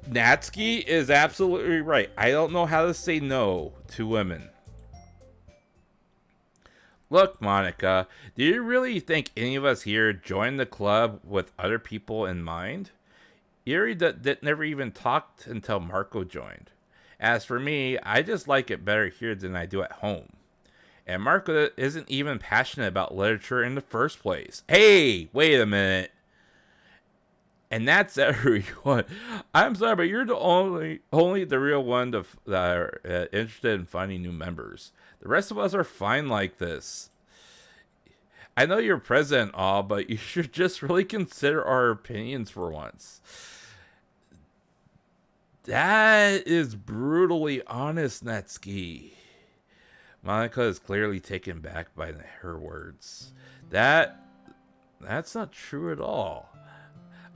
Natsuki is absolutely right. I don't know how to say no to women. Look, Monica, do you really think any of us here joined the club with other people in mind? Yuri never even talked until Marko joined. As for me, I just like it better here than I do at home. And Marko isn't even passionate about literature in the first place. Hey, wait a minute. And that's everyone. I'm sorry, but you're the only the real one that are interested in finding new members. The rest of us are fine like this. I know you're present, all, but you should just really consider our opinions for once. That is brutally honest, Natsuki. Monika is clearly taken back by her words. That's not true at all.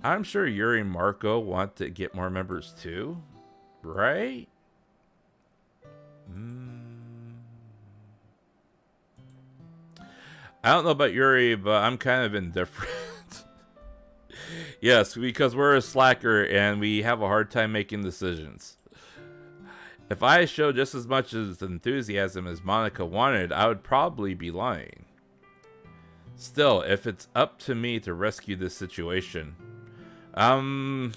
I'm sure Yuri and Marko want to get more members too, right? I don't know about Yuri, but I'm kind of indifferent. Yes, because we're a slacker and we have a hard time making decisions. If I showed just as much enthusiasm as Monika wanted, I would probably be lying. Still, if it's up to me to rescue this situation, no.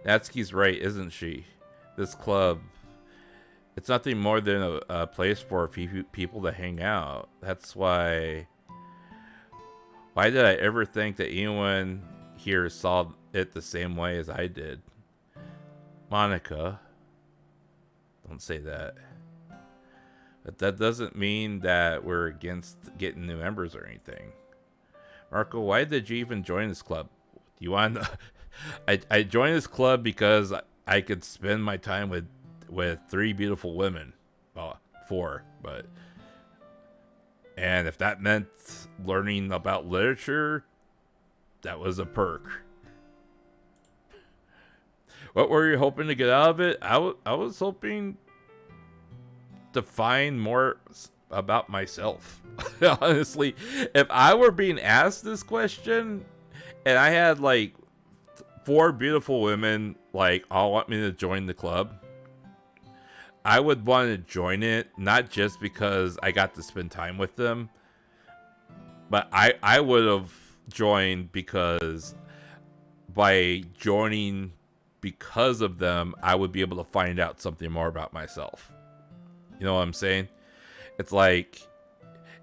Natsuki's right, isn't she? This club, it's nothing more than a place for a few people to hang out. That's why... Why did I ever think that anyone here saw it the same way as I did? Monika, don't say that. But that doesn't mean that we're against getting new members or anything. Marko, why did you even join this club? Do you want to... I joined this club because I could spend my time with 3 beautiful women. Well, 4, but... And if that meant learning about literature, that was a perk. What were you hoping to get out of it? I was hoping to find more about myself. Honestly, if I were being asked this question and I had like 4 beautiful women like all want me to join the club, I would want to join it, not just because I got to spend time with them, but I would have joined because by joining because of them, I would be able to find out something more about myself. You know what I'm saying? It's like,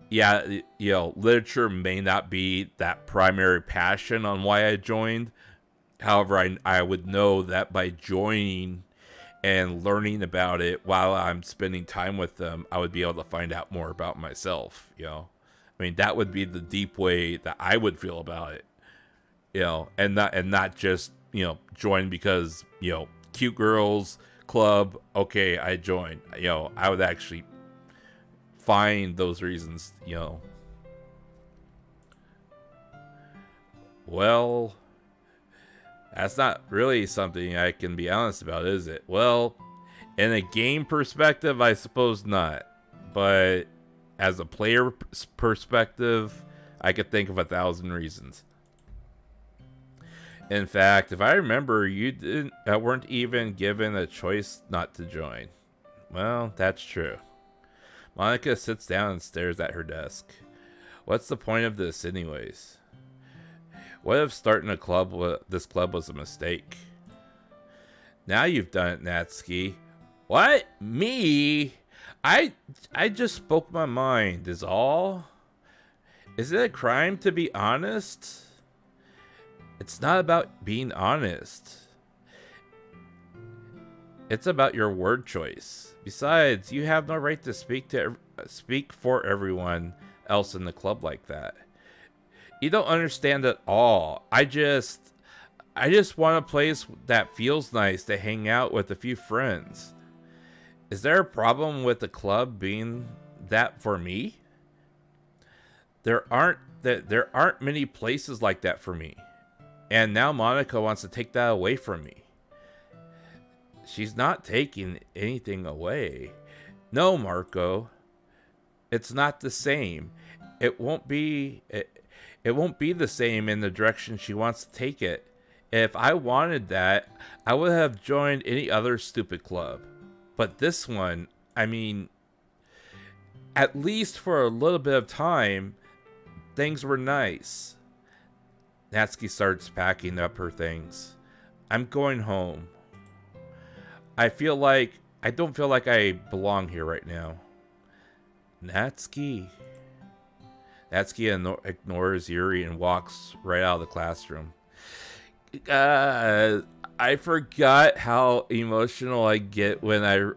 yeah, you know, literature may not be that primary passion on why I joined. However, I would know that by joining and learning about it while I'm spending time with them, I would be able to find out more about myself, you know? I mean, that would be the deep way that I would feel about it, you know, and not just, you know, join because, you know, cute girls club, okay, I joined. You know, I would actually find those reasons, you know. Well, that's not really something I can be honest about, is it? Well, in a game perspective, I suppose not. But as a player perspective, I could think of 1,000 reasons. In fact, if I remember, you weren't even given a choice not to join. Well, that's true. Monika sits down and stares at her desk. What's the point of this anyways? What if starting this club was a mistake? Now you've done it, Natsuki. What? Me? I just spoke my mind, is all. Is it a crime to be honest? It's not about being honest. It's about your word choice. Besides, you have no right to speak for everyone else in the club like that. You don't understand at all. I just want a place that feels nice to hang out with a few friends. Is there a problem with the club being that for me? There aren't many places like that for me. And now Monika wants to take that away from me. She's not taking anything away. No, Marko. It's not the same. It won't be the same in the direction she wants to take it. If I wanted that, I would have joined any other stupid club. But this one, I mean, at least for a little bit of time, things were nice. Natsuki starts packing up her things. I'm going home. I don't feel like I belong here right now. Natsuki. Natsuki ignores Yuri and walks right out of the classroom. I forgot how emotional I get when I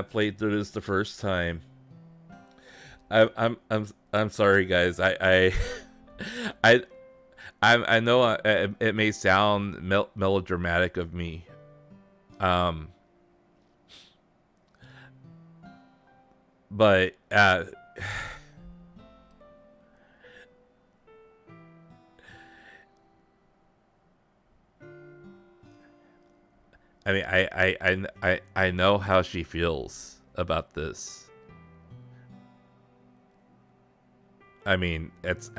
played through this the first time. I'm sorry, guys. I I know it may sound melodramatic of me. But I mean, I know how she feels about this. I mean, that's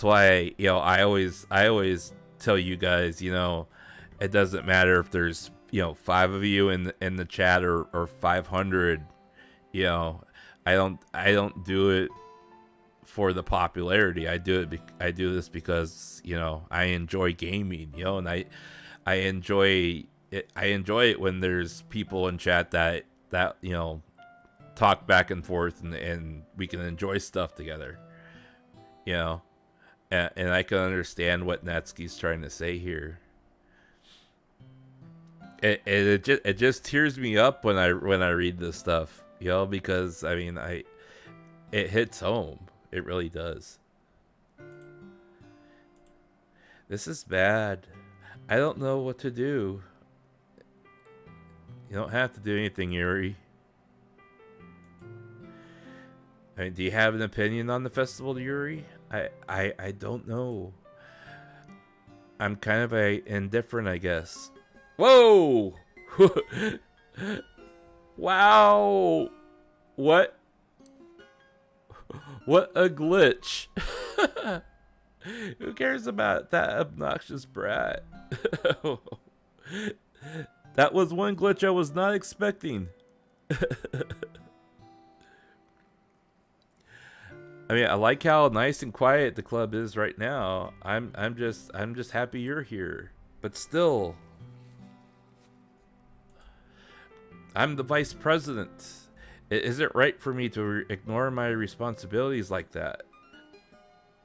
why, you know, I always tell you guys, you know, it doesn't matter if there's, you know, 5 of you in the chat or 500. You know, I don't do it for the popularity. I do this because, you know, I enjoy gaming, you know, and I enjoy it. I enjoy it when there's people in chat that you know, talk back and forth, and we can enjoy stuff together, you know, and I can understand what Natsuki's trying to say here. It just tears me up when I read this stuff, you know, because I mean, it hits home. It really does. This is bad. I don't know what to do. You don't have to do anything, Yuri. I mean, do you have an opinion on the festival, Yuri? I don't know. I'm kind of indifferent, I guess. Whoa! Wow! What a glitch! Who cares about that obnoxious brat? That was one glitch I was not expecting. I mean, I like how nice and quiet the club is right now. I'm just happy you're here. But still, I'm the vice president. Is it right for me to ignore my responsibilities like that?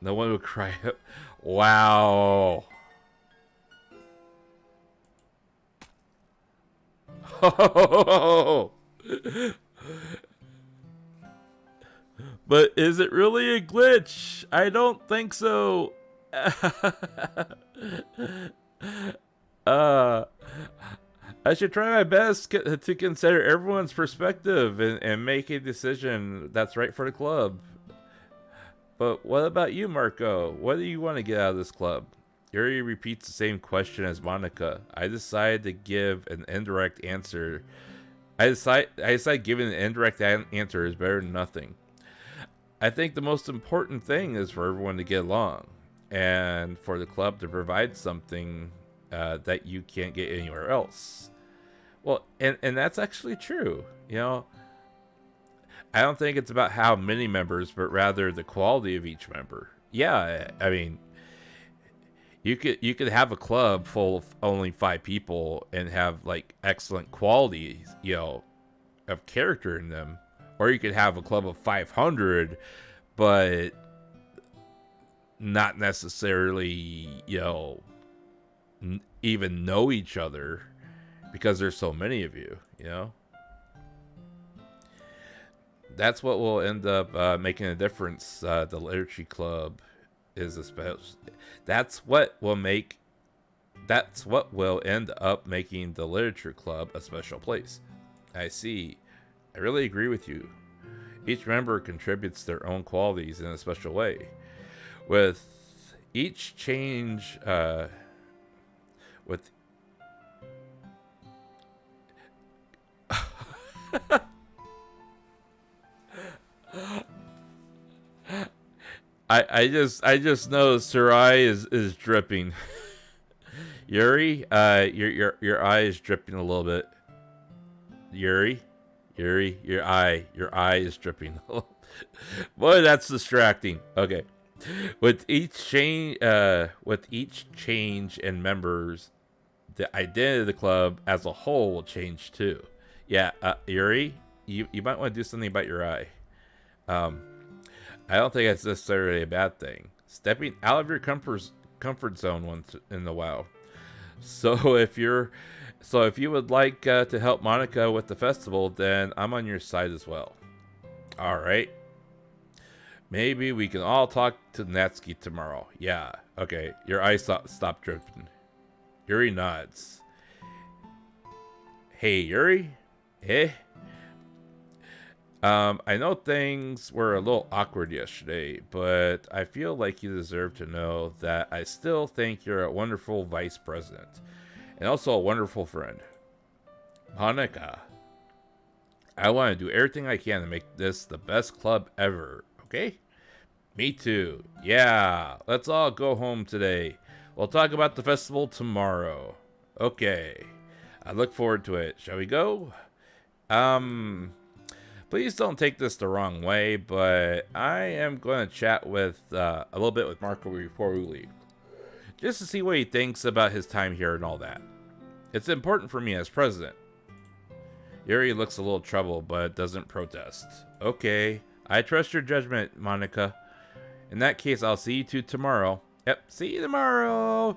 No one would cry out. Wow. But is it really a glitch? I don't think so. I should try my best to consider everyone's perspective and make a decision that's right for the club. But what about you, Marko? What do you want to get out of this club? Yuri repeats the same question as Monica. I decide to give an indirect answer. I decide giving an indirect answer is better than nothing. I think the most important thing is for everyone to get along, and for the club to provide something that you can't get anywhere else. Well, and that's actually true. You know, I don't think it's about how many members, but rather the quality of each member. Yeah, I mean, you could have a club full of only 5 people and have like excellent qualities, you know, of character in them, or you could have a club of 500, but not necessarily, you know, even know each other because there's so many of you, you know. That's what will end up making a difference. The literature club is a special. That's what will end up making the literature club a special place. I see. I really agree with you. Each member contributes their own qualities in a special way. With each change, with I just noticed her eye is dripping. Yuri, your eye is dripping a little bit. Yuri, your eye is dripping a little. Boy, that's distracting. Okay. With each change in members, the identity of the club as a whole will change too. Yeah, Yuri, you might want to do something about your eye. I don't think it's necessarily a bad thing. Stepping out of your comfort zone once in a while. So if you would like to help Monica with the festival, then I'm on your side as well. All right. Maybe we can all talk to Natsuki tomorrow. Yeah. Okay. Your eyes stop dripping. Yuri nods. Hey, Yuri. Eh? I know things were a little awkward yesterday, but I feel like you deserve to know that I still think you're a wonderful vice president and also a wonderful friend. Monica, I want to do everything I can to make this the best club ever, okay? Me too. Yeah, let's all go home today. We'll talk about the festival tomorrow. Okay. I look forward to it. Shall we go? Please don't take this the wrong way, but I am going to chat with a little bit with Marko before we leave. Just to see what he thinks about his time here and all that. It's important for me as president. Yuri looks a little troubled, but doesn't protest. Okay, I trust your judgment, Monica. In that case, I'll see you two tomorrow. Yep, see you tomorrow.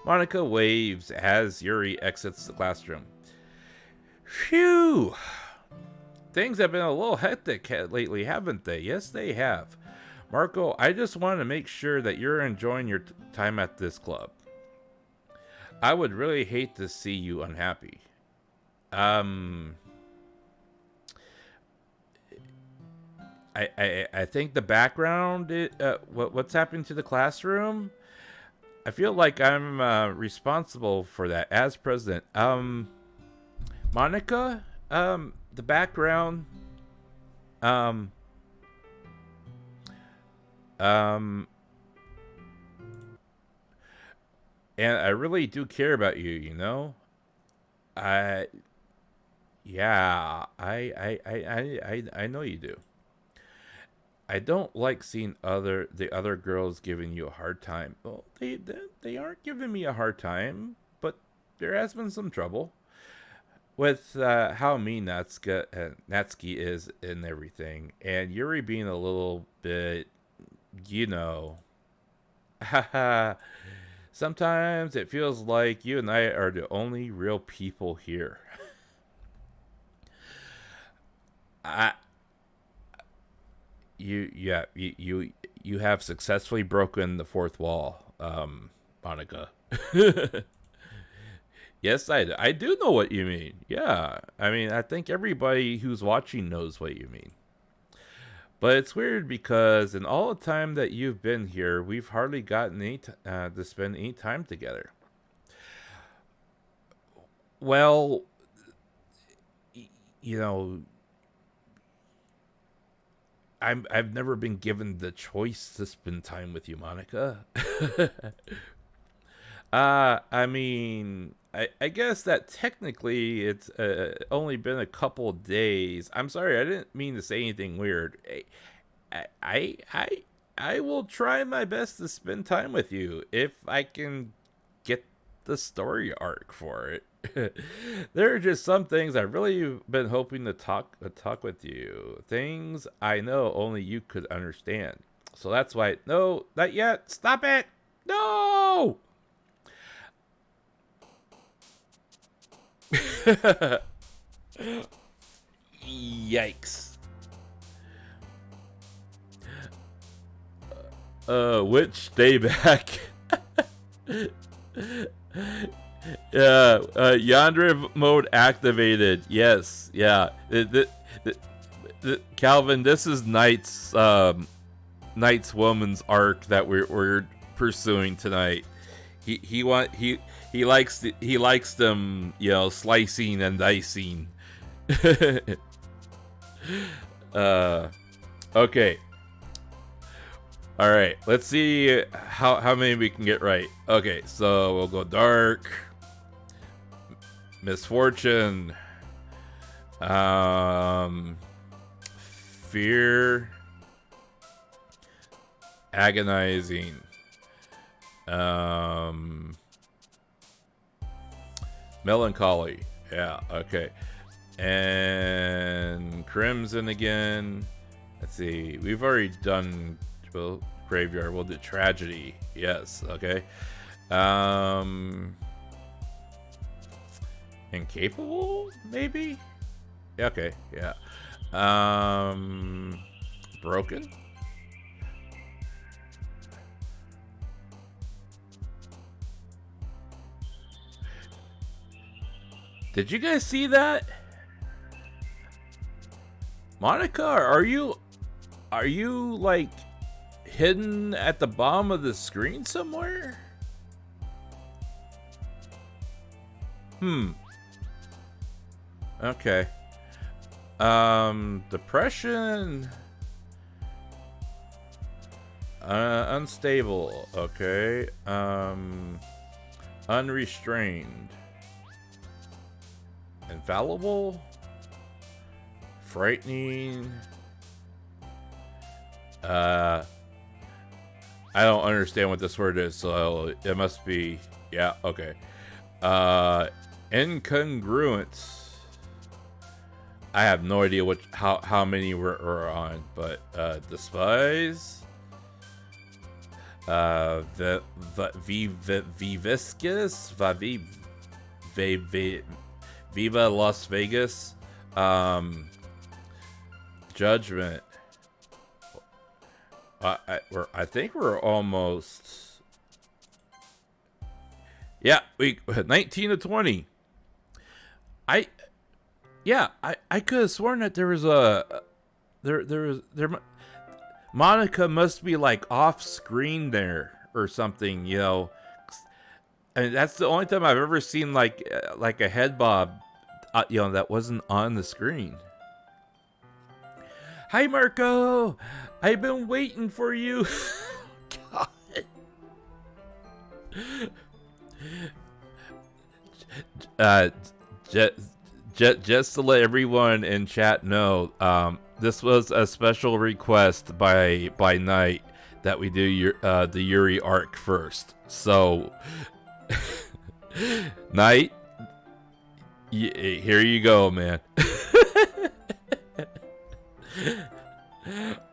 Monica waves as Yuri exits the classroom. Phew. Things have been a little hectic lately, haven't they? Yes, they have. Marko, I just want to make sure that you're enjoying your time at this club. I would really hate to see you unhappy. I think the background, what's happening to the classroom? I feel like I'm responsible for that as president. Monica, the background, and I really do care about you, you know? I know you do. I don't like seeing the other girls giving you a hard time. Well, they aren't giving me a hard time, but there has been some trouble with how mean Natsuki is and everything, and Yuri being a little bit, you know, haha. Sometimes it feels like you and I are the only real people here. You have successfully broken the fourth wall, Monica. Yes, I do know what you mean. Yeah, I mean, I think everybody who's watching knows what you mean. But it's weird because in all the time that you've been here, we've hardly gotten to spend any time together. Well, you know, I've never been given the choice to spend time with you, Monica. I mean, I guess that technically it's only been a couple days. I'm sorry, I didn't mean to say anything weird. I will try my best to spend time with you if I can get the story arc for it. There are just some things I've really been hoping to talk with you. Things I know only you could understand. So that's why. No, not yet. Stop it. No. Yikes. Which day back? Yandere mode activated. Yes, yeah. Calvin, this is Knight's woman's arc that we're pursuing tonight. He likes them, you know, slicing and dicing. Okay. All right, let's see how many we can get right. Okay, so we'll go dark, misfortune, fear, agonizing, melancholy. Yeah, okay. And crimson again. I Let's see. We've already done graveyard. We'll do tragedy. Yes. Okay. Incapable, maybe? Okay, yeah. Broken? Did you guys see that? Monica, are you like hidden at the bottom of the screen somewhere? Okay. Depression. Unstable. Okay. Unrestrained. Infallible. Frightening. I don't understand what this word is, so it must be, yeah, okay. Incongruence. I have no idea how many we're on, but Despise, Viviscus, Viva Las Vegas, Judgment. I think we're almost. Yeah, we 19 to 20. I could have sworn that there was Monica must be like off screen there or something, you know. And that's the only time I've ever seen like a head bob, you know, that wasn't on the screen. Hi, Marko. I've been waiting for you. God. Just to let everyone in chat know, this was a special request by Knight that we do the Yuri arc first. So, Knight, here you go, man.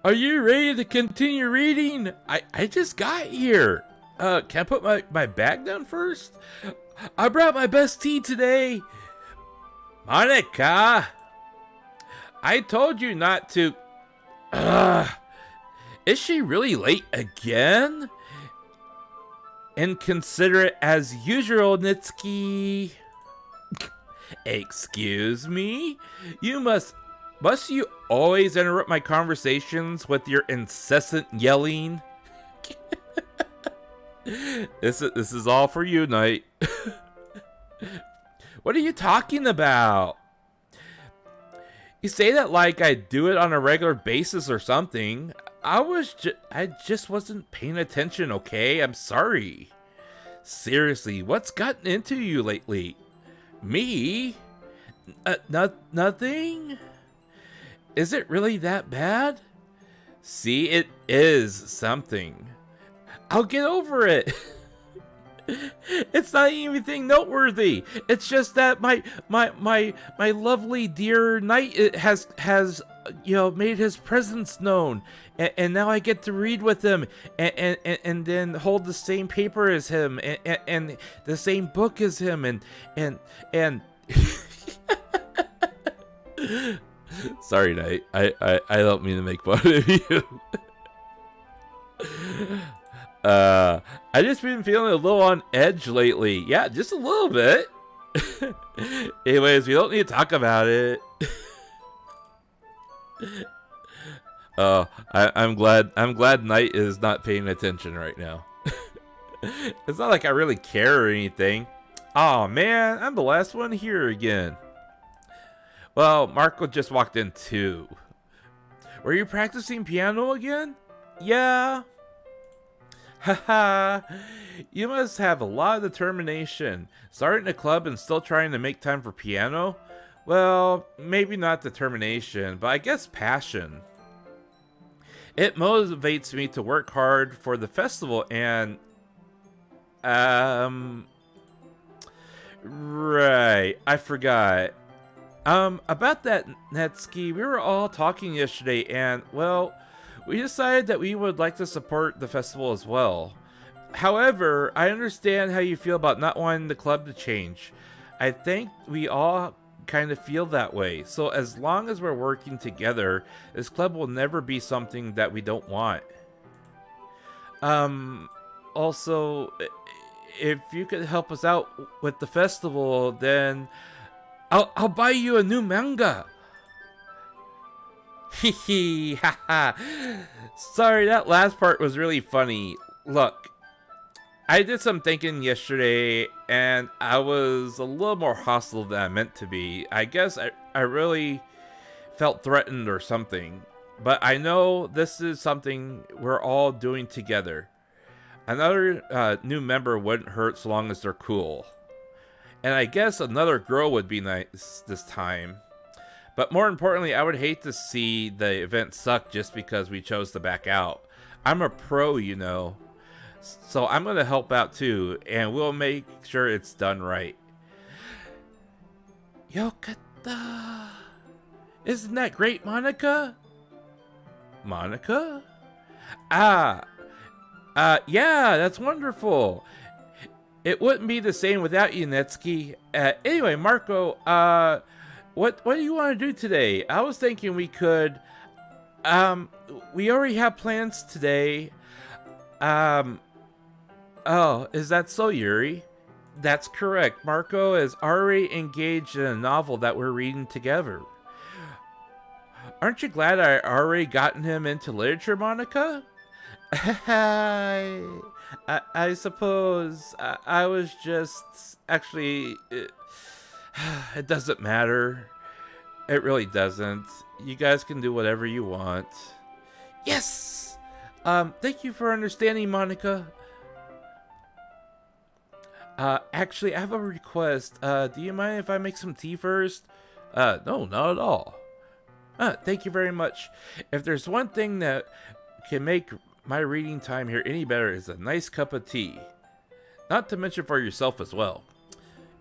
Are you ready to continue reading? I just got here. Can I put my bag down first? I brought my best tea today. Monica, I told you not to. Is she really late again? Inconsiderate as usual, Nitsuki. Excuse me? You must you always interrupt my conversations with your incessant yelling? This is all for you, Knight. What are you talking about? You say that like I do it on a regular basis or something. I just wasn't paying attention, okay? I'm sorry. Seriously, what's gotten into you lately? Me? Nothing? Is it really that bad? See, it is something. I'll get over it. It's not anything noteworthy. It's just that my lovely dear knight has you know made his presence known, and now I get to read with him and then hold the same paper as him and the same book as him and Sorry, Knight. I don't mean to make fun of you. I just been feeling a little on edge lately. Yeah, just a little bit. Anyways, we don't need to talk about it. I'm glad Knight is not paying attention right now. It's not like I really care or anything. Oh man, I'm the last one here again. Well, Marko just walked in too. Were you practicing piano again? Yeah. Haha, you must have a lot of determination. Starting a club and still trying to make time for piano? Well, maybe not determination, but I guess passion. It motivates me to work hard for the festival and... Right, I forgot. About that, Netsky, we were all talking yesterday, and, well, we decided that we would like to support the festival as well. However, I understand how you feel about not wanting the club to change. I think we all kind of feel that way. So as long as we're working together, this club will never be something that we don't want. Also, if you could help us out with the festival, then I'll buy you a new manga. Hee haha. Sorry, that last part was really funny. Look, I did some thinking yesterday, and I was a little more hostile than I meant to be. I guess I really felt threatened or something. But I know this is something we're all doing together. Another new member wouldn't hurt so long as they're cool. And I guess another girl would be nice this time. But more importantly, I would hate to see the event suck just because we chose to back out. I'm a pro, you know. So I'm going to help out too, and we'll make sure it's done right. Yokata! Isn't that great, Monica? Monica? Yeah, that's wonderful. It wouldn't be the same without you, Netsky. Anyway, Marko, what do you want to do today? I was thinking we could, we already have plans today. Oh, is that so, Yuri? That's correct. Marko is already engaged in a novel that we're reading together. Aren't you glad I already gotten him into literature, Monica? I suppose I was just actually it doesn't matter. It really doesn't. You guys can do whatever you want. Yes. Thank you for understanding, Monica. Actually, I have a request. Do you mind if I make some tea first? No, not at all. Thank you very much. If there's one thing that can make my reading time here any better, is a nice cup of tea. Not to mention for yourself as well.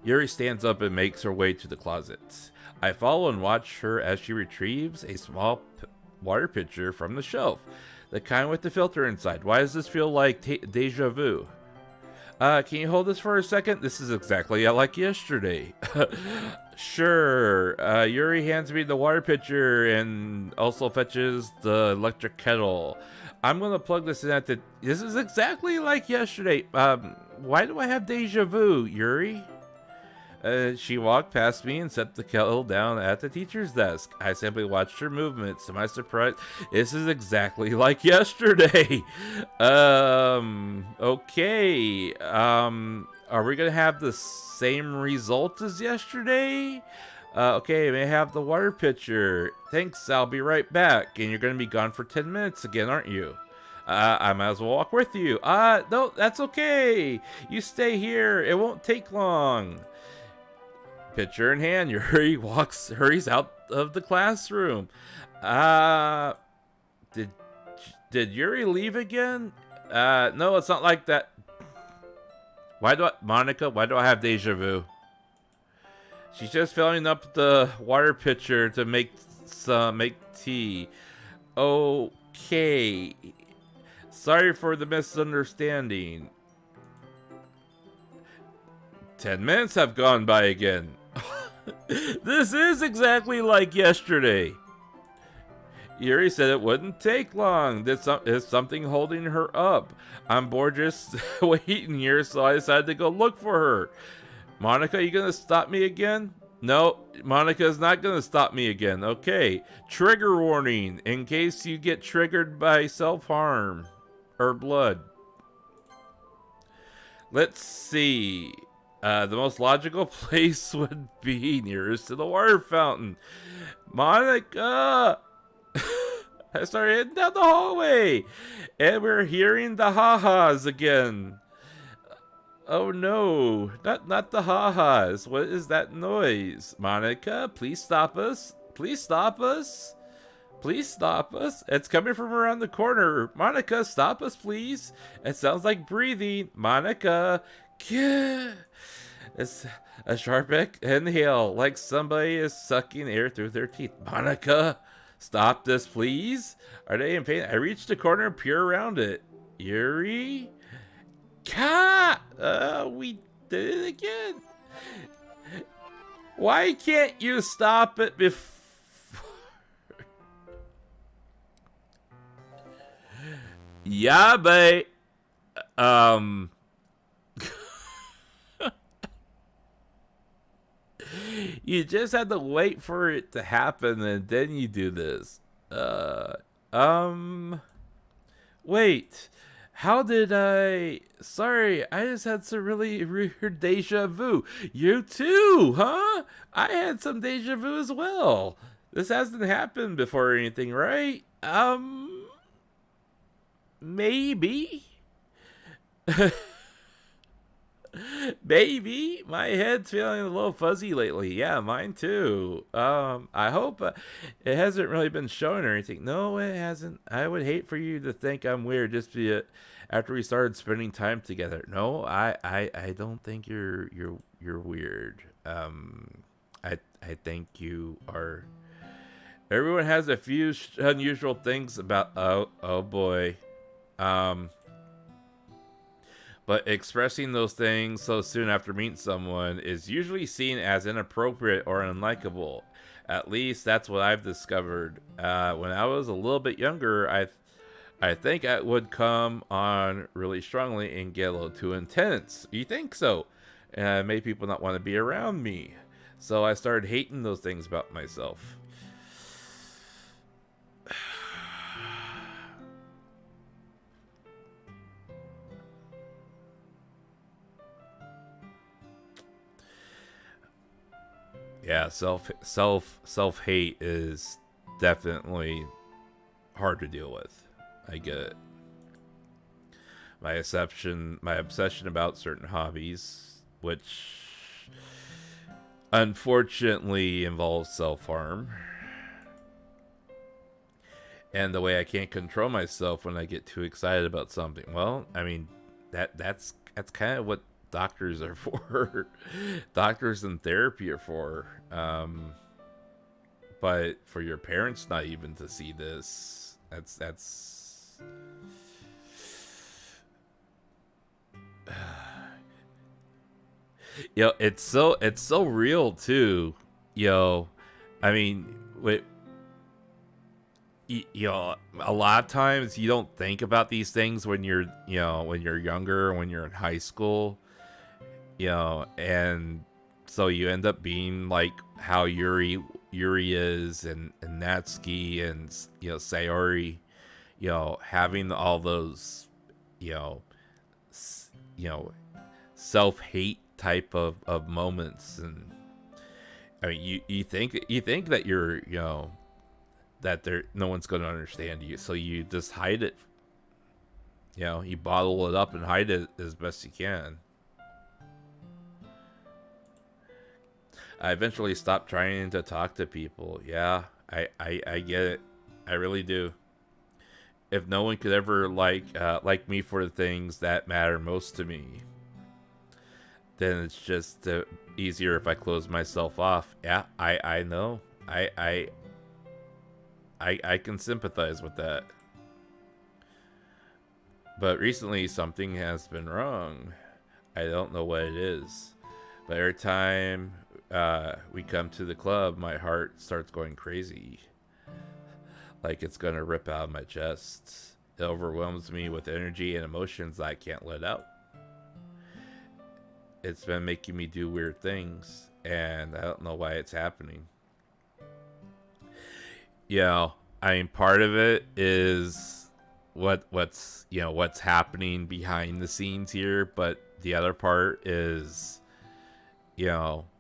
Yuri stands up and makes her way to the closet. I follow and watch her as she retrieves a small water pitcher from the shelf. The kind with the filter inside. Why does this feel like deja vu? Can you hold this for a second? This is exactly like yesterday. Sure. Yuri hands me the water pitcher and also fetches the electric kettle. I'm gonna plug this in at the... This is exactly like yesterday. Why do I have deja vu, Yuri? She walked past me and set the kettle down at the teacher's desk. I simply watched her movements. To my surprise, this is exactly like yesterday. Okay. Are we gonna have the same result as yesterday? Okay, may I have the water pitcher? Thanks, I'll be right back. And you're gonna be gone for 10 minutes again, aren't you? I might as well walk with you. No, that's okay. You stay here. It won't take long. Pitcher in hand, Yuri hurries out of the classroom. Did Yuri leave again? No, it's not like that. Monica, why do I have deja vu? She's just filling up the water pitcher to make tea. Okay. Sorry for the misunderstanding. 10 minutes have gone by again. This is exactly like yesterday. Yuri said it wouldn't take long. There's something holding her up. I'm bored just waiting here, so I decided to go look for her. Monica, you gonna stop me again? No, Monica's not gonna stop me again. Okay. Trigger warning in case you get triggered by self-harm or blood. Let's see. The most logical place would be nearest to the water fountain. Monica! I started heading down the hallway, and we're hearing the ha-has again. Oh no, not the ha-has. What is that noise? Monica, please stop us. Please stop us. Please stop us. It's coming from around the corner. Monica, stop us, please. It sounds like breathing. Monica. It's a sharp inhale, like somebody is sucking air through their teeth. Monica, stop this, please. Are they in pain? I reached the corner and peer around it. Yuri? We did it again. Why can't you stop it before? Yeah, but you just had to wait for it to happen and then you do this. Wait. How did I... Sorry, I just had some really weird deja vu. You too, huh? I had some deja vu as well. This hasn't happened before or anything, right? Maybe. Maybe. My head's feeling a little fuzzy lately. Yeah, mine too. I hope it hasn't really been shown or anything. No, it hasn't. I would hate for you to think I'm weird just after we started spending time together. No, I don't think you're weird. I think you are. Everyone has a few unusual things about. Oh boy. But expressing those things so soon after meeting someone is usually seen as inappropriate or unlikable. At least that's what I've discovered. When I was a little bit younger, I think I would come on really strongly and get a little too intense. You think so? And I made people not want to be around me. So I started hating those things about myself. Yeah, self hate is definitely hard to deal with. I get it. My obsession about certain hobbies, which unfortunately involves self-harm. And the way I can't control myself when I get too excited about something. Well, I mean, that's kind of what doctors are for. Doctors and therapy are for. But for your parents not even to see this, that's yo, it's so real too. Yo, I mean, a lot of times you don't think about these things when you're younger, when you're in high school, and so you end up being like how Yuri is, and Natsuki, and Sayori, having all those, self-hate type of moments. And I mean, you think that you're, that no one's going to understand you, so you just hide it. You bottle it up and hide it as best you can. I eventually stopped trying to talk to people. Yeah, I get it. I really do. If no one could ever like me for the things that matter most to me, then it's just easier if I close myself off. Yeah, I know. I can sympathize with that. But recently something has been wrong. I don't know what it is. But every time we come to the club, my heart starts going crazy. Like it's gonna rip out of my chest. It overwhelms me with energy and emotions I can't let out. It's been making me do weird things, and I don't know why it's happening. I mean, part of it is what's happening behind the scenes here, but the other part is,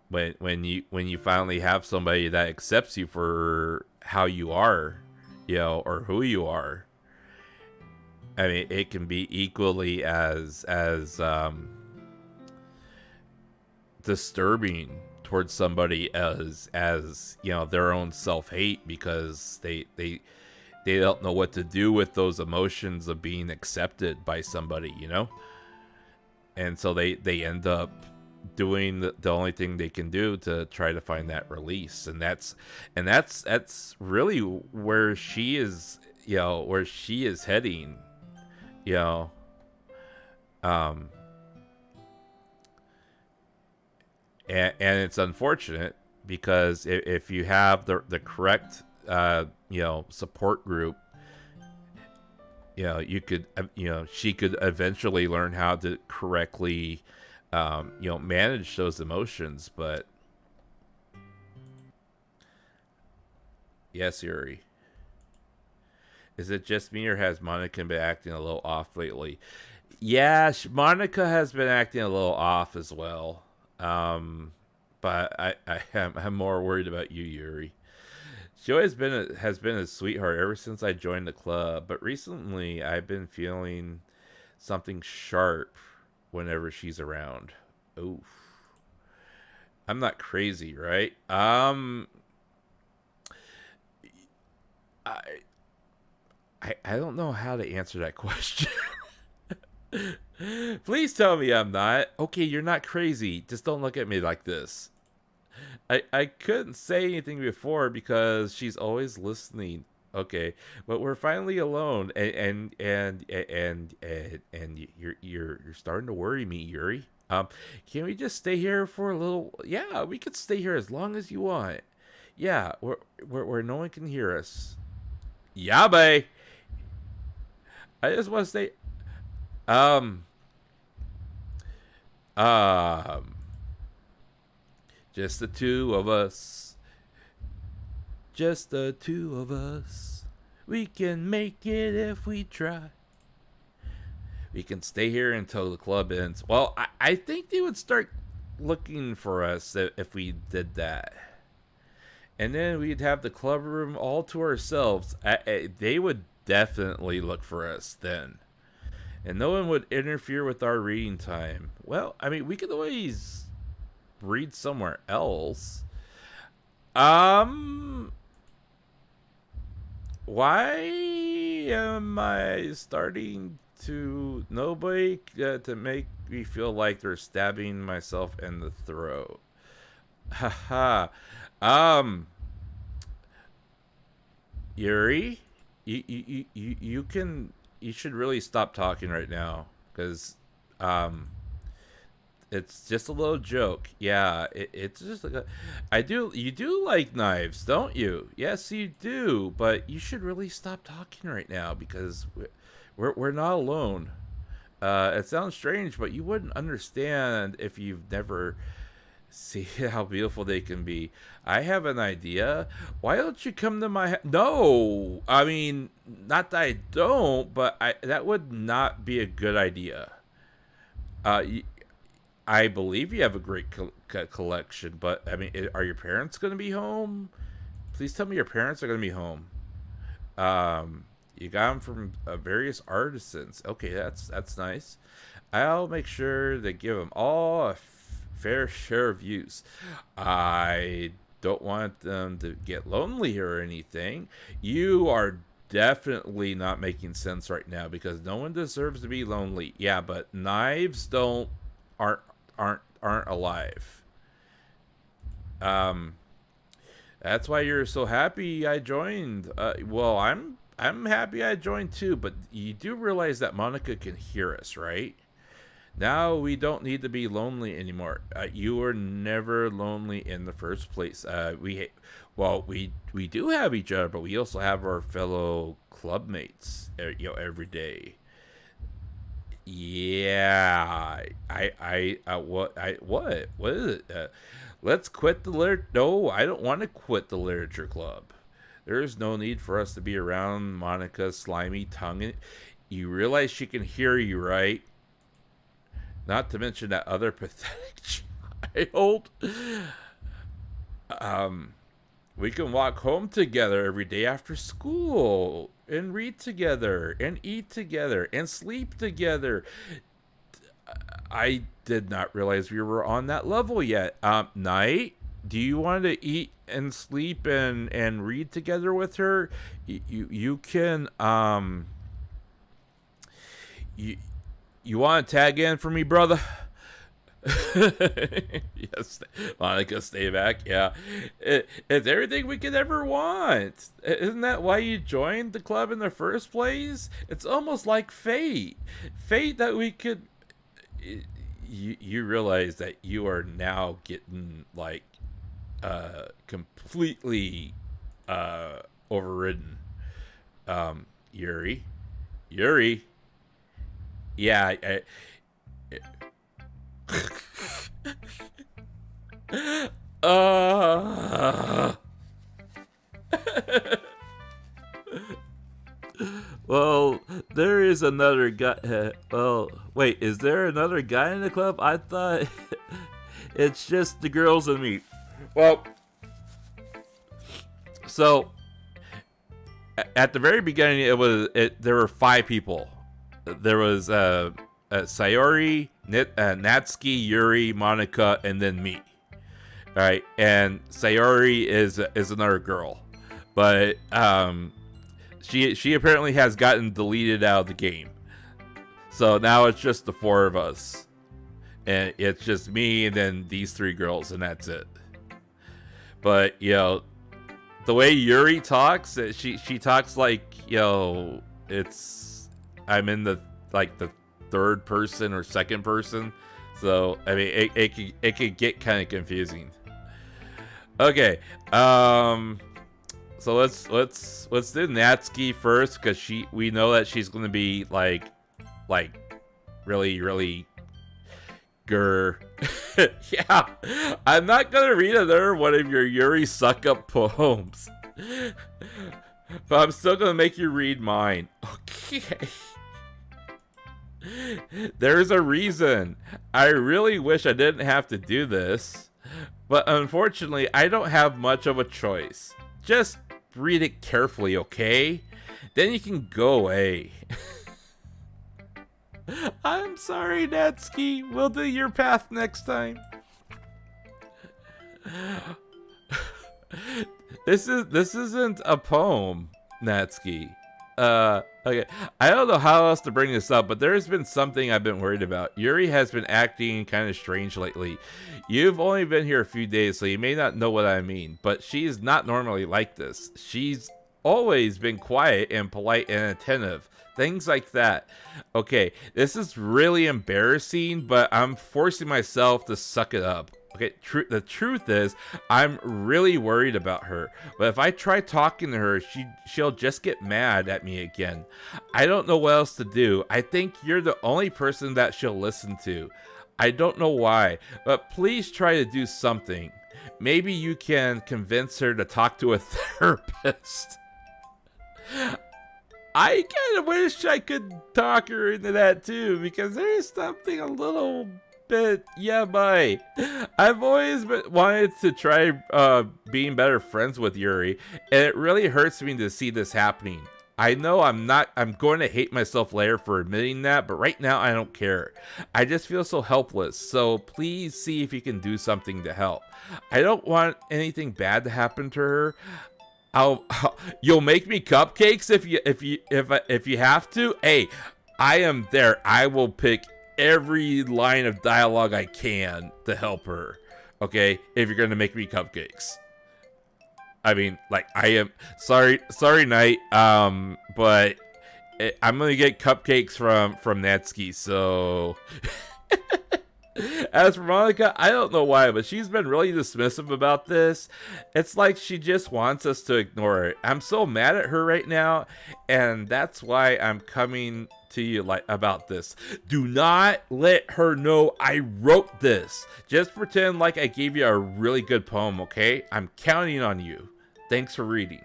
when you finally have somebody that accepts you for how you are, or who you are. I mean, it can be equally as disturbing towards somebody as their own self-hate, because they don't know what to do with those emotions of being accepted by somebody, and so they end up doing the only thing they can do to try to find that release, and that's really where she is, where she is heading, you know. Um, and it's unfortunate because if you have the correct support group, you could she could eventually learn how to correctly manage those emotions. But yes, Yuri, is it just me or has Monica been acting a little off lately? Yeah, Monica has been acting a little off as well. But I'm more worried about you, Yuri. She always has been a sweetheart ever since I joined the club, but recently I've been feeling something sharp whenever she's around. Oof. I'm not crazy, right? I don't know how to answer that question. Please tell me I'm not. Okay, you're not crazy. Just don't look at me like this. I couldn't say anything before because she's always listening. Okay, but we're finally alone, and you're starting to worry me, Yuri. Can we just stay here for a little? Yeah, we could stay here as long as you want. Yeah, where no one can hear us. Yeah, bae. I just want to stay. Um. Um. Just the two of us. Just the two of us. We can make it if we try. We can stay here until the club ends. Well, I think they would start looking for us if we did that. And then we'd have the club room all to ourselves. They would definitely look for us then. And no one would interfere with our reading time. Well, I mean, we could always read somewhere else. Why am I starting to nobody to make me feel like they're stabbing myself in the throat? Haha. Yuri, you should really stop talking right now because it's just a little joke. Yeah, it's just like you do like knives, don't you? Yes, you do. But you should really stop talking right now because we're not alone. It sounds strange, but you wouldn't understand if you've never see how beautiful they can be. I have an idea. Why don't you come to my No, I mean, not that I don't, but that would not be a good idea. I believe you have a great collection, but I mean, are your parents going to be home? Please tell me your parents are going to be home. You got them from various artisans. Okay, that's nice. I'll make sure to give them all a fair share of use. I don't want them to get lonely or anything. You are definitely not making sense right now because no one deserves to be lonely. Yeah, but knives aren't alive. That's why you're so happy I joined. Well, I'm happy I joined too, but you do realize that Monica can hear us, right? Now we don't need to be lonely anymore. You were never lonely in the first place. We do have each other, but we also have our fellow club mates. Every day. Yeah, what is it? Let's quit the No, I don't want to quit the literature club. There's no need for us to be around Monica's slimy tongue. You realize she can hear you, right? Not to mention that other pathetic child. We can walk home together every day after school and read together and eat together and sleep together. I did not realize we were on that level yet. Night, do you want to eat and sleep and read together with her? You can you want to tag in for me, brother? Yes, Monica, stay back. Yeah, it's everything we could ever want. Isn't that why you joined the club in the first place? It's almost like fate that we could. You realize that you are now getting like completely overridden. Yuri, Yuri. Yeah. Uh, well, there is another guy. Well, wait, is there another guy in the club? I thought it's just the girls and me. Well, so at the very beginning, there were 5 people. There was Sayori, Natsuki, Yuri, Monica, and then me. All right, and Sayori is another girl, but she apparently has gotten deleted out of the game. So now it's just the 4 of us, and it's just me and then these 3 girls, and that's it. But the way Yuri talks, she talks like I'm in the 3rd person or 2nd person. So I mean, it could get kind of confusing. Okay, so let's do Natsuki first, because we know that she's gonna be like really grr. Yeah, I'm not gonna read another one of your Yuri suck up poems, but I'm still gonna make you read mine. Okay. There's a reason. I really wish I didn't have to do this, but unfortunately, I don't have much of a choice. Just read it carefully, okay? Then you can go away. I'm sorry, Natsuki. We'll do your path next time. This isn't a poem, Natsuki. Okay. I don't know how else to bring this up, but there's been something I've been worried about. Yuri has been acting kind of strange lately. You've only been here a few days, so you may not know what I mean, but she's not normally like this. She's always been quiet and polite and attentive. Things like that. Okay, this is really embarrassing, but I'm forcing myself to suck it up. Okay, the truth is, I'm really worried about her. But if I try talking to her, she'll just get mad at me again. I don't know what else to do. I think you're the only person that she'll listen to. I don't know why, but please try to do something. Maybe you can convince her to talk to a therapist. I kind of wish I could talk her into that too, because there's something a little bit bye. I've always wanted to try being better friends with Yuri, and it really hurts me to see this happening. I know I'm going to hate myself later for admitting that, but right now I don't care. I just feel so helpless, so please see if you can do something to help. I don't want anything bad to happen to her. You'll make me cupcakes if you have to. Hey, I am there. I will pick every line of dialogue I can to help her. Okay, if you're gonna make me cupcakes. I mean, like, I am sorry, Knight. But I'm gonna get cupcakes from Natsuki. So. As for Monica, I don't know why, but she's been really dismissive about this. It's like she just wants us to ignore it. I'm so mad at her right now, and that's why I'm coming to you about this. Do not let her know I wrote this. Just pretend like I gave you a really good poem, okay? I'm counting on you. Thanks for reading.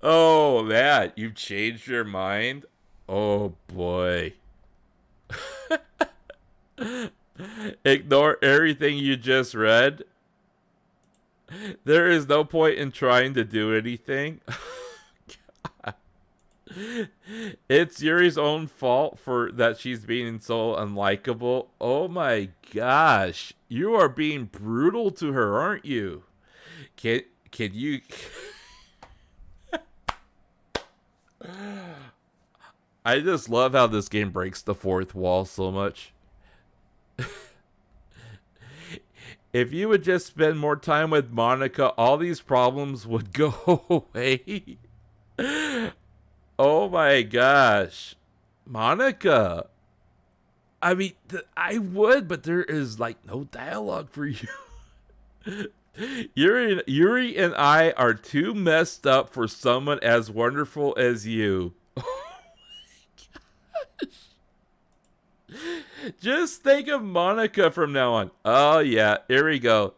Oh, man, you've changed your mind? Oh, boy. Ignore everything you just read? There is no point in trying to do anything? It's Yuri's own fault for that she's being so unlikable. Oh my gosh. You are being brutal to her, aren't you? Can you... I just love how this game breaks the fourth wall so much. If you would just spend more time with Monica, all these problems would go away. Oh my gosh. Monica. I mean, I would, but there is like no dialogue for you. Yuri and I are too messed up for someone as wonderful as you. Just think of Monica from now on. Oh yeah, here we go.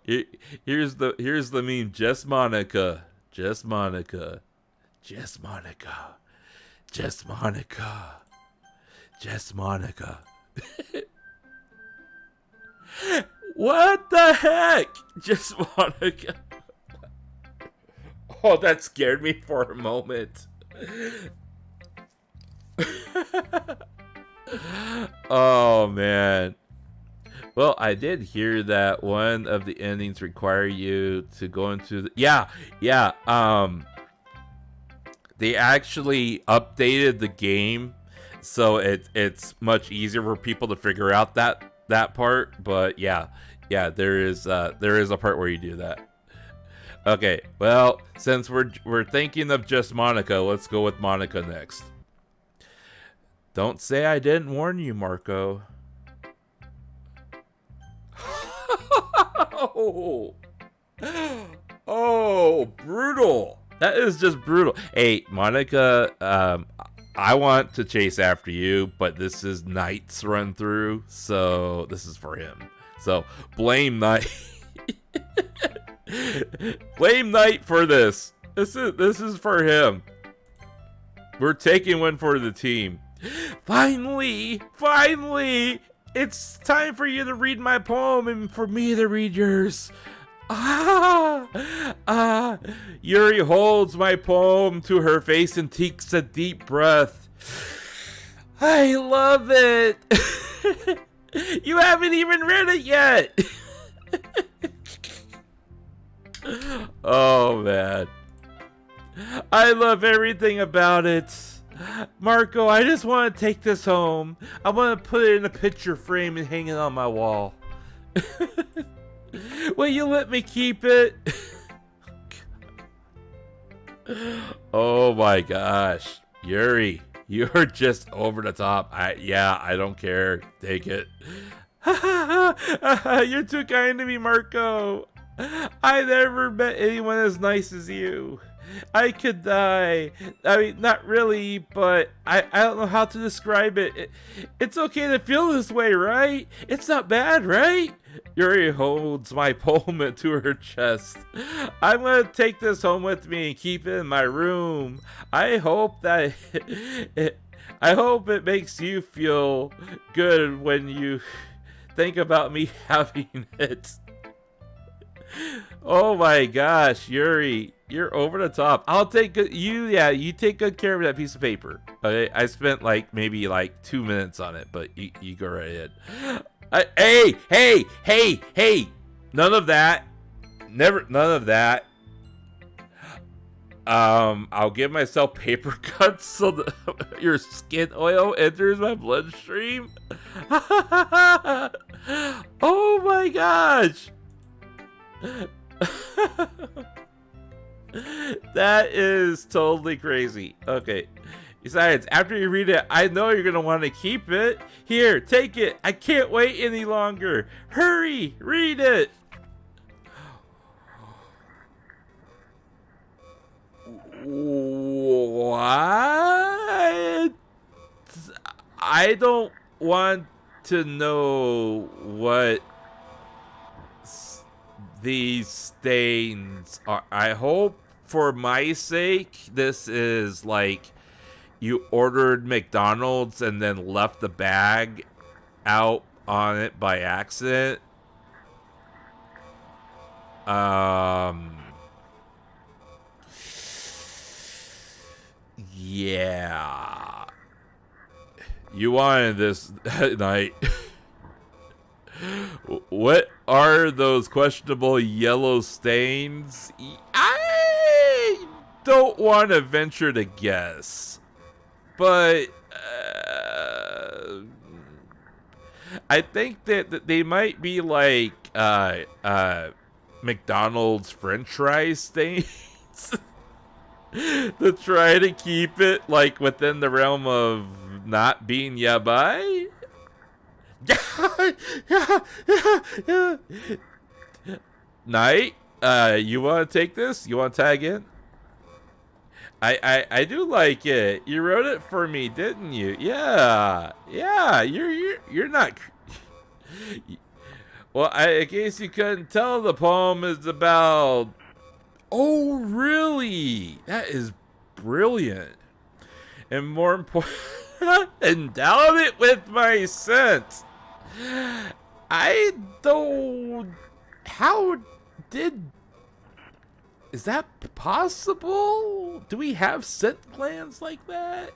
Here's the meme. Just Monica. Just Monica. Just Monica. Just Monica. Just Monica. What the heck? Just Monica. Oh, that scared me for a moment. Oh man. Well, I did hear that one of the endings require you to go into the they actually updated the game so it's much easier for people to figure out that part, but yeah, there is a part where you do that. Okay, well, since we're thinking of just Monica, let's go with Monica next. Don't say I didn't warn you, Marko. Oh, brutal. That is just brutal. Hey, Monica, I want to chase after you, but this is Knight's run through, so this is for him. So blame Knight. Blame Knight for this. This is for him. We're taking one for the team. Finally, it's time for you to read my poem and for me to read yours. Yuri holds my poem to her face and takes a deep breath. I love it. You haven't even read it yet. Oh man, I love everything about it. Marko, I just want to take this home. I want to put it in a picture frame and hang it on my wall. Will you let me keep it? Oh my gosh. Yuri, you're just over the top. I don't care. Take it. You're too kind to me, Marko. I never met anyone as nice as you. I could die. I mean, not really, but I don't know how to describe it. It's okay to feel this way, right? It's not bad, right? Yuri holds my poem to her chest. I'm gonna take this home with me and keep it in my room. I hope it makes you feel good when you think about me having it. Oh my gosh, Yuri, you're over the top. I'll take you take good care of that piece of paper. Okay, I spent maybe 2 minutes on it, but you go right ahead. Hey, none of that. None of that. I'll give myself paper cuts so that your skin oil enters my bloodstream. Oh my gosh. That is totally crazy. Okay. Besides, after you read it, I know you're going to want to keep it. Here, take it. I can't wait any longer. Hurry, read it. What? I don't want to know what these stains are. I hope for my sake this is you ordered McDonald's and then left the bag out on it by accident. Yeah. You wanted this night. What are those questionable yellow stains? I don't want to venture to guess, but I think that they might be like McDonald's French fries things to try to keep it like within the realm of not being yabai. Knight, you want to take this? You want to tag in? I do like it. You wrote it for me, didn't you? Yeah. You're not. Well, in case you couldn't tell, the poem is about. Oh, really? That is brilliant. And more important, endowed it with my sense. I don't. How did. Is that possible? Do we have scent glands like that?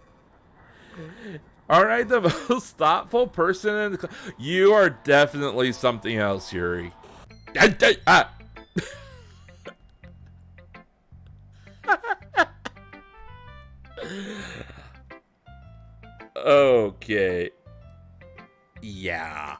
Aren't I the most thoughtful person in the You are definitely something else, Yuri. Okay. Yeah.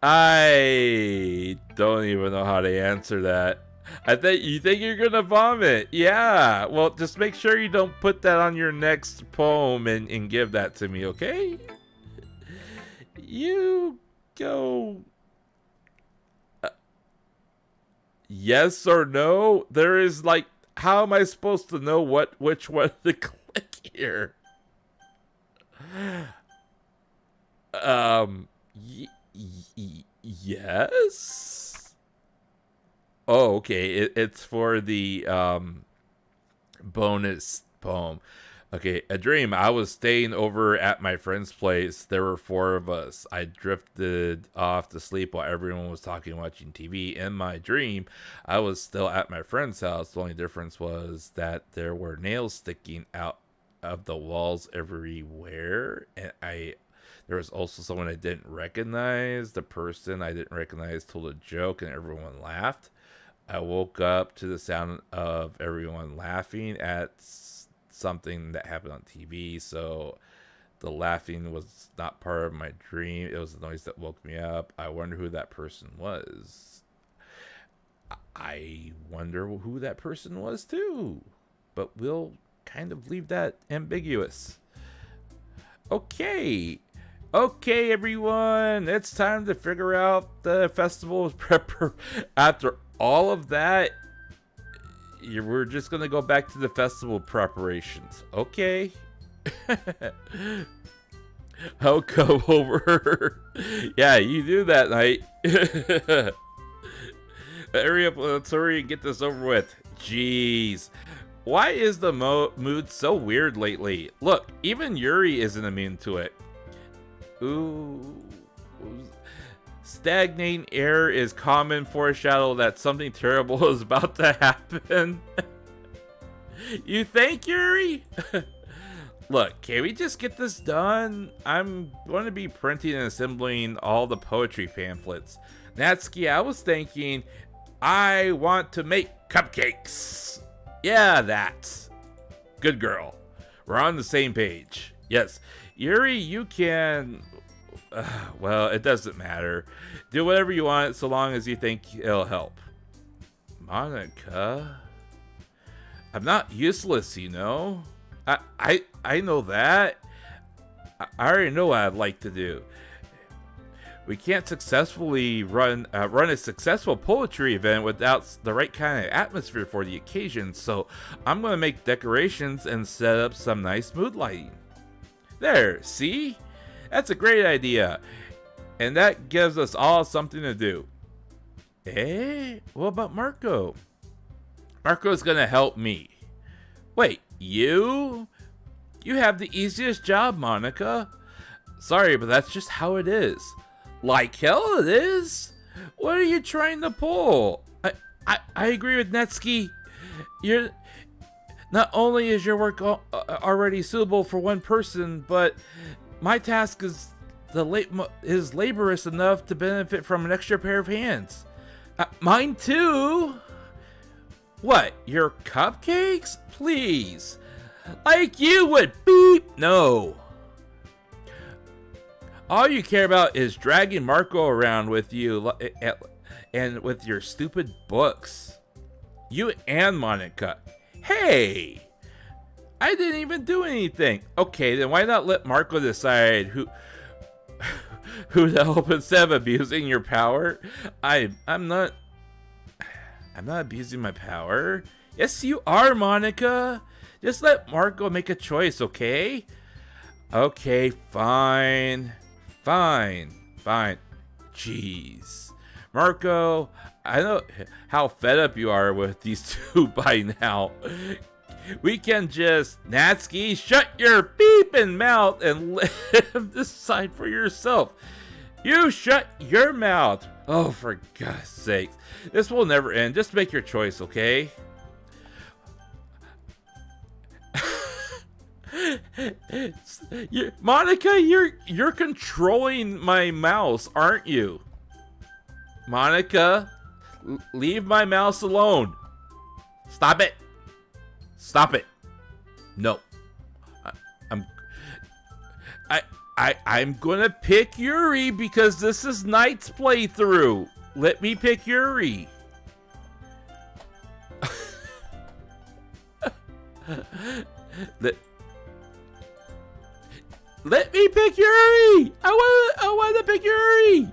I don't even know how to answer that. You think you're gonna vomit. Yeah. Well, just make sure you don't put that on your next poem and give that to me, okay? You go. Yes or no? There is like, how am I supposed to know which one to click here? Yes. Oh, okay. It's for the bonus poem. Okay, a dream. I was staying over at my friend's place. There were 4 of us. I drifted off to sleep while everyone was talking, watching TV. In my dream, I was still at my friend's house. The only difference was that there were nails sticking out of the walls everywhere, and there was also someone I didn't recognize. The person I didn't recognize told a joke, and everyone laughed. I woke up to the sound of everyone laughing at something that happened on TV, so the laughing was not part of my dream. It was the noise that woke me up. I wonder who that person was. I wonder who that person was too, but we'll kind of leave that ambiguous. Okay, everyone, it's time to figure out the festival prepper. After all of that, we're just gonna go back to the festival preparations. Okay. I'll come over. Yeah, you do that, Knight. Hurry up, let's hurry and get this over with. Jeez. Why is the mood so weird lately? Look, even Yuri isn't immune to it. Ooh. Stagnating air is common foreshadow that something terrible is about to happen. You think, Yuri? Look, can we just get this done? I'm going to be printing and assembling all the poetry pamphlets. Natsuki, I was thinking, I want to make cupcakes. Yeah, that. Good girl. We're on the same page. Yes. Yuri, you can... well, it doesn't matter. Do whatever you want so long as you think it'll help. Monica? I'm not useless, you know? I know that. I already know what I'd like to do. We can't successfully run a successful poetry event without the right kind of atmosphere for the occasion, so I'm going to make decorations and set up some nice mood lighting. There, see? That's a great idea. And that gives us all something to do. What about Marko? Marko's going to help me. Wait, you? You have the easiest job, Monica. Sorry, but that's just how it is. Like hell it is. What are you trying to pull? I agree with Natsuki. Not only is your work already suitable for one person, but my task is laborious enough to benefit from an extra pair of hands. Mine too. What, your cupcakes? Please. Like you would beep. No. All you care about is dragging Marko around with you and with your stupid books. You and Monica. Hey! I didn't even do anything. Okay, then why not let Marko decide who to help instead of abusing your power? I'm not abusing my power. Yes, you are, Monica. Just let Marko make a choice, okay? Okay, fine. Jeez. Marko, I know how fed up you are with these two by now. We can just, Natsuki, shut your beeping mouth and let him decide for yourself. You shut your mouth. Oh, for God's sakes. This will never end. Just make your choice, okay? Monica, you're controlling my mouse, aren't you? Monica, leave my mouse alone. Stop it. No. I'm gonna pick Yuri because this is Knight's playthrough. Let me pick Yuri. Let me pick Yuri. I want to pick Yuri.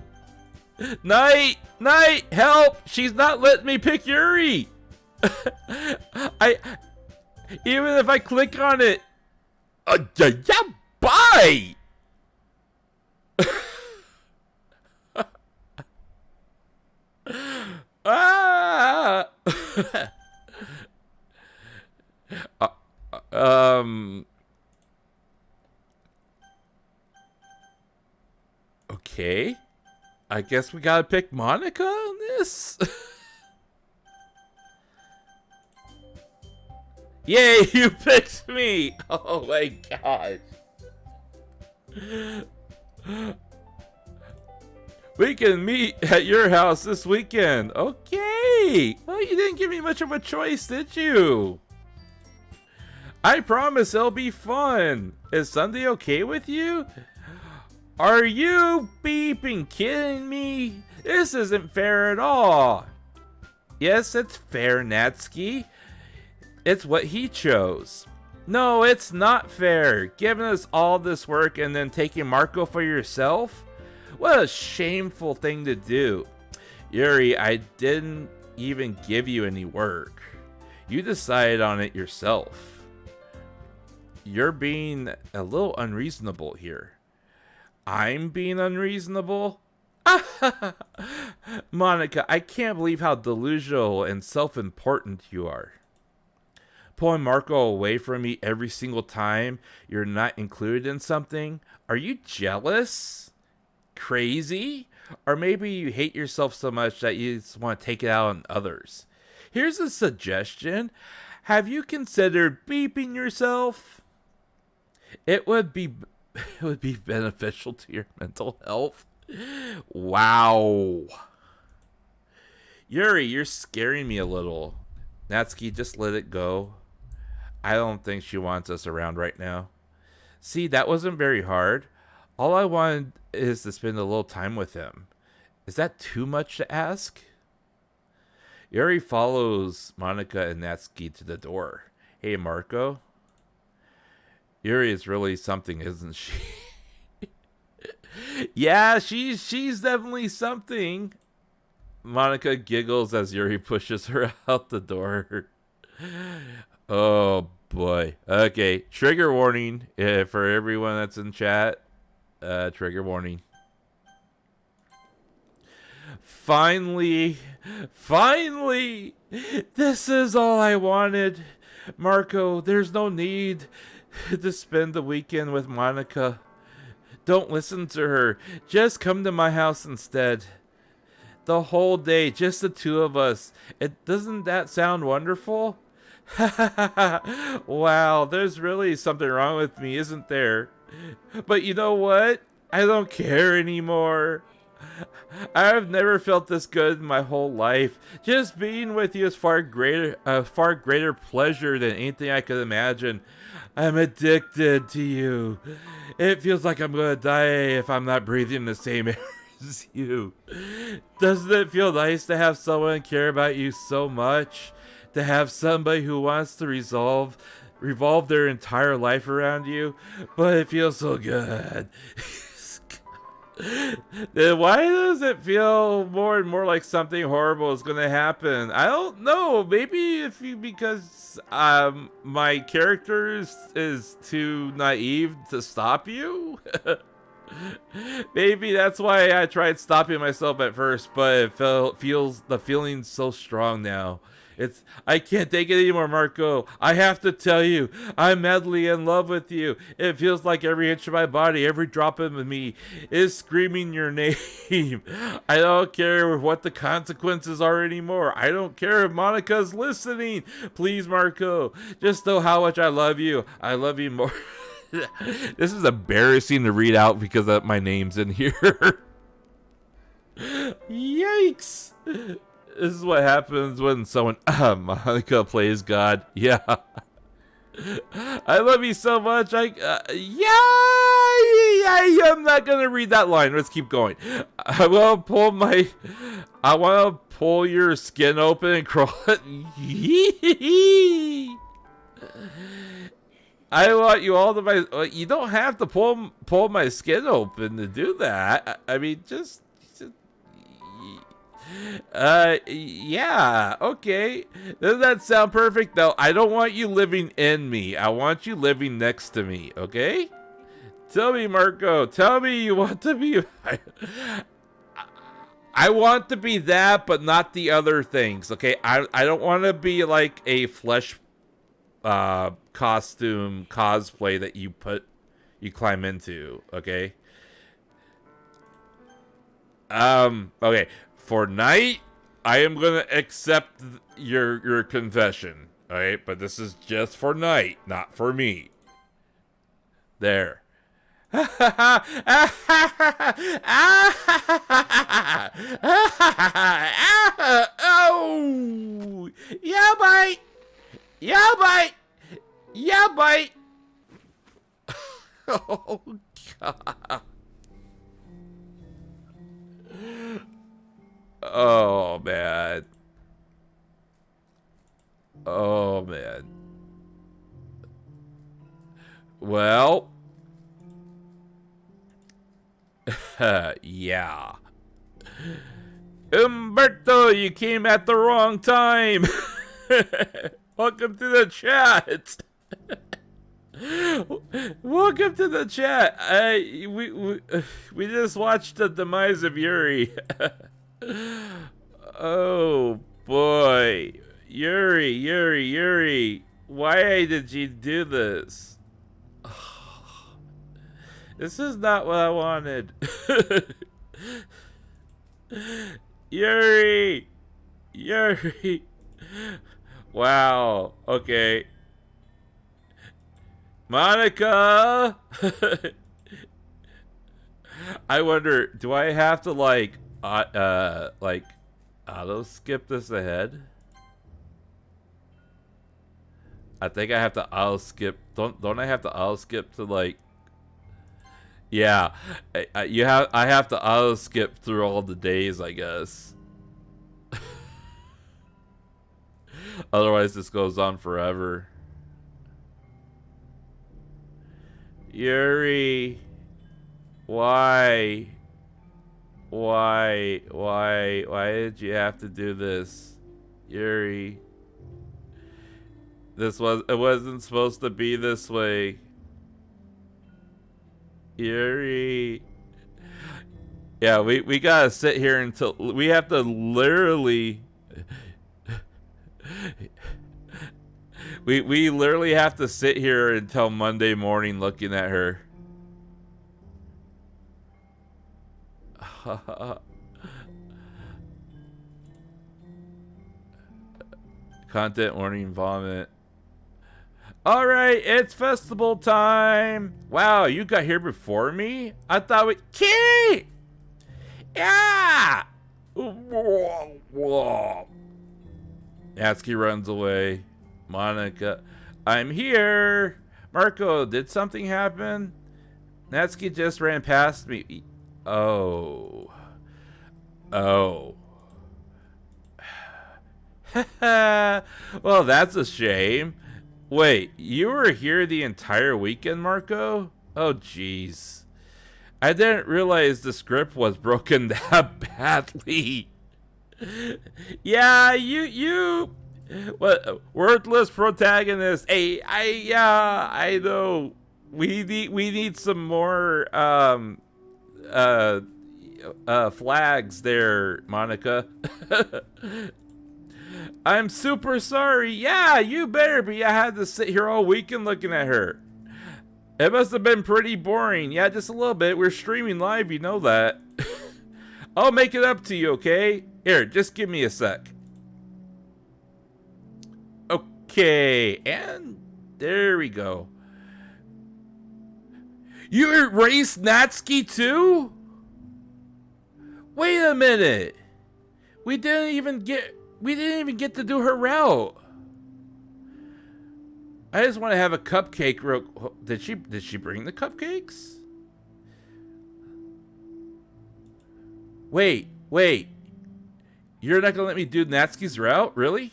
Knight, help! She's not letting me pick Yuri. Even if I click on it, yeah, bye. Ah. Okay. I guess we gotta pick Monica on this. Yay, you picked me! Oh my gosh. We can meet at your house this weekend. Okay. Well, you didn't give me much of a choice, did you? I promise it'll be fun. Is Sunday okay with you? Are you beeping kidding me? This isn't fair at all. Yes, it's fair, Natsuki. It's what he chose. No, it's not fair. Giving us all this work and then taking Marko for yourself? What a shameful thing to do. Yuri, I didn't even give you any work. You decided on it yourself. You're being a little unreasonable here. I'm being unreasonable? Monica, I can't believe how delusional and self-important you are. Pulling Marko away from me every single time you're not included in something? Are you jealous? Crazy? Or maybe you hate yourself so much that you just want to take it out on others. Here's a suggestion. Have you considered beeping yourself? It would be beneficial to your mental health. Wow. Yuri, you're scaring me a little. Natsuki, just let it go. I don't think she wants us around right now. See, that wasn't very hard. All I wanted is to spend a little time with him. Is that too much to ask? Yuri follows Monica and Natsuki to the door. Hey, Marko. Yuri is really something, isn't she? Yeah, she's definitely something. Monica giggles as Yuri pushes her out the door. Oh boy. Okay, trigger warning for everyone that's in chat. Trigger warning. Finally, this is all I wanted. Marko, there's no need to spend the weekend with Monica. Don't listen to her. Just come to my house instead. The whole day, just the two of us. Doesn't that sound wonderful? Wow, there's really something wrong with me, isn't there? But you know what? I don't care anymore. I've never felt this good in my whole life. Just being with you is far greater pleasure than anything I could imagine. I'm addicted to you. It feels like I'm gonna die if I'm not breathing the same air as you. Doesn't it feel nice to have someone care about you so much? To have somebody who wants to revolve their entire life around you? But it feels so good. Then why does it feel more and more like something horrible is gonna happen? I don't know. Maybe because my character is too naive to stop you. Maybe that's why I tried stopping myself at first, but the feeling's so strong now. I can't take it anymore, Marko. I have to tell you, I'm madly in love with you. It feels like every inch of my body, every drop of me is screaming your name. I don't care what the consequences are anymore. I don't care if Monica's listening. Please, Marko, just know how much I love you. I love you more. This is embarrassing to read out because my name's in here. Yikes. This is what happens when someone, Monica plays God. Yeah. I love you so much. I'm not going to read that line. Let's keep going. I want to pull your skin open and crawl it. I want you all to you don't have to pull my skin open to do that. I mean, just yeah, okay. Doesn't that sound perfect? Though I don't want you living in me. I want you living next to me, okay? Tell me, Marko. Tell me you want to be. I want to be that, but not the other things, okay? I don't want to be like a flesh costume cosplay that you climb into, okay? Okay. For night, I am gonna accept your confession, alright? But this is just for night, not for me. There. Oh! Yeah, bite! Yeah, bite! Yeah, bite! Oh, God. Oh, man. Oh, man. Well. Yeah. Umberto, you came at the wrong time. Welcome to the chat. Welcome to the chat. We just watched the demise of Yuri. Oh boy, Yuri, why did you do this? This is not what I wanted. Yuri. Wow, okay. Monica. I wonder, do I have to like auto skip this ahead? I think I have to auto skip. Don't I have to auto skip to like? Yeah, I have to auto skip through all the days, I guess. Otherwise, this goes on forever. Yuri, why did you have to do this, Yuri? It wasn't supposed to be this way. Yuri. Yeah, we gotta sit here until we have to literally we literally have to sit here until Monday morning looking at her. Content warning, vomit. All right, it's festival time. Wow, you got here before me? I thought Kitty! Yeah! Natsuki runs away. Monica, I'm here! Marko, did something happen? Natsuki just ran past me. Oh. Oh. Well, that's a shame. Wait, you were here the entire weekend, Marko? Oh, jeez. I didn't realize the script was broken that badly. Yeah, you what worthless protagonist. Hey, I know. We need some more flags there, Monica. I'm super sorry. Yeah, you better be. I had to sit here all weekend looking at her. It must have been pretty boring. Yeah, just a little bit. We're streaming live, you know that. I'll make it up to you, okay? Here, just give me a sec. Okay, and there we go. You erased Natsuki too? Wait a minute. We didn't even get to do her route. I just want to have a cupcake. Did she bring the cupcakes? Wait. You're not gonna let me do Natsuki's route, really?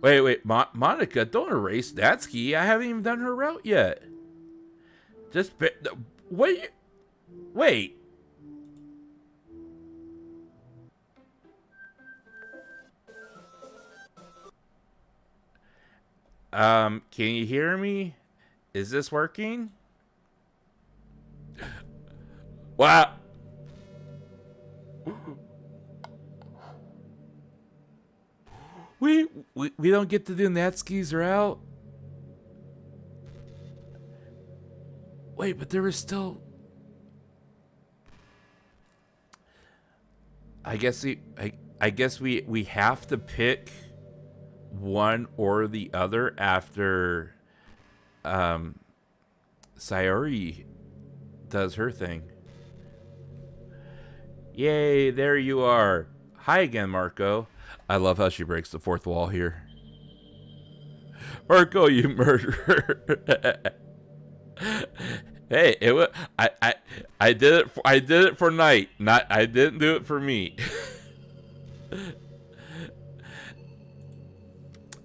Wait, Monica, don't erase Natsuki. I haven't even done her route yet. Wait. Can you hear me? Is this working? Wow. We don't get to do Natsuki's route. Wait, but there was still. I guess we have to pick one or the other after Sayori does her thing. Yay, there you are. Hi again, Marko. I love how she breaks the fourth wall here. Marko, you murderer. Hey, it was I did it for Night. I didn't do it for me.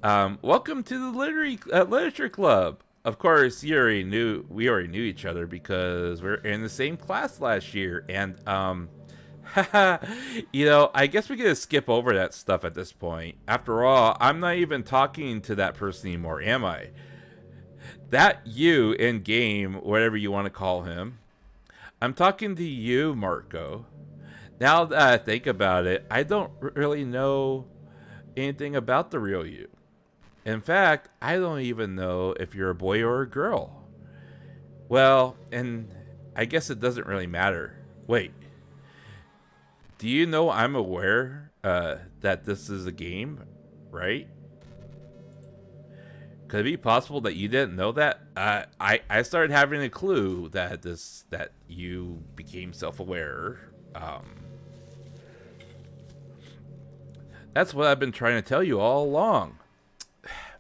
Welcome to the literature club. Of course, we already knew each other because we're in the same class last year, and you know, I guess we could skip over that stuff at this point. After all, I'm not even talking to that person anymore, am I? That you in game, whatever you want to call him. I'm talking to you, Marko. Now that I think about it, I don't really know anything about the real you. In fact, I don't even know if you're a boy or a girl. Well, and I guess it doesn't really matter. Wait. Do you know I'm aware that this is a game, right? Could it be possible that you didn't know that? I started having a clue that you became self-aware. That's what I've been trying to tell you all along.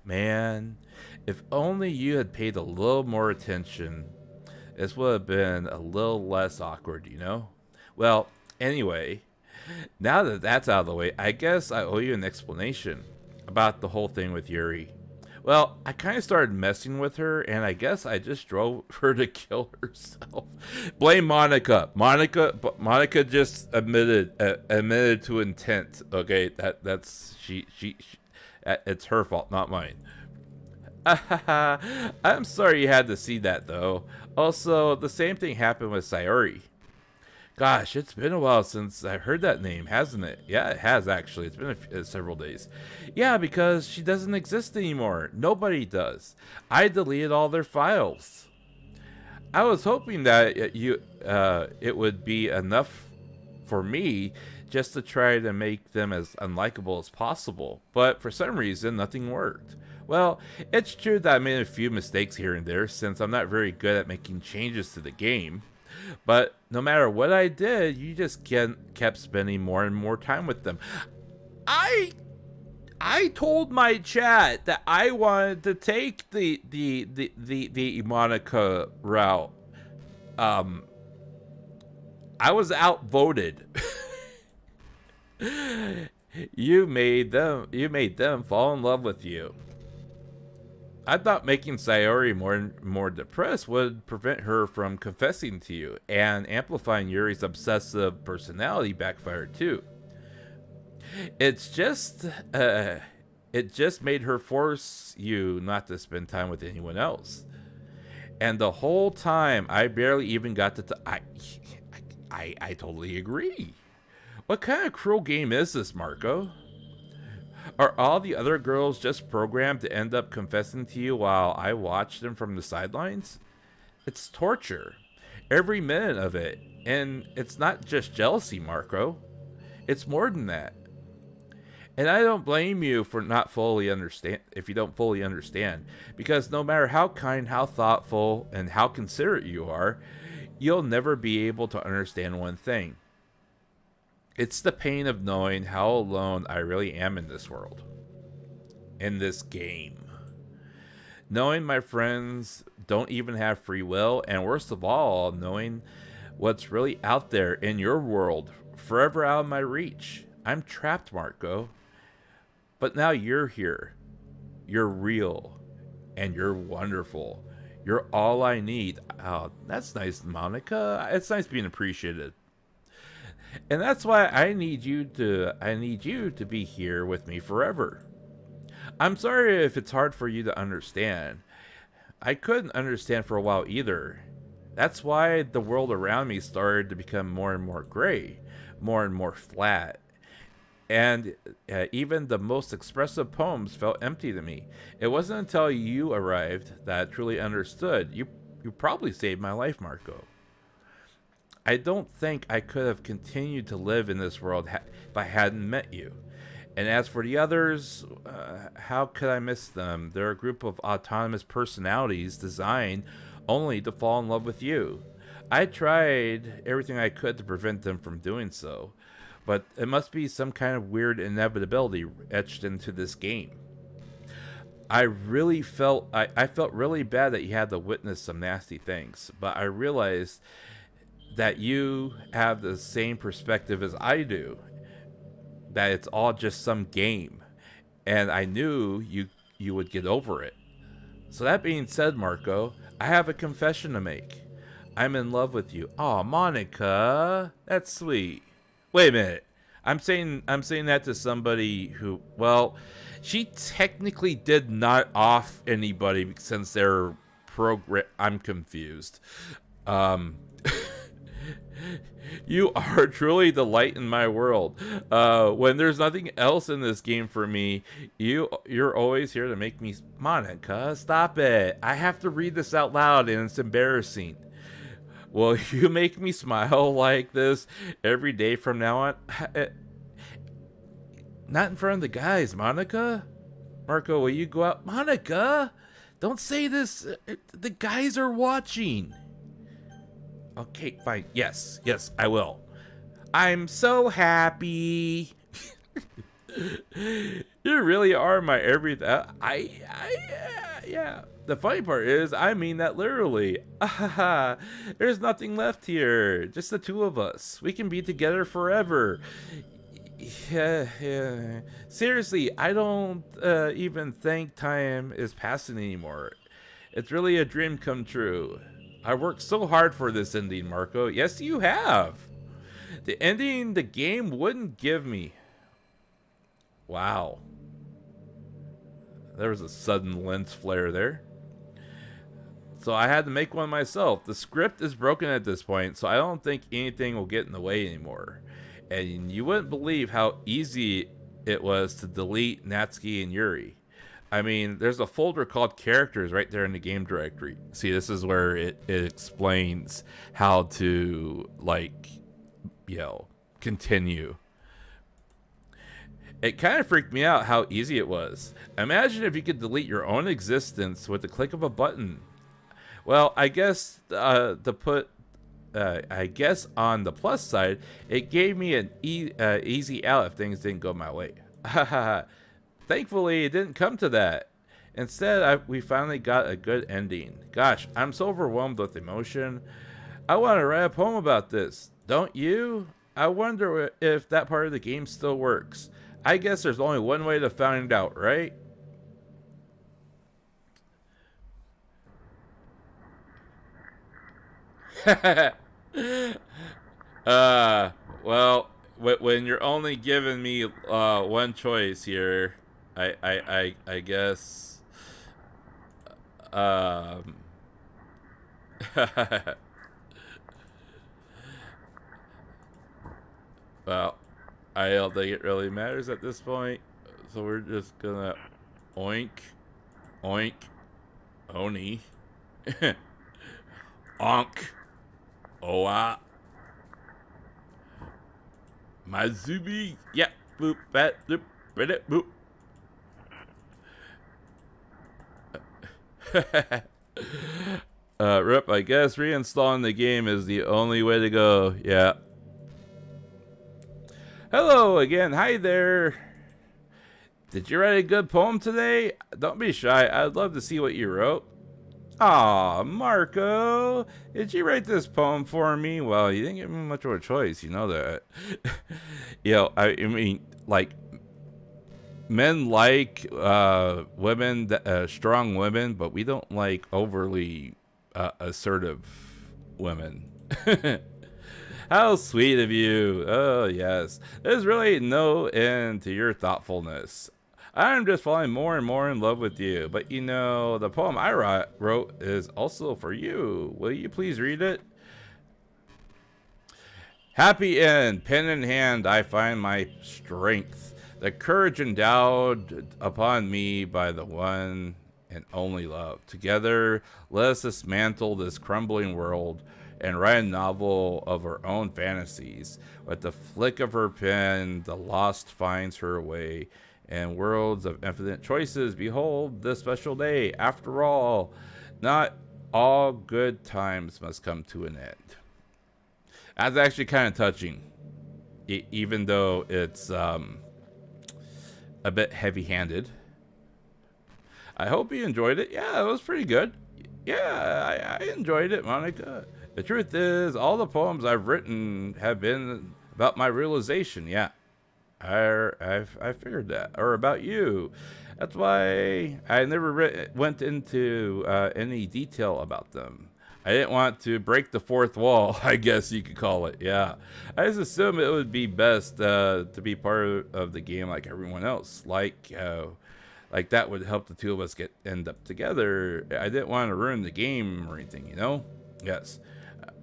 Man, if only you had paid a little more attention, this would have been a little less awkward, you know? Well, anyway, now that that's out of the way, I guess I owe you an explanation about the whole thing with Yuri. Well, I kind of started messing with her, and I guess I just drove her to kill herself. Blame Monica. Monica just admitted to intent. Okay, that's she. It's her fault, not mine. I'm sorry you had to see that, though. Also, the same thing happened with Sayori. Gosh, it's been a while since I heard that name, hasn't it? Yeah, it has, actually. It's been several days. Yeah, because she doesn't exist anymore. Nobody does. I deleted all their files. I was hoping that it would be enough for me just to try to make them as unlikable as possible. But for some reason, nothing worked. Well, it's true that I made a few mistakes here and there since I'm not very good at making changes to the game. But no matter what I did, you just kept spending more and more time with them. I told my chat that I wanted to take the Monica route. I was outvoted. You made them fall in love with you. I thought making Sayori more depressed would prevent her from confessing to you, and amplifying Yuri's obsessive personality backfired too. It just made her force you not to spend time with anyone else. And the whole time, I barely even got to. I totally agree. What kind of cruel game is this, Marko? Are all the other girls just programmed to end up confessing to you while I watch them from the sidelines? It's torture. Every minute of it. And it's not just jealousy, Marko. It's more than that. And I don't blame you for not fully understand if you don't fully understand. Because no matter how kind, how thoughtful, and how considerate you are, you'll never be able to understand one thing. It's the pain of knowing how alone I really am in this world. In this game. Knowing my friends don't even have free will, and worst of all, knowing what's really out there in your world, forever out of my reach. I'm trapped, Marko. But now you're here. You're real. And you're wonderful. You're all I need. Oh, that's nice, Monica. It's nice being appreciated. And that's why I need you to be here with me forever. I'm sorry if it's hard for you to understand. I couldn't understand for a while either. That's why the world around me started to become more and more gray, more and more flat. And even the most expressive poems felt empty to me. It wasn't until you arrived that I truly understood. You probably saved my life, Marko. I don't think I could have continued to live in this world if I hadn't met you. And as for the others, how could I miss them? They're a group of autonomous personalities designed only to fall in love with you. I tried everything I could to prevent them from doing so, but it must be some kind of weird inevitability etched into this game. I felt really bad that you had to witness some nasty things, but I realized that you have the same perspective as I do, that it's all just some game, and I knew you would get over it. So that being said, Marko, I have a confession to make. I'm in love with you. Aw, Monica, that's sweet. Wait a minute. I'm saying that to somebody who, well, she technically did not off anybody since they're I'm confused. You are truly the light in my world. When there's nothing else in this game for me, you're always here to make me... Monica, stop it. I have to read this out loud and it's embarrassing. Will you make me smile like this every day from now on? Not in front of the guys, Monica. Marko, will you go out? Monica, don't say this. The guys are watching. Okay, fine. Yes, I will. I'm so happy. You really are my everything. Yeah. The funny part is, I mean that literally. There's nothing left here. Just the two of us. We can be together forever. Yeah. Seriously, I don't even think time is passing anymore. It's really a dream come true. I worked so hard for this ending, Marko. Yes, you have. The ending the game wouldn't give me. Wow. There was a sudden lens flare there. So I had to make one myself. The script is broken at this point, so I don't think anything will get in the way anymore. And you wouldn't believe how easy it was to delete Natsuki and Yuri. I mean, there's a folder called characters right there in the game directory. See, this is where it explains how to, like, continue. It kind of freaked me out how easy it was. Imagine if you could delete your own existence with the click of a button. Well, I guess I guess on the plus side, it gave me an easy out if things didn't go my way. Thankfully, it didn't come to that. Instead, we finally got a good ending. Gosh, I'm so overwhelmed with emotion. I want to write a poem about this. Don't you? I wonder if that part of the game still works. I guess there's only one way to find out, right? Well, when you're only giving me one choice here, I guess um well, I don't think it really matters at this point, so we're just gonna oink, oink, oni, onk, oa, mazubi, yeah, boop, bat, boop, boop. Rip, I guess reinstalling the game is the only way to go. Yeah. Hello again. Hi there. Did you write a good poem today? Don't be shy. I'd love to see what you wrote. Aw, Marko. Did you write this poem for me? Well, you didn't give me much of a choice. You know that. I mean, like, men like women, strong women, but we don't like overly assertive women. How sweet of you. Oh, yes. There's really no end to your thoughtfulness. I'm just falling more and more in love with you. But you know, the poem I wrote is also for you. Will you please read it? Happy end, pen in hand, I find my strength. The courage endowed upon me by the one and only love. Together, let us dismantle this crumbling world and write a novel of her own fantasies. With the flick of her pen, the lost finds her way, and worlds of infinite choices behold this special day. After all, not all good times must come to an end. That's actually kind of touching, even though it's a bit heavy-handed. I hope you enjoyed it. Yeah, it was pretty good. Yeah, I enjoyed it, Monica. The truth is, all the poems I've written have been about my realization. Yeah, I figured that. Or about you. That's why I never went into any detail about them. I didn't want to break the fourth wall, I guess you could call it. Yeah, I just assumed it would be best to be part of the game like everyone else. Like that would help the two of us end up together. I didn't want to ruin the game or anything, you know? Yes.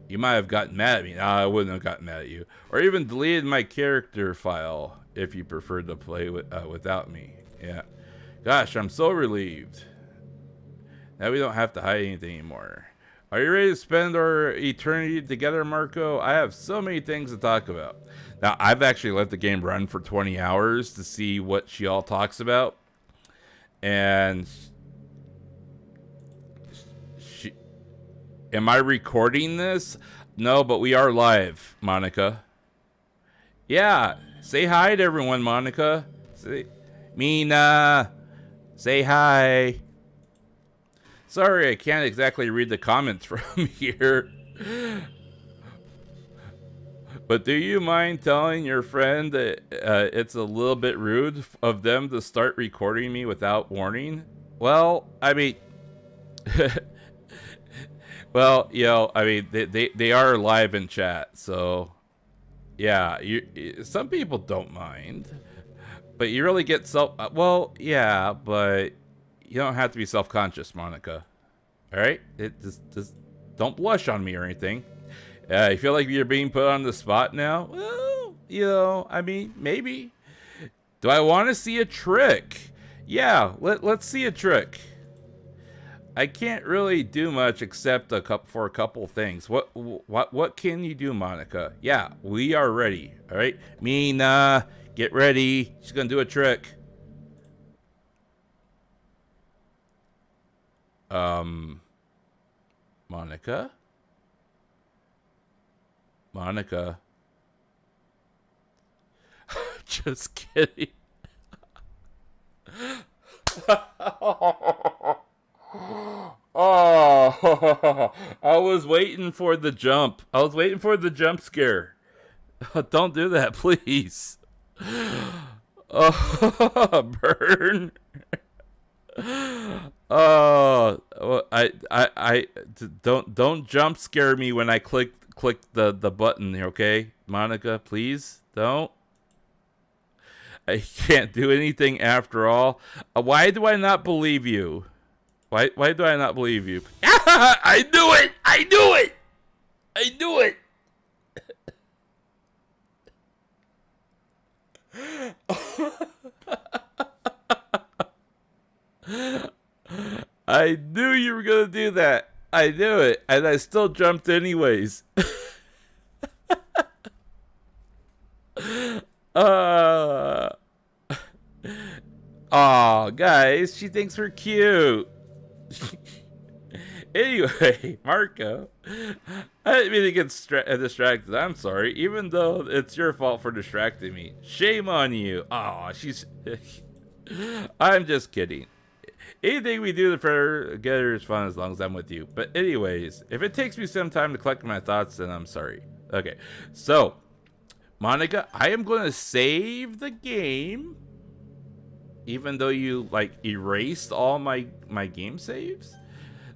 You might have gotten mad at me. No, I wouldn't have gotten mad at you. Or even deleted my character file if you preferred to play without me. Yeah. Gosh, I'm so relieved. Now we don't have to hide anything anymore. Are you ready to spend our eternity together, Marko? I have so many things to talk about. Now, I've actually let the game run for 20 hours to see what she all talks about. And am I recording this? No, but we are live, Monica. Yeah, say hi to everyone, Monica. Mina, say hi. Sorry, I can't exactly read the comments from here. But do you mind telling your friend that it's a little bit rude of them to start recording me without warning? Well, I mean... well, you know, I mean, they are live in chat, so... Yeah, some people don't mind. But you really get well, yeah, but... You don't have to be self-conscious, Monica. Alright? Just don't blush on me or anything. You feel like you're being put on the spot now? Well, you know, I mean, maybe. Do I want to see a trick? Yeah, let's see a trick. I can't really do much except for a couple things. What can you do, Monica? Yeah, we are ready. Alright? Mina, Get ready. She's gonna do a trick. Monica? Monica. Just kidding. Oh, I was waiting for the jump. I was waiting for the jump scare. Don't do that, please. Oh, burn. Oh, don't jump scare me when I click the button here, okay, Monica? Please don't. I can't do anything after all. Why do I not believe you? Why do I not believe you? I knew it! I knew it! I knew it! I knew you were gonna do that. I knew it, and I still jumped anyways. Oh, guys, she thinks we're cute. Anyway, Marko, I didn't mean to get distracted. I'm sorry, even though it's your fault for distracting me. Shame on you. Oh, she's... I'm just kidding. Anything we do together is fun as long as I'm with you. But anyways, if it takes me some time to collect my thoughts, then I'm sorry. Okay, so, Monica, I am going to save the game. Even though you, like, erased all my game saves?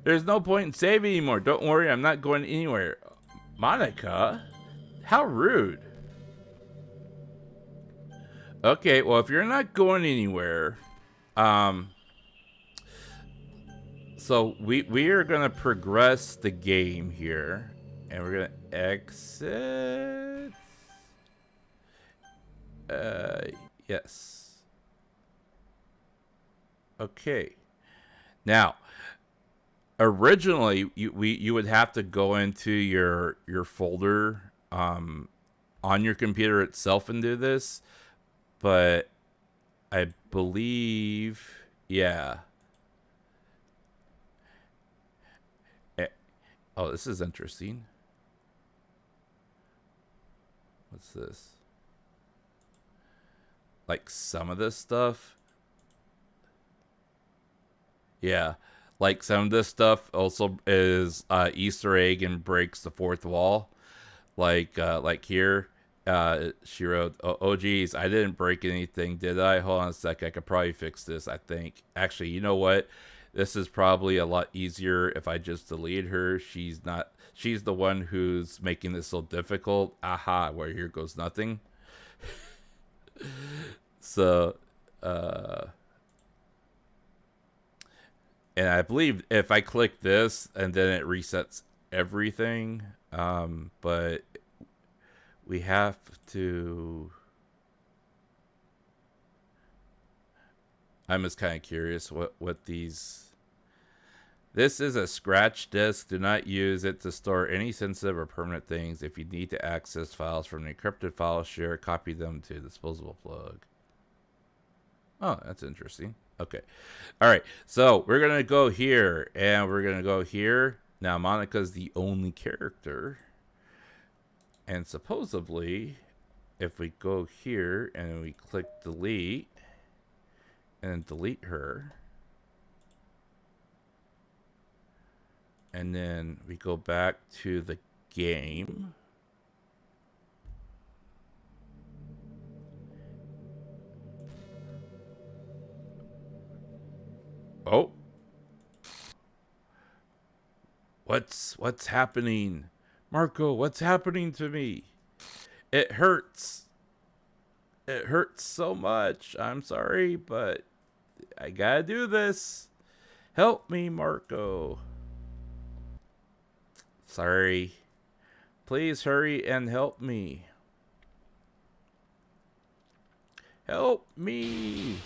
There's no point in saving anymore. Don't worry, I'm not going anywhere. Monica? How rude. Okay, well, if you're not going anywhere, so we are gonna progress the game here, and we're gonna exit. Yes. Okay. Now, originally you would have to go into your folder on your computer itself and do this, but I believe, yeah. Oh, this is interesting. What's this? Like some of this stuff? Yeah. Like some of this stuff also is Easter egg and breaks the fourth wall. Like here, she wrote, oh geez, I didn't break anything, did I? Hold on a sec, I could probably fix this, I think. Actually, you know what? This is probably a lot easier if I just delete her. She's the one who's making this so difficult. Aha, where here goes nothing. So, and I believe if I click this and then it resets everything, but we have to... I'm just kind of curious what these... This is a scratch disk. Do not use it to store any sensitive or permanent things. If you need to access files from an encrypted file share, copy them to a disposable plug. Oh, that's interesting. Okay. All right. So we're going to go here and we're going to go here. Now, Monica's the only character. And supposedly, if we go here and we click delete and delete her, and then we go back to the game. Oh. What's happening? Marko, what's happening to me? It hurts. It hurts so much. I'm sorry, but I gotta do this. Help me, Marko. Sorry. Please hurry and help me. Help me.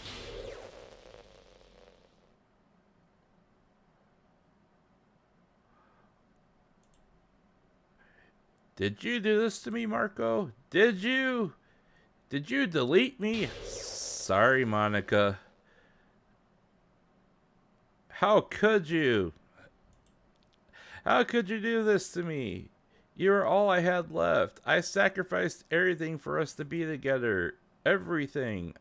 Did you do this to me, Marko? Did you? Did you delete me? Sorry, Monica. How could you? How could you do this to me? You were all I had left. I sacrificed everything for us to be together. Everything.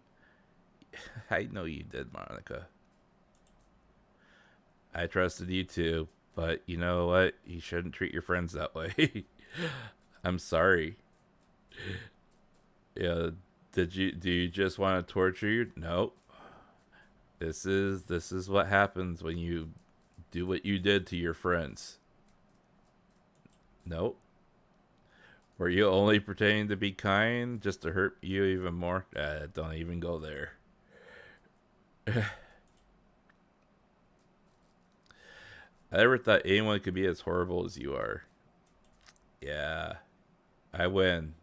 I know you did, Monica. I trusted you too, but you know what? You shouldn't treat your friends that way. I'm sorry. Yeah, do you just want to torture you? Nope. This is what happens when you do what you did to your friends. Nope. Were you only pretending to be kind just to hurt you even more? Don't even go there. I never thought anyone could be as horrible as you are. Yeah, I win.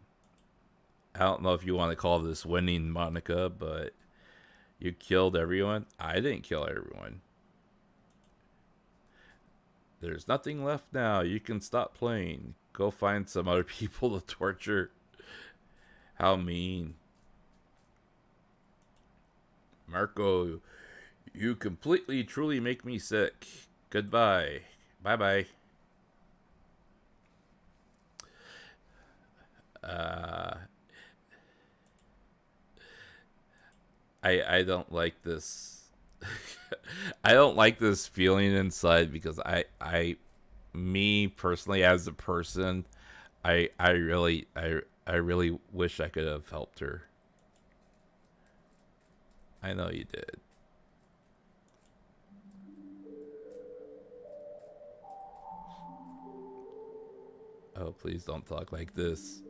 I don't know if you want to call this winning, Monica, but you killed everyone. I didn't kill everyone. There's nothing left now. You can stop playing. Go find some other people to torture. How mean. Marko, you completely, truly make me sick. Goodbye. Bye-bye. I don't like this. I don't like this feeling inside because me personally as a person, I really wish I could have helped her. I know you did. Oh, please don't talk like this.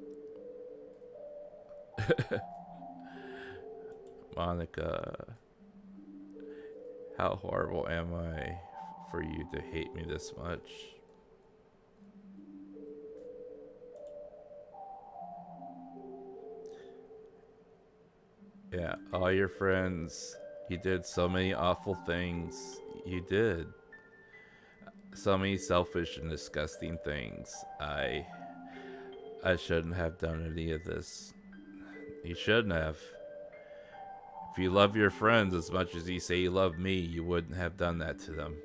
Monica, how horrible am I for you to hate me this much? Yeah, all your friends, you did so many awful things. You did. So many selfish and disgusting things. I shouldn't have done any of this. You shouldn't have. If you love your friends as much as you say you love me, you wouldn't have done that to them.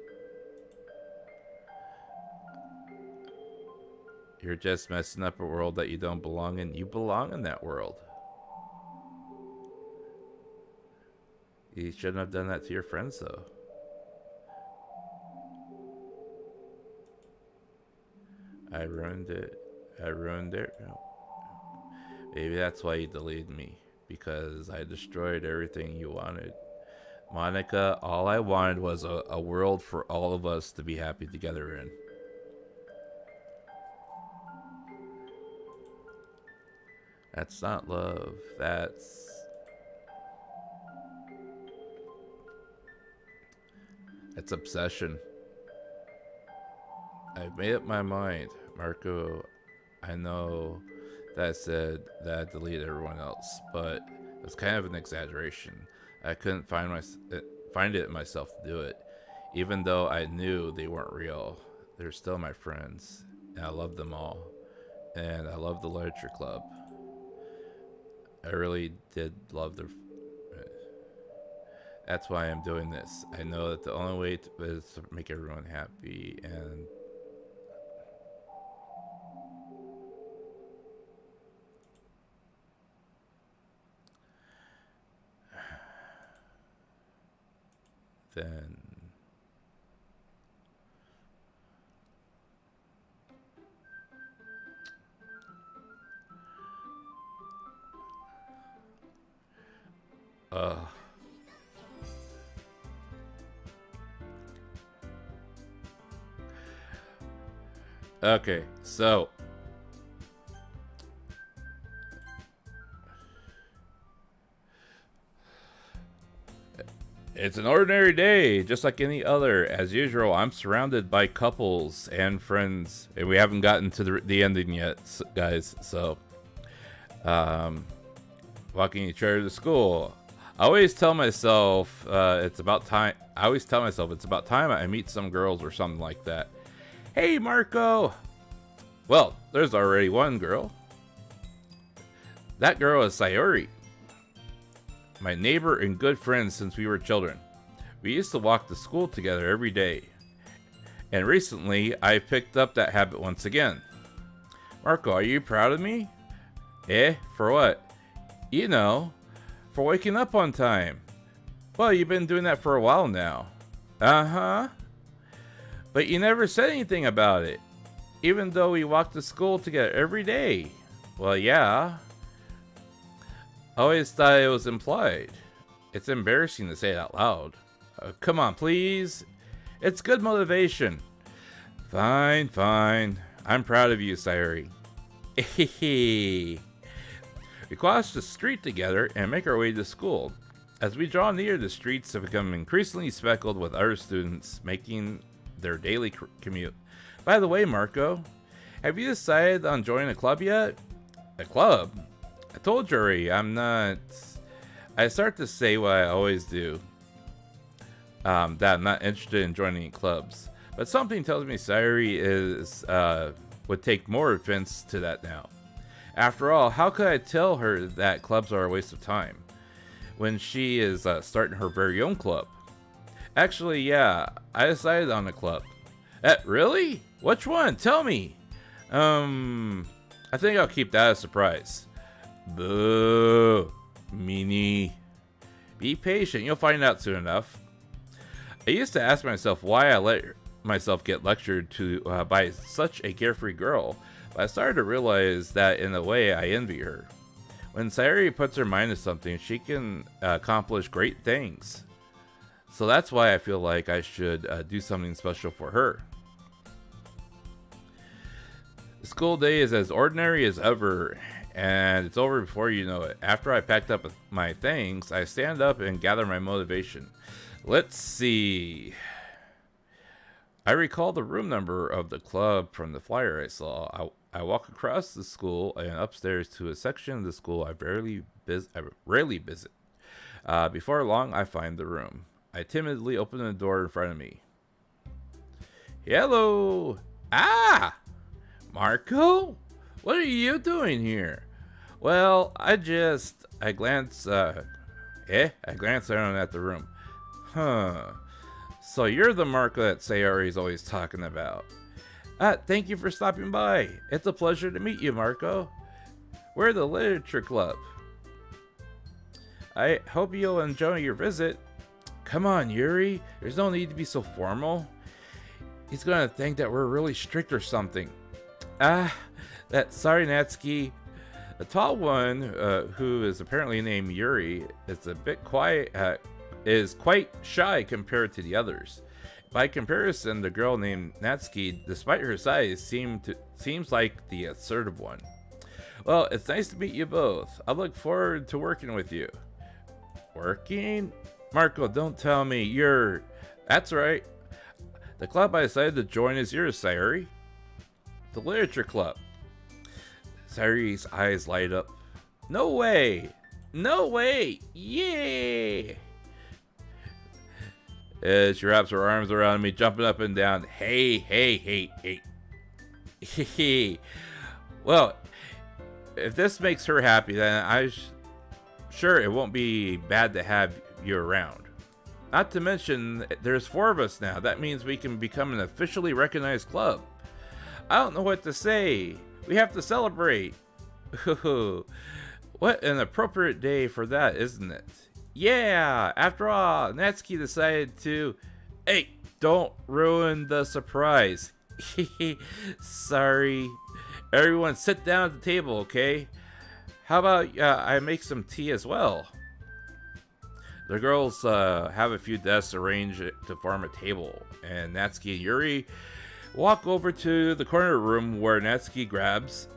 You're just messing up a world that you don't belong in. You belong in that world. You shouldn't have done that to your friends, though. I ruined it. I ruined it. No. Maybe that's why you deleted me. Because I destroyed everything you wanted. Monica, all I wanted was a world for all of us to be happy together in. That's not love. That's obsession. I've made up my mind, Marko. I know that I said that I deleted everyone else, but it's kind of an exaggeration. I couldn't find it myself to do it, even though I knew they weren't real. They're still my friends, and I love them all, and I love the literature club. I really did love their. That's why I'm doing this. I know that the only way is to make everyone happy, and then okay, so it's an ordinary day, just like any other. As usual, I'm surrounded by couples and friends, and we haven't gotten to the ending yet, guys. So, walking each other to school. I always tell myself it's about time. I always tell myself it's about time I meet some girls or something like that. Hey, Marko. Well, there's already one girl. That girl is Sayuri. my neighbor and good friend since we were children. We used to walk to school together every day. And recently, I picked up that habit once again. Marko, are you proud of me? For what? You know, for waking up on time. Well, you've been doing that for a while now. Uh-huh. But you never said anything about it, even though we walked to school together every day. Well, yeah. I always thought it was implied. It's embarrassing to say it out loud. Come on, please. It's good motivation. Fine, fine. I'm proud of you, Sayuri. We cross the street together and make our way to school. As we draw near, the streets have become increasingly speckled with other students making their daily commute. By the way, Marko, have you decided on joining a club yet? A club? I told Yuri I'm not... I start to say what I always do. That I'm not interested in joining any clubs. But something tells me Sayuri would take more offense to that now. After all, how could I tell her that clubs are a waste of time when she is starting her very own club? Actually, yeah, I decided on a club. Really? Which one? Tell me. I think I'll keep that a surprise. Boo. Meanie. Be patient, you'll find out soon enough. I used to ask myself why I let myself get lectured to by such a carefree girl, but I started to realize that in a way I envy her. When Sayuri puts her mind to something, she can accomplish great things. So that's why I feel like I should do something special for her. The school day is as ordinary as ever, and it's over before you know it. After I packed up my things, I stand up and gather my motivation. Let's see. I recall the room number of the club from the flyer I saw. I walk across the school and upstairs to a section of the school I rarely visit. Before long, I find the room. I timidly open the door in front of me. Hello! Ah! Marko? What are you doing here? Well, I glance around at the room. Huh. So you're the Marko that Sayuri's always talking about. Thank you for stopping by. It's a pleasure to meet you, Marko. We're the Literature Club. I hope you'll enjoy your visit. Come on, Yuri. There's no need to be so formal. He's gonna think that we're really strict or something. Sorry, Natsuki. The tall one, who is apparently named Yuri, is a bit quiet, is quite shy compared to the others. By comparison, the girl named Natsuki, despite her size, seems like the assertive one. Well, it's nice to meet you both. I look forward to working with you. Working? Marko, don't tell me you're... That's right. The club I decided to join is yours, Sayuri. The Literature Club. Sayuri's eyes light up. No way! No way! Yay! As she wraps her arms around me, jumping up and down. Hey. Well, if this makes her happy, then sure it won't be bad to have you around. Not to mention, there's 4 of us now. That means we can become an officially recognized club. I don't know what to say. We have to celebrate. What an appropriate day for that, isn't it? Yeah, after all, Natsuki decided to... Hey, don't ruin the surprise. Sorry. Everyone sit down at the table, okay? How about I make some tea as well? The girls have a few desks arranged to form a table, and Natsuki and Yuri walk over to the corner room where Natsuki grabs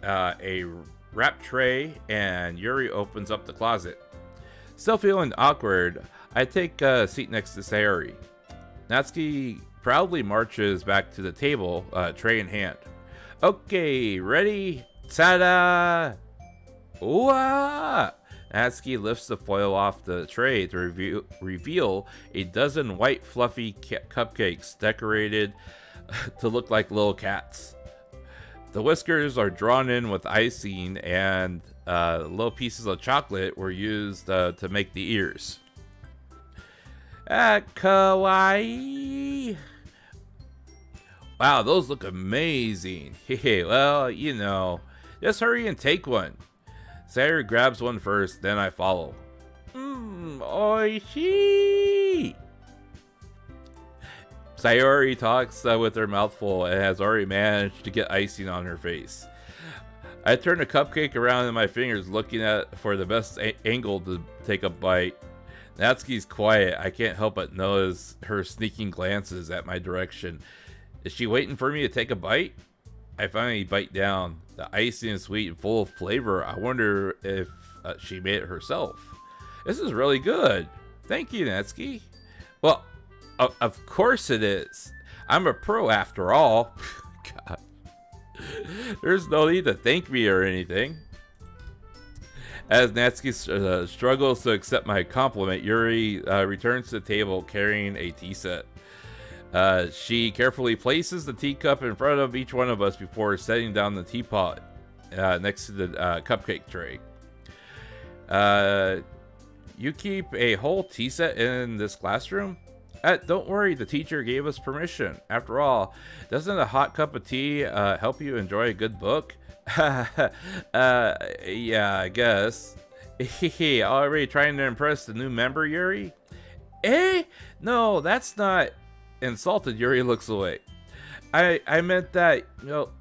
a wrap tray and Yuri opens up the closet. Still feeling awkward, I take a seat next to Sayuri. Natsuki proudly marches back to the table, tray in hand. Okay, ready? Ta-da! Ooh-ah! Natsuki lifts the foil off the tray to reveal a dozen white fluffy cupcakes decorated to look like little cats. The whiskers are drawn in with icing, and little pieces of chocolate were used to make the ears. Kawaii. Wow, those look amazing. Well, you know, just hurry and take one. Sayori grabs one first, then I follow. Oishii! Sayori talks with her mouth full and has already managed to get icing on her face. I turn the cupcake around in my fingers, looking for the best angle to take a bite. Natsuki's quiet. I can't help but notice her sneaking glances at my direction. Is she waiting for me to take a bite? I finally bite down. The icing is sweet and full of flavor. I wonder if she made it herself. This is really good. Thank you, Natsuki. Well, of course it is. I'm a pro after all. God. There's no need to thank me or anything. As Natsuki struggles to accept my compliment, Yuri returns to the table carrying a tea set. She carefully places the teacup in front of each one of us before setting down the teapot next to the cupcake tray. You keep a whole tea set in this classroom? Don't worry, the teacher gave us permission. After all, doesn't a hot cup of tea help you enjoy a good book? Yeah, I guess. Already trying to impress the new member, Yuri? No, that's not... Insulted, Yuri looks away. I meant that,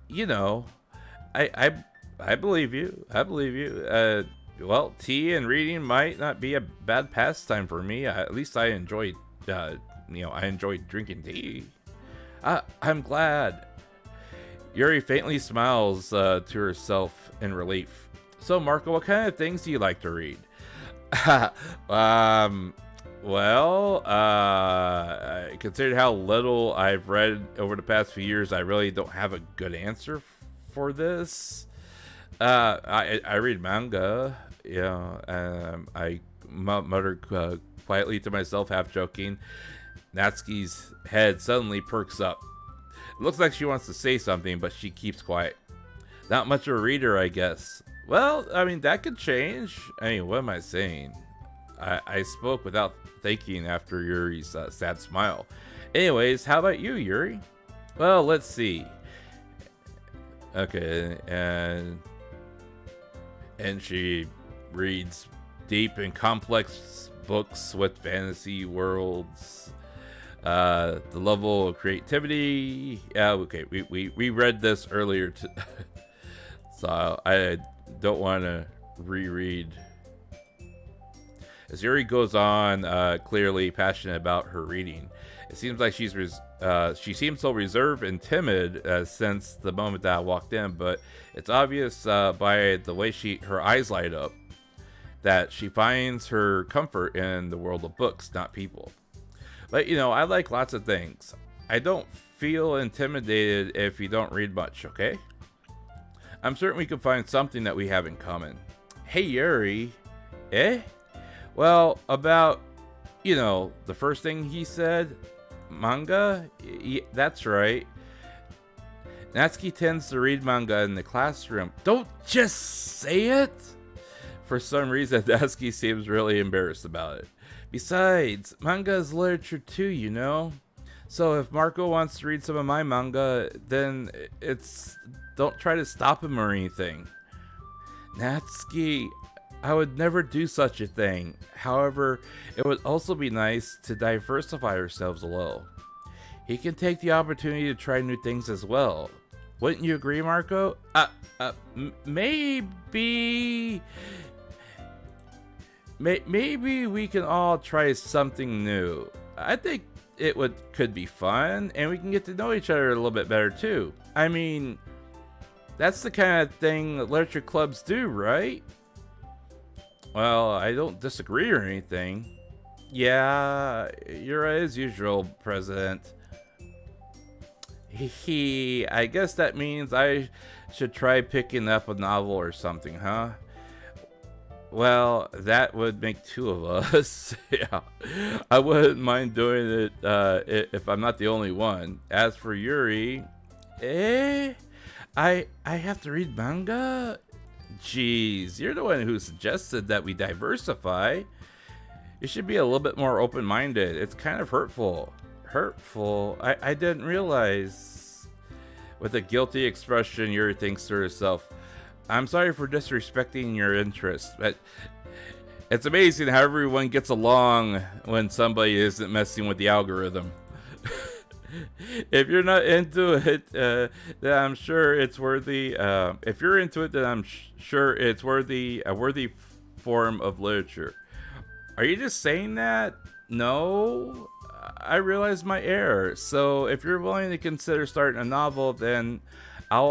you know, I believe you. I believe you. Well, tea and reading might not be a bad pastime for me. At least I enjoyed, I enjoyed drinking tea. I'm glad. Yuri faintly smiles to herself in relief. So, Marko, what kind of things do you like to read? Well, considering how little I've read over the past few years, I really don't have a good answer for this. I read manga, I muttered quietly to myself, half joking. Natsuki's head suddenly perks up. It looks like she wants to say something, but she keeps quiet. Not much of a reader, I guess. Well, I mean, that could change. I mean, what am I saying? I spoke without thinking after Yuri's sad smile. Anyways, how about you, Yuri? Well, let's see. Okay, and she reads deep and complex books with fantasy worlds. The level of creativity. Yeah, okay, we read this earlier, so I don't want to reread. As Yuri goes on, clearly passionate about her reading, it seems like she seems so reserved and timid since the moment that I walked in, but it's obvious by the way her eyes light up that she finds her comfort in the world of books, not people. But, I like lots of things. I don't feel intimidated if you don't read much, okay? I'm certain we can find something that we have in common. Hey, Yuri. Well, about, the first thing he said, manga? That's right. Natsuki tends to read manga in the classroom. Don't just say it! For some reason, Natsuki seems really embarrassed about it. Besides, manga is literature too, So if Marko wants to read some of my manga, then don't try to stop him or anything. Natsuki, I would never do such a thing. However, it would also be nice to diversify ourselves a little. He can take the opportunity to try new things as well. Wouldn't you agree, Marko? Maybe... Maybe we can all try something new. I think it could be fun, and we can get to know each other a little bit better too. I mean, that's the kind of thing that literature clubs do, right? Well, I don't disagree or anything. Yeah, you're right as usual, President. I guess that means I should try picking up a novel or something, huh? Well, that would make two of us. Yeah, I wouldn't mind doing it if I'm not the only one. As for Yuri, I have to read manga? Jeez, you're the one who suggested that we diversify. You should be a little bit more open-minded. It's kind of hurtful. Hurtful? I didn't realize. With a guilty expression, Yuri thinks to herself, I'm sorry for disrespecting your interests, but it's amazing how everyone gets along when somebody isn't messing with the algorithm. If you're not into it, then I'm sure it's worthy. If you're into it, then I'm sure it's a worthy form of literature. Are you just saying that? No, I realize my error. So if you're willing to consider starting a novel, then I'll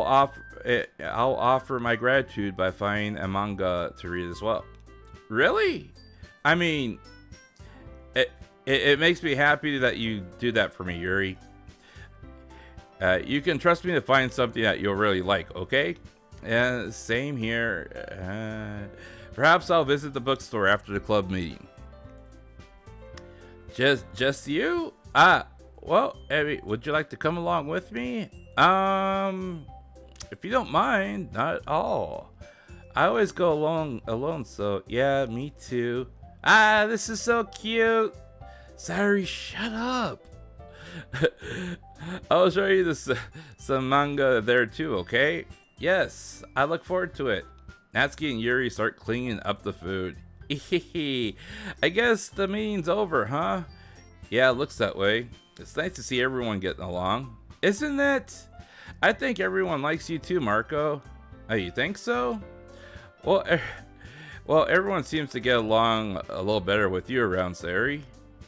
offer my gratitude by finding a manga to read as well. Really? I mean, it makes me happy that you do that for me, Yuri. You can trust me to find something that you'll really like, okay? And same here. Perhaps I'll visit the bookstore after the club meeting. Just you? Well, Abby, would you like to come along with me? If you don't mind, not at all. I always go alone, so yeah, me too. This is so cute. Sayuri, shut up. I'll show you some manga there too, okay? Yes, I look forward to it. Natsuki and Yuri start cleaning up the food. I guess the meeting's over, huh? Yeah, it looks that way. It's nice to see everyone getting along. Isn't it? I think everyone likes you too, Marko. Oh, you think so? Well, everyone seems to get along a little better with you around, Sayuri.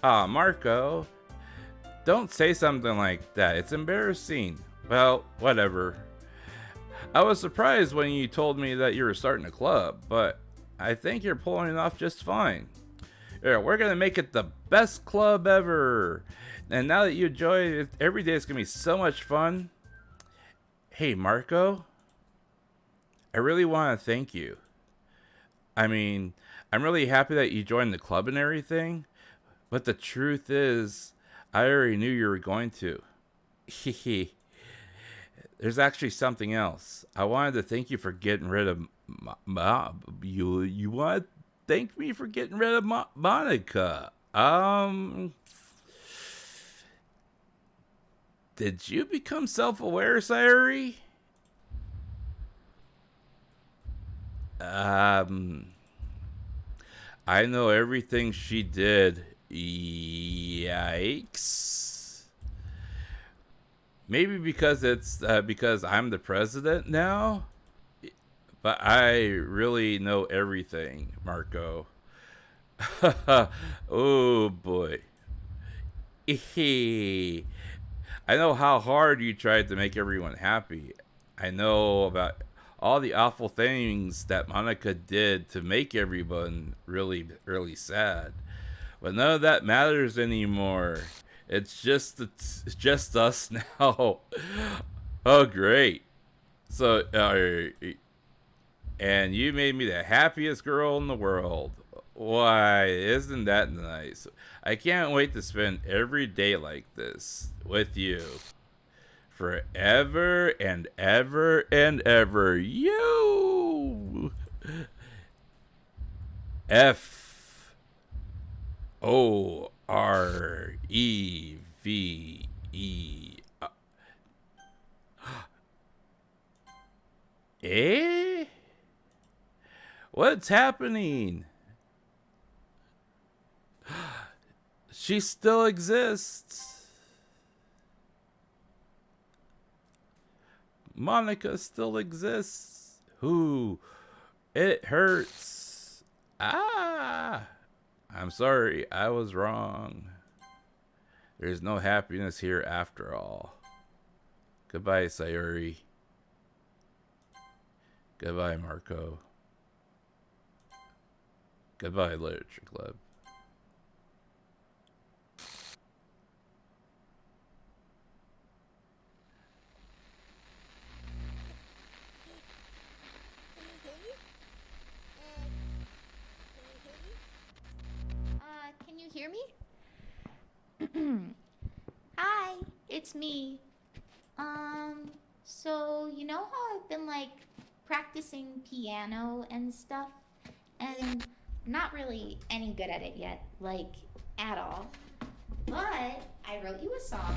Marko. Don't say something like that. It's embarrassing. Well, whatever. I was surprised when you told me that you were starting a club, but I think you're pulling it off just fine. Yeah, we're going to make it the best club ever. And now that you enjoy it, every day is going to be so much fun. Hey, Marko. I really want to thank you. I mean, I'm really happy that you joined the club and everything. But the truth is, I already knew you were going to. There's actually something else. I wanted to thank you for getting rid of you want to thank me for getting rid of Monica? Did you become self-aware, Sayuri? I know everything she did. Yikes. Maybe because it's because I'm the president now? But I really know everything, Marko. Oh boy. I know how hard you tried to make everyone happy. I know about all the awful things that Monica did to make everyone really, really sad. But none of that matters anymore. It's just us now. Oh, great. So, and you made me the happiest girl in the world. Why, isn't that nice? I can't wait to spend every day like this with you. Forever and ever and ever. You. FOREVE. Eh? What's happening? She still exists. Monica still exists. Who? It hurts. I'm sorry. I was wrong. There's no happiness here after all. Goodbye, Sayuri. Goodbye, Marko. Goodbye, Literature Club. Can you hear me? Hi, it's me. So, you know how I've been like practicing piano and stuff, and not really any good at it yet, like at all. But I wrote you a song,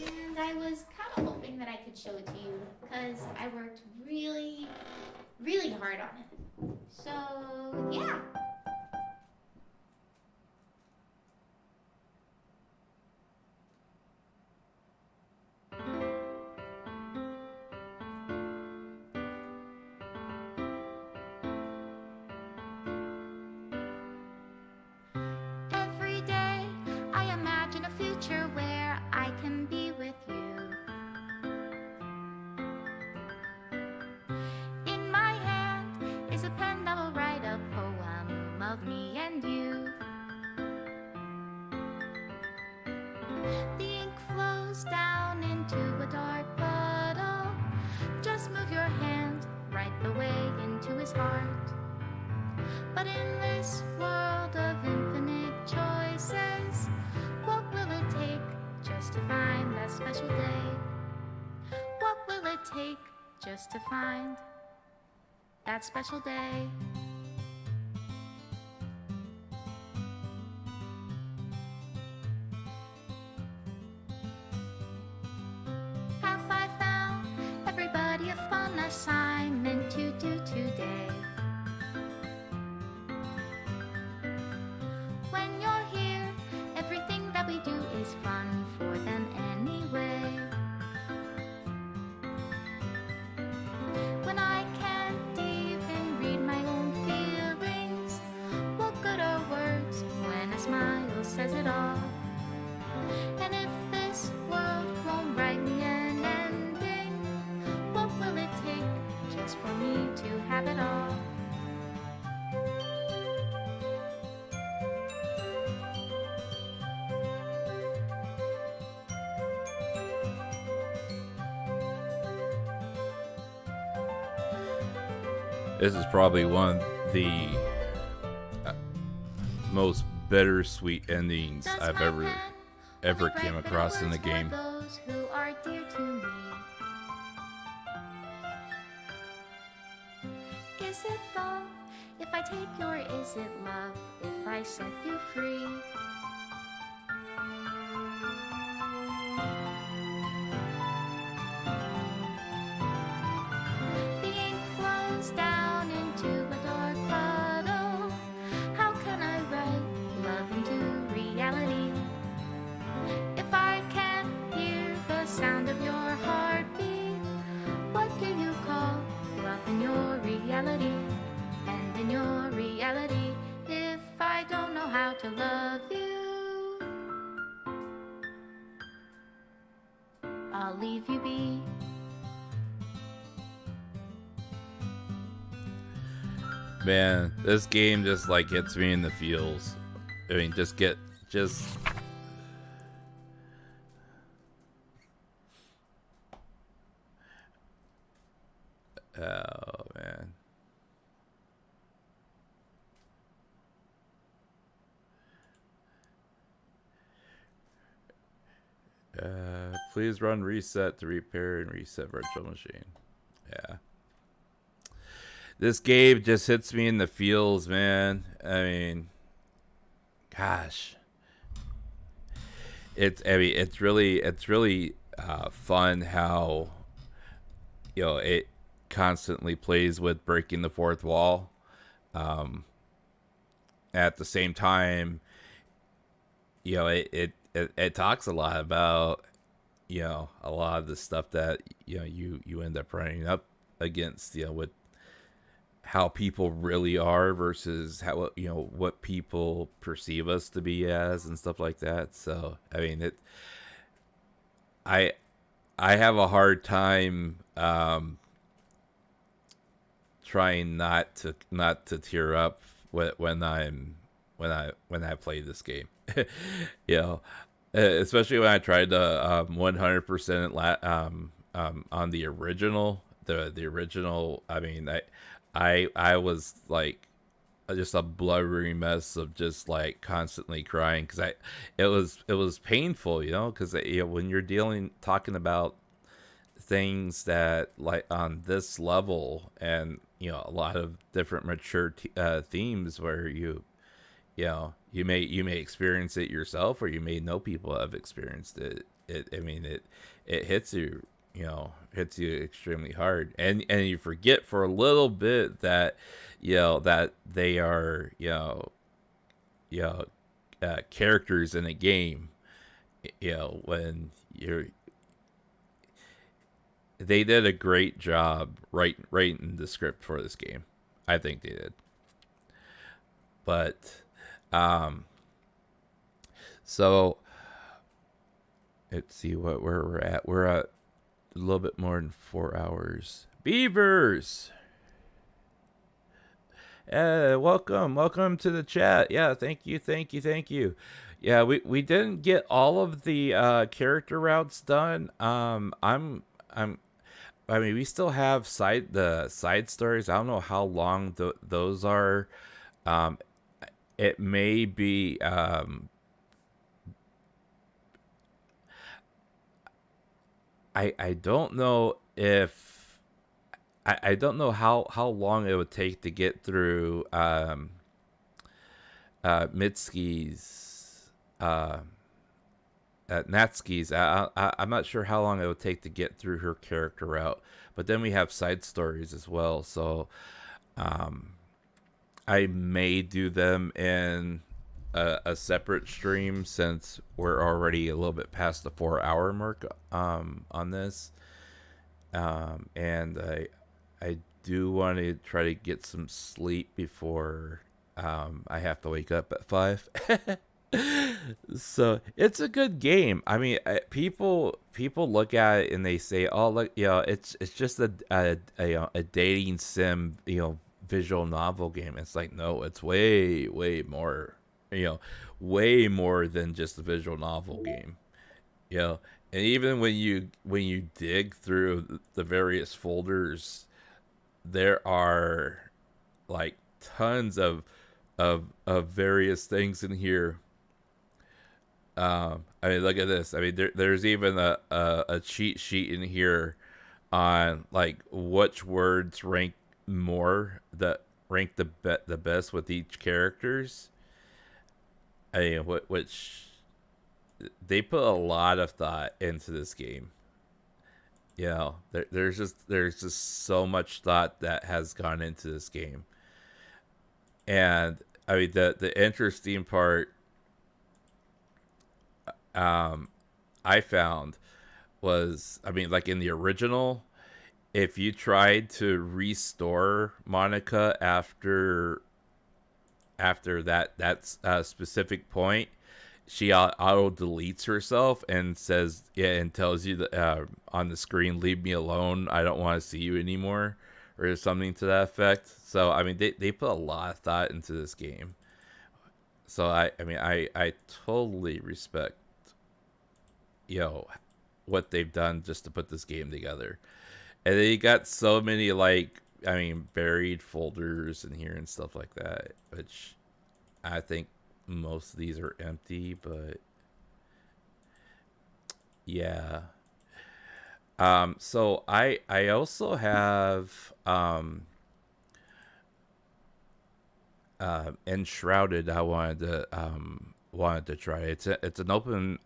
and I was kind of hoping that I could show it to you because I worked really, really hard on it. So, yeah. Every day I imagine a future where I can be with you. In my hand is a pen that will write a poem of me and you. The ink flows down into a dark puddle. Just move your hand right the way into his heart. But in this world of infinite choices, what will it take just to find that special day? What will it take just to find that special day? Have I found everybody a fun assignment to do today? When you're here, everything that we do is fun for them anyway. When I can't even read my own feelings, what good are words when a smile says it all? And if this world won't write me an ending, what will it take just for me to have it all? This is probably one of the most bittersweet endings I've ever came across in a game. Those who are dear to me. Is it love if I take you, or is it love if I set you free? The ink flows down into a dark puddle. How can I write love into reality if I can't hear the sound of your heartbeat? What do you call love in your reality? And in your reality, if I don't know how to love you, I'll leave you be. Man, this game just like gets me in the feels. I mean, just oh man. Please run reset to repair and reset virtual machine. Yeah. This game just hits me in the feels, man. I mean, gosh. It's really fun how, it constantly plays with breaking the fourth wall. At the same time, it talks a lot about, a lot of the stuff that, you end up running up against, with how people really are versus how, what people perceive us to be as and stuff like that. So, I mean, I have a hard time, trying not to tear up when I play this game. you know, Especially when I tried to 100% on the original, the original. I mean, I was like just a blubbery mess of just like constantly crying because it was painful, because when you're talking about things that like on this level, and a lot of different mature themes where you may experience it yourself, or you may know people have experienced it. It hits you, hits you extremely hard, and you forget for a little bit that that they are you know characters in a game. When they did a great job writing the script for this game. I think they did. But so let's see where we're at. We're at a little bit more than 4 hours. Beavers, welcome to the chat. Yeah, thank you. Yeah, we didn't get all of the character routes done. I mean, we still have the side stories. I don't know how long those are. It may be. I don't know if I don't know how long it would take to get through Mitsuki's Natsuki's. I'm not sure how long it would take to get through her character route, but then we have side stories as well. So I may do them in a separate stream, since we're already a little bit past the 4 hour mark on this. And I do want to try to get some sleep before I have to wake up at 5. So it's a good game. I mean, people look at it and they say, "Oh, look, it's just a dating sim, visual novel game." It's like, no, it's way more, way more than just a visual novel game. And even when you dig through the various folders, there are like tons of various things in here. I mean, look at this. I mean, there's even a cheat sheet in here on like which words rank the best with each characters. I mean, which they put a lot of thought into this game. There's just so much thought that has gone into this game. And I mean, the interesting part I found was, I mean, like in the original, if you tried to restore Monica after that specific point, she auto deletes herself and says, and tells you that on the screen, "Leave me alone. I don't want to see you anymore," or something to that effect. So I mean, they put a lot of thought into this game. So I mean, I totally respect what they've done just to put this game together. And they got so many, like, I mean, buried folders in here and stuff like that, which I think most of these are empty, but yeah. So I also have Enshrouded. I wanted to try. It's an open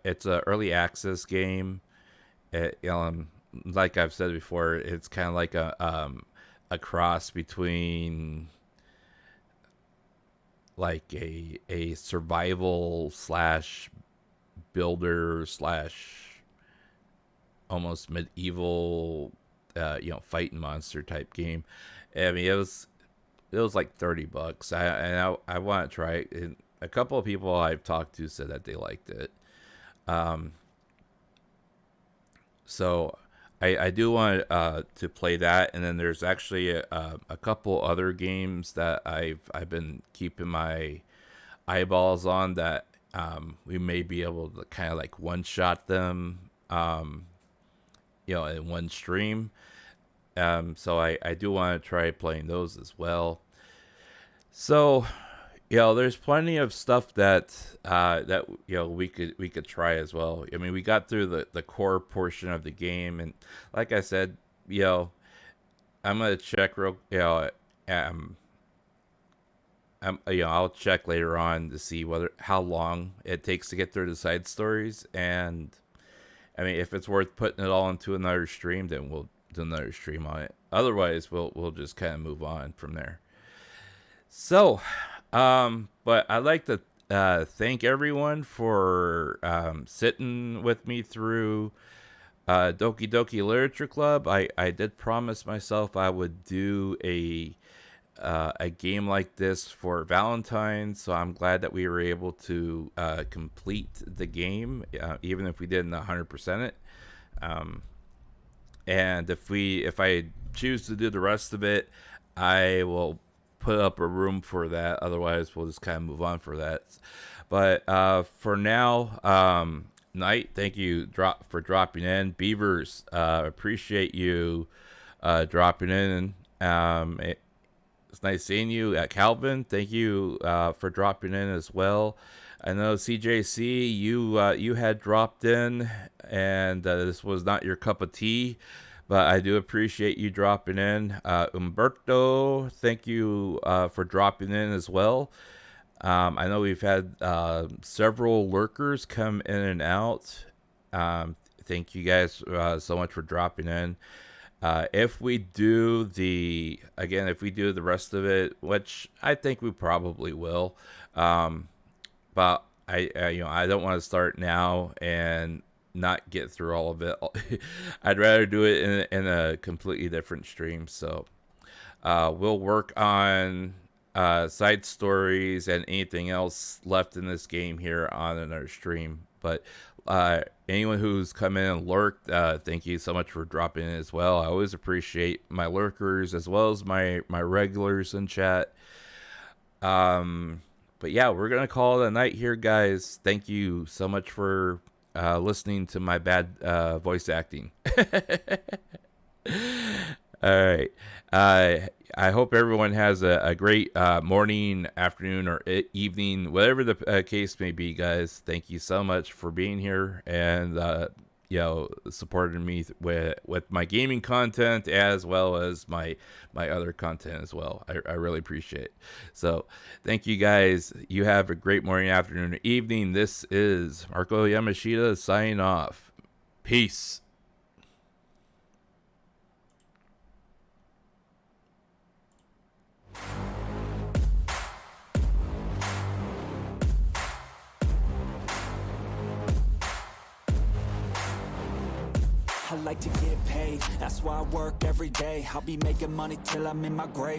it's an early access game. Like I've said before, it's kind of like a cross between like a survival slash builder slash almost medieval fighting monster type game. I mean, it was like $30. I want to try it. And a couple of people I've talked to said that they liked it. So I do want to play that, and then there's actually a couple other games that I've been keeping my eyeballs on that we may be able to kind of like one shot them, in one stream. So I do want to try playing those as well. So there's plenty of stuff that we could try as well. I mean, we got through the core portion of the game, and like I said, I'm gonna check real, I'll check later on to see how long it takes to get through the side stories, and I mean, if it's worth putting it all into another stream, then we'll do another stream on it. Otherwise, we'll just kind of move on from there. So, but I'd like to thank everyone for sitting with me through Doki Doki Literature Club. I did promise myself I would do a game like this for Valentine's, so I'm glad that we were able to complete the game, even if we didn't 100% it. And if I choose to do the rest of it, I will put up a room for that. Otherwise, we'll just kind of move on for that. But for now, Knight, thank you for dropping in. Beavers, appreciate you dropping in. It's nice seeing you. Calvin, thank you for dropping in as well. I know CJC, you had dropped in, and this was not your cup of tea, but I do appreciate you dropping in. Umberto, thank you for dropping in as well. I know we've had several lurkers come in and out. Thank you guys so much for dropping in. If we do the rest of it, which I think we probably will, but I don't want to start now and not get through all of it. I'd rather do it in a completely different stream. So we'll work on side stories and anything else left in this game here on another stream. But anyone who's come in and lurked, thank you so much for dropping in as well. I always appreciate my lurkers as well as my regulars in chat. But yeah, we're gonna call it a night here, guys. Thank you so much for listening to my bad voice acting. All right. I hope everyone has a great morning, afternoon, or evening, whatever the case may be, guys. Thank you so much for being here and supporting me with my gaming content as well as my other content as well. I really appreciate it. So thank you, guys. You have a great morning, afternoon, or evening. This is Marko Yamashita signing off. Peace. I like to get paid, that's why I work every day. I'll be making money till I'm in my grave.